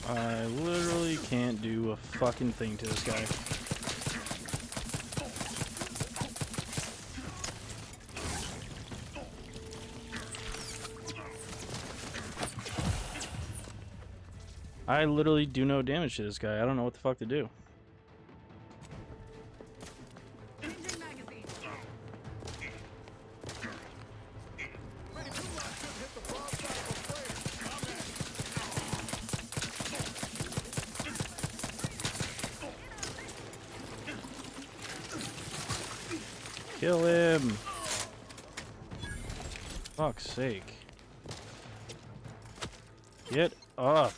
I literally can't do a fucking thing to this guy. I literally do no damage to this guy. I don't know what the fuck to do. Kill him! Fuck's sake. Get up!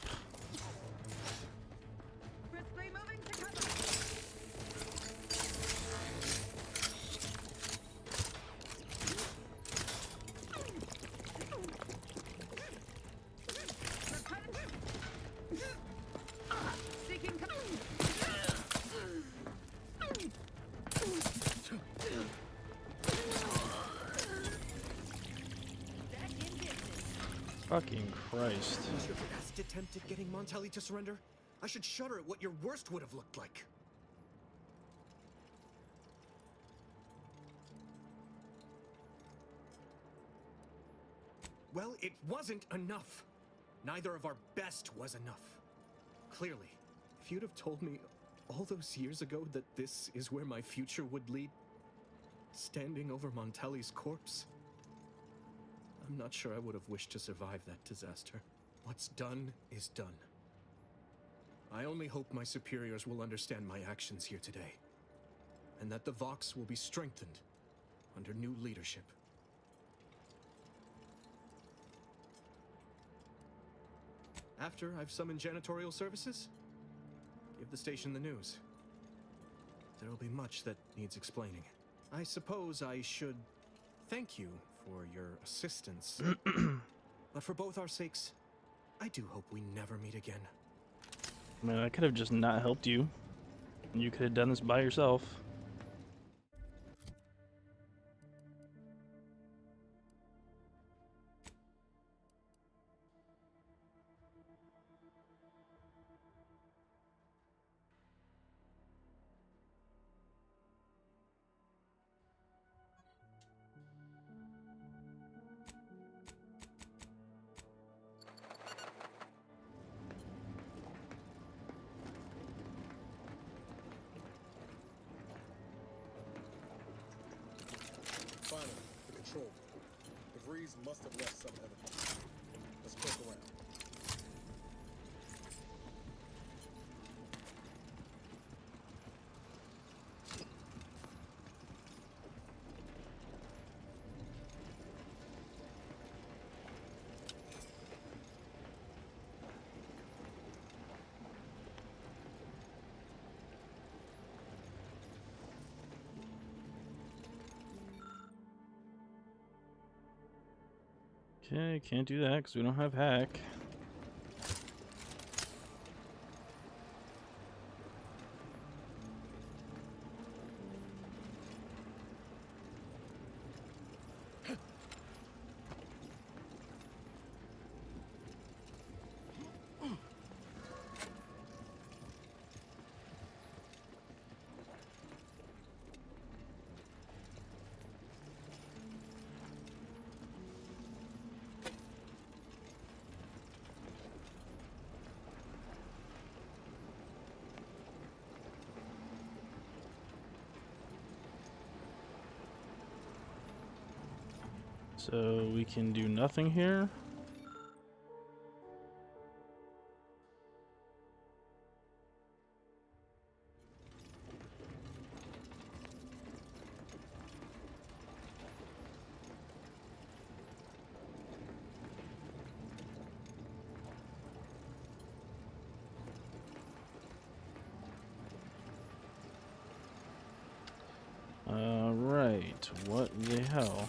Fucking Christ. Was your best attempt at getting Montelli to surrender? I should shudder at what your worst would have looked like. Well, it wasn't enough. Neither of our best was enough. Clearly, if you'd have told me all those years ago that this is where my future would lead, standing over Montelli's corpse, I'm not sure I would have wished to survive that disaster. What's done is done. I only hope my superiors will understand my actions here today, and that the Vox will be strengthened under new leadership. After I've summoned janitorial services, give the station the news. There'll be much that needs explaining. I suppose I should thank you for your assistance. But for both our sakes, I do hope we never meet again. I mean, I could have just not helped you. And you could have done this by yourself. Finally, the control room. The Vrees must have left some evidence. Let's poke around. Okay, can't do that because we don't have hack. So we can do nothing here. Right. What the hell?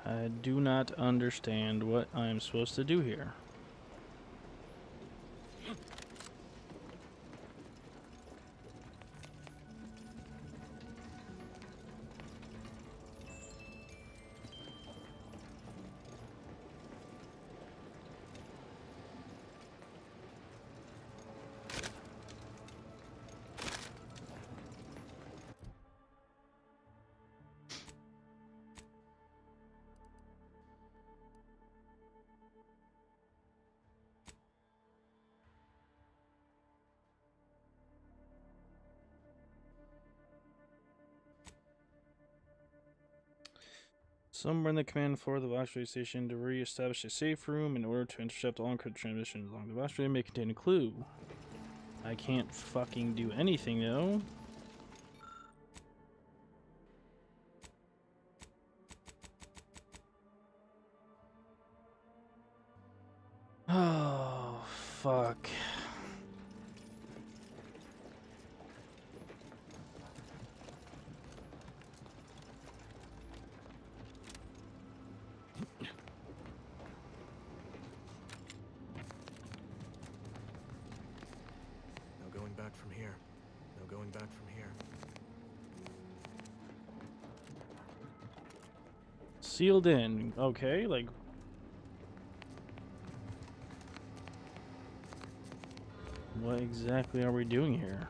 I do not understand what I'm supposed to do here. Somewhere in the command floor of the Voxray station to re-establish a safe room in order to intercept all encrypted transmissions along the Voxray may contain a clue. I can't fucking do anything though. Oh, fuck. From here. No going back from here. Sealed in. Okay, like... what exactly are we doing here?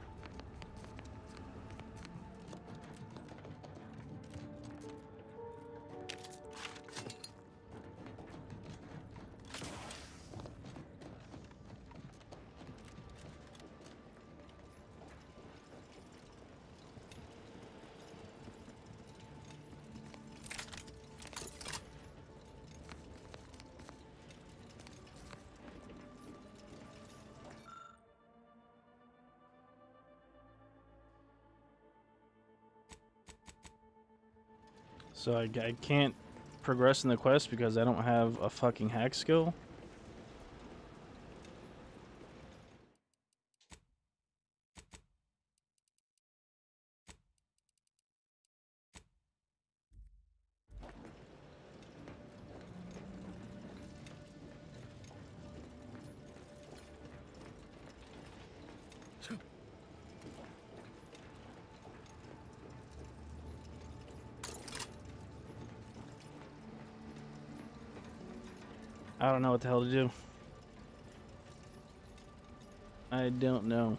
So I can't progress in the quest because I don't have a fucking hack skill. I don't know what the hell to do. I don't know.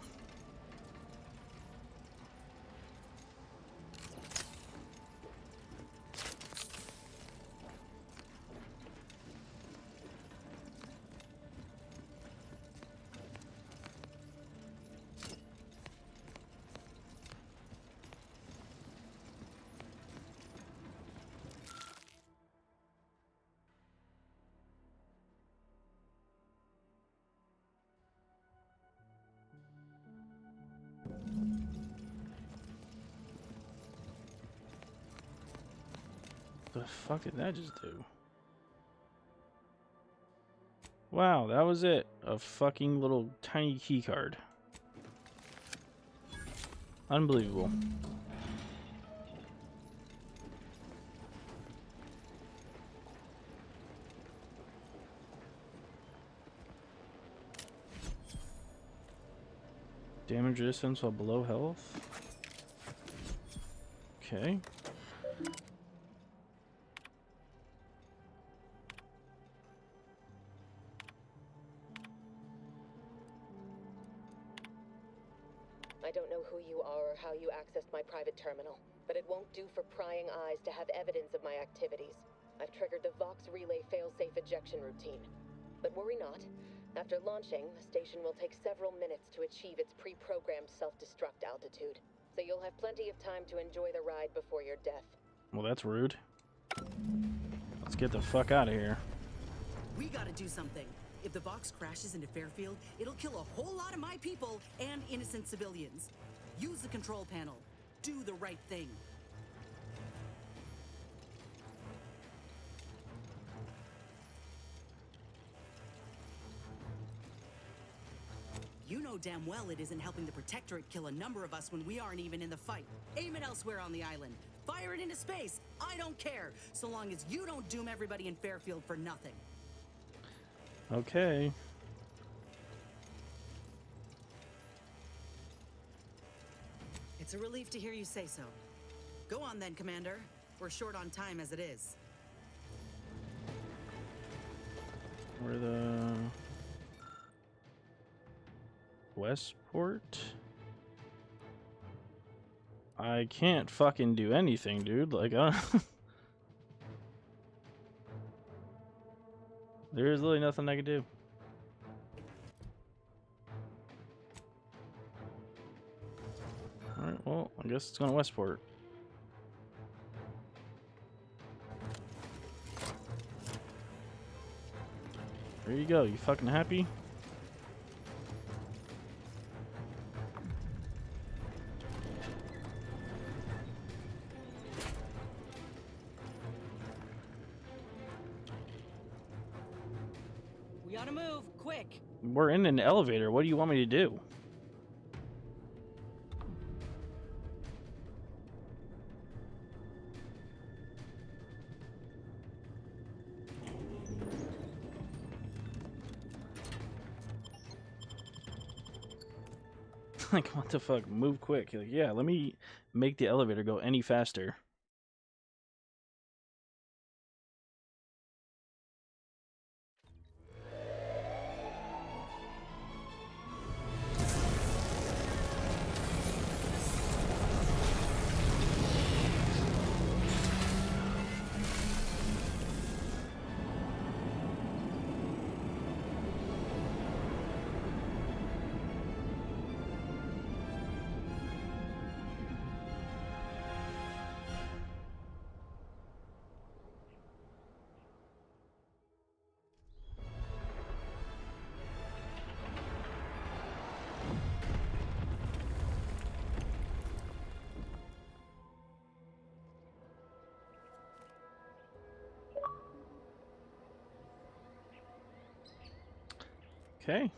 What the fuck did that just do? Wow, that was it. A fucking little tiny key card. Unbelievable. Damage resistance while below health. Okay. I don't know who you are or how you accessed my private terminal, but it won't do for prying eyes to have evidence of my activities. I've triggered the Vox Relay failsafe ejection routine. But worry not. After launching, the station will take several minutes to achieve its pre-programmed self-destruct altitude. So you'll have plenty of time to enjoy the ride before your death. Well, that's rude. Let's get the fuck out of here. We gotta do something. If the Vox crashes into Fairfield, it'll kill a whole lot of my people and innocent civilians. Use the control panel. Do the right thing. You know damn well it isn't helping the Protectorate kill a number of us when we aren't even in the fight. Aim it elsewhere on the island. Fire it into space. I don't care, so long as you don't doom everybody in Fairfield for nothing. Okay. It's a relief to hear you say so. Go on then, Commander. We're short on time as it is. We're the Westport? I can't fucking do anything, dude. Like, there's literally nothing I can do. Alright, well, I guess it's going to Westport. There you go, you fucking happy? We gotta move, quick! We're in an elevator, what do you want me to do? Like, what the fuck? Move quick. Like, yeah, let me make the elevator go any faster. Okay.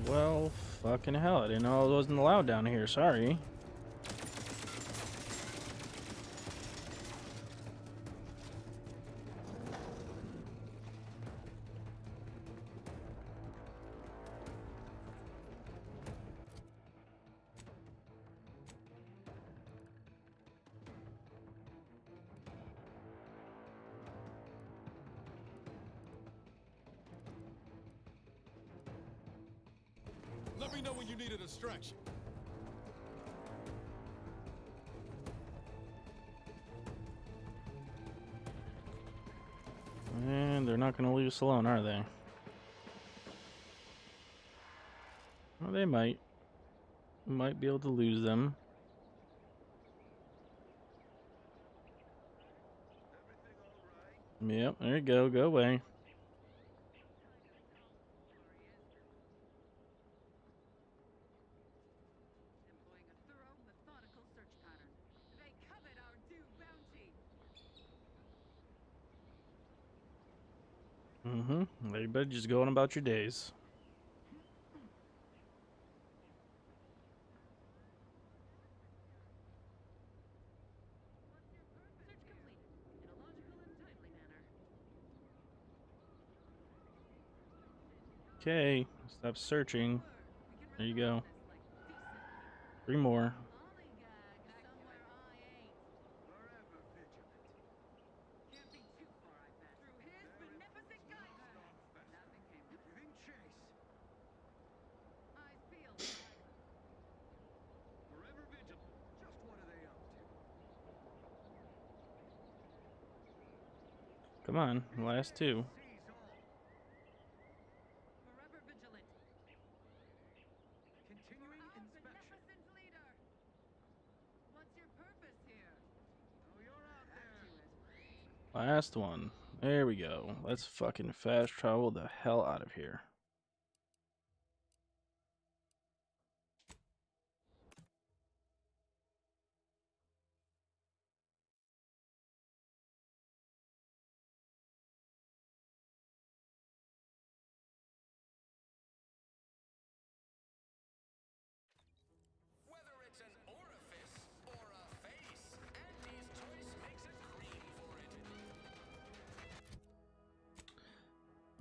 Well, fucking hell, I didn't know it wasn't allowed down here, sorry. Let me know when you need a distraction. And they're not going to leave us alone, are they? Well, they might. Might be able to lose them. Yep, there you go. Go away. Everybody just going about your days. Okay, stop searching. There you go. 3 more. Come on, last 2. Last one. There we go. Let's fucking fast travel the hell out of here.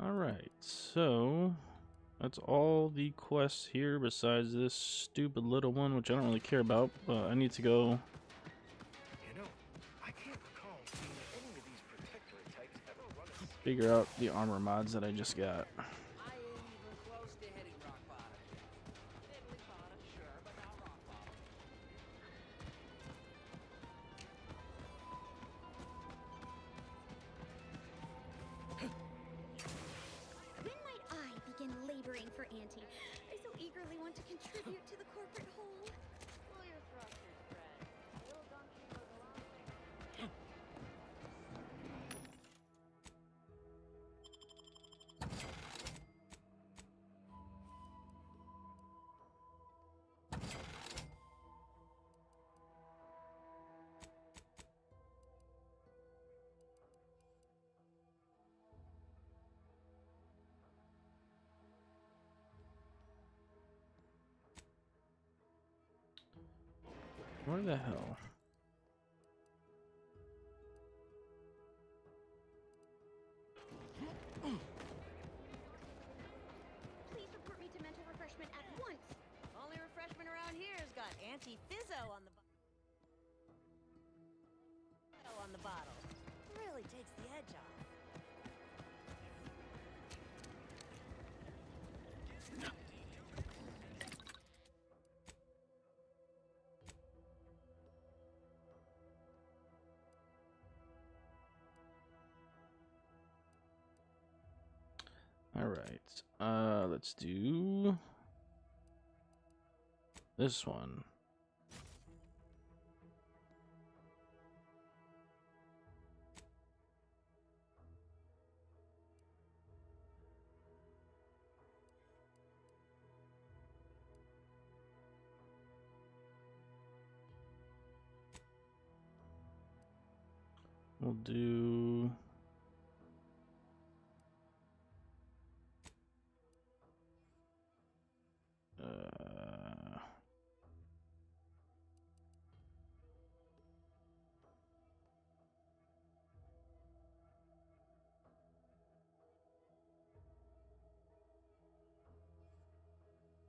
Alright, so that's all the quests here besides this stupid little one, which I don't really care about, but I need to go You know, I can't recall seeing any of these protectorate types ever run a figure out the armor mods that I just got. I ain't even close to hitting rock bottom yet. Diddly bottom, sure, but not rock bottom. When might I begin laboring for Auntie? I so eagerly want to contribute to the corporate whole. Pull your thrusters, Fred. Little donkey goes along. Where the hell? Please report me to mental refreshment at once. Only refreshment around here has got anti-fizzo on the bottle. Really takes the edge off. All right. Let's do this one. We'll do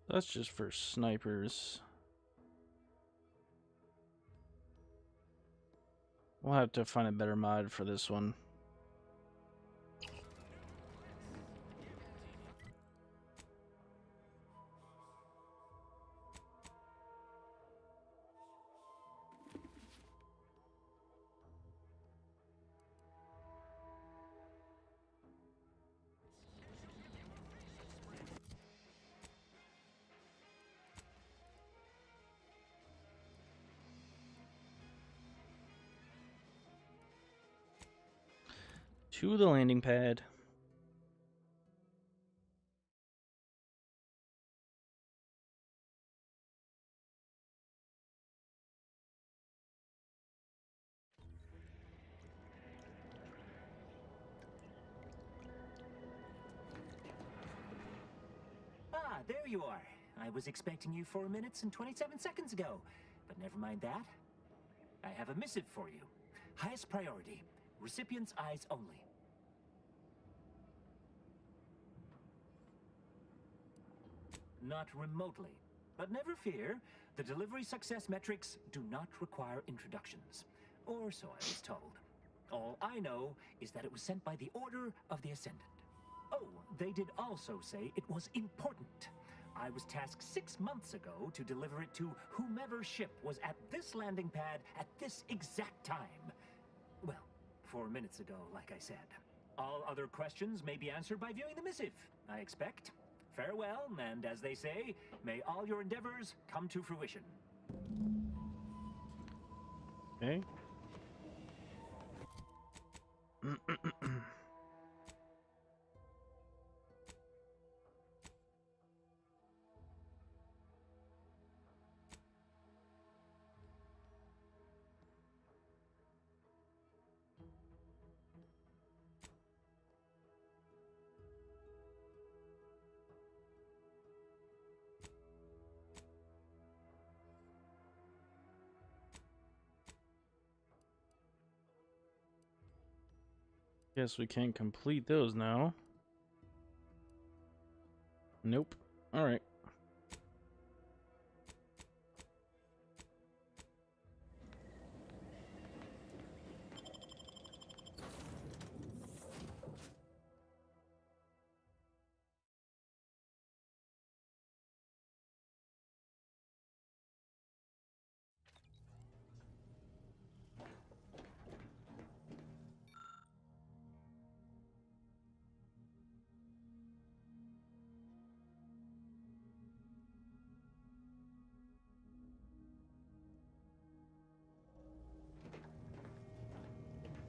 that's just for snipers. We'll have to find a better mod for this one. To the landing pad. Ah, there you are. I was expecting you 4 minutes and 27 seconds ago. But never mind that. I have a missive for you. Highest priority. Recipient's eyes only. Not remotely. But never fear. The delivery success metrics do not require introductions. Or so I was told. All I know is that it was sent by the Order of the Ascendant. Oh, they did also say it was important. I was tasked 6 months ago to deliver it to whomever ship was at this landing pad at this exact time. Well, 4 minutes ago, like I said. All other questions may be answered by viewing the missive, I expect. Farewell, and as they say, may all your endeavors come to fruition. Okay. Guess we can't complete those now. Nope. Alright.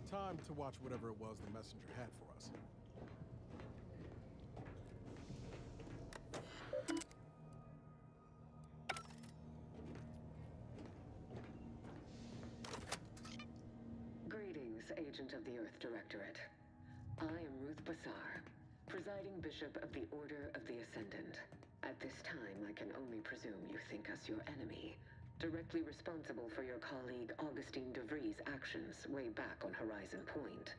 Time to watch whatever it was the messenger had for us. Greetings, Agent of the Earth Directorate. I am Ruth Bassar, presiding Bishop of the Order of the Ascendant. At this time, I can only presume you think us your enemy, directly responsible for your colleague Augustine de Vries' actions way back on Horizon Point.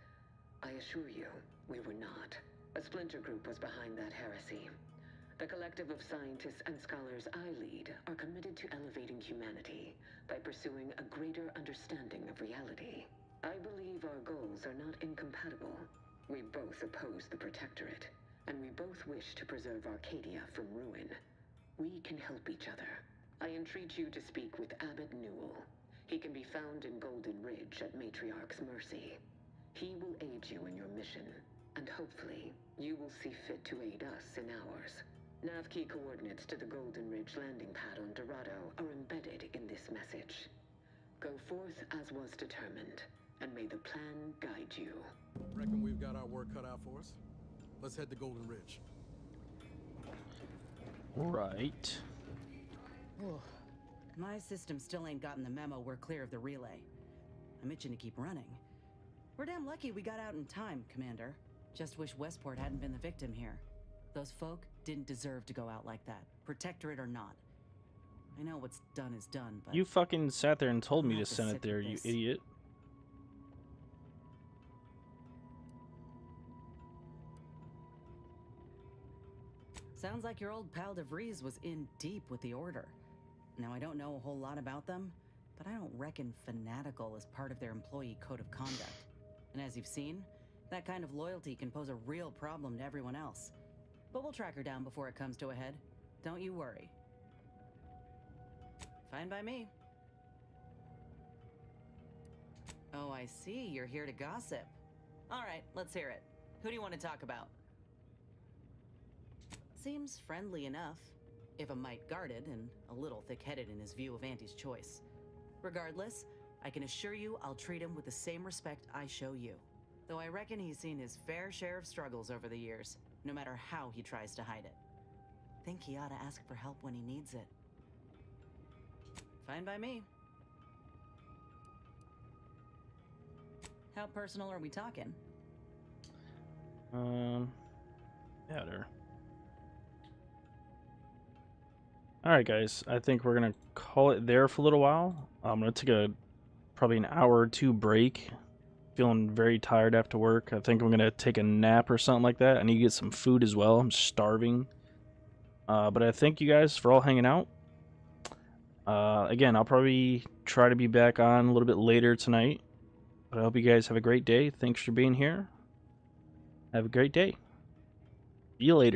I assure you, we were not. A splinter group was behind that heresy. The collective of scientists and scholars I lead are committed to elevating humanity by pursuing a greater understanding of reality. I believe our goals are not incompatible. We both oppose the Protectorate, and we both wish to preserve Arcadia from ruin. We can help each other. I entreat you to speak with Abbot Newell. He can be found in Golden Ridge at Matriarch's mercy. He will aid you in your mission, and hopefully, you will see fit to aid us in ours. Nav key coordinates to the Golden Ridge landing pad on Dorado are embedded in this message. Go forth as was determined, and may the plan guide you. Reckon we've got our work cut out for us? Let's head to Golden Ridge. Right. Oh, my system still ain't gotten the memo we're clear of the relay. I'm itching to keep running. We're damn lucky we got out in time, Commander. Just wish Westport hadn't been the victim here. Those folk didn't deserve to go out like that, Protectorate or not. I know what's done is done, but... You fucking sat there and told me to send it there, you idiot. Sounds like your old pal de Vries was in deep with the Order. Now, I don't know a whole lot about them, but I don't reckon fanatical is part of their employee code of conduct. And as you've seen, that kind of loyalty can pose a real problem to everyone else. But we'll track her down before it comes to a head. Don't you worry. Fine by me. Oh, I see. You're here to gossip. All right, let's hear it. Who do you want to talk about? Seems friendly enough, if a mite guarded and a little thick-headed in his view of Auntie's choice. Regardless, I can assure you I'll treat him with the same respect I show you. Though I reckon he's seen his fair share of struggles over the years, no matter how he tries to hide it. Think he ought to ask for help when he needs it. Fine by me. How personal are we talking? Yeah, there. Alright guys, I think we're gonna call it there for a little while. I'm gonna take probably an hour or two break. Feeling very tired after work. I think I'm gonna take a nap or something like that. I need to get some food as well. I'm starving. But I thank you guys for all hanging out. Again, I'll probably try to be back on a little bit later tonight. But I hope you guys have a great day. Thanks for being here. Have a great day. See you later.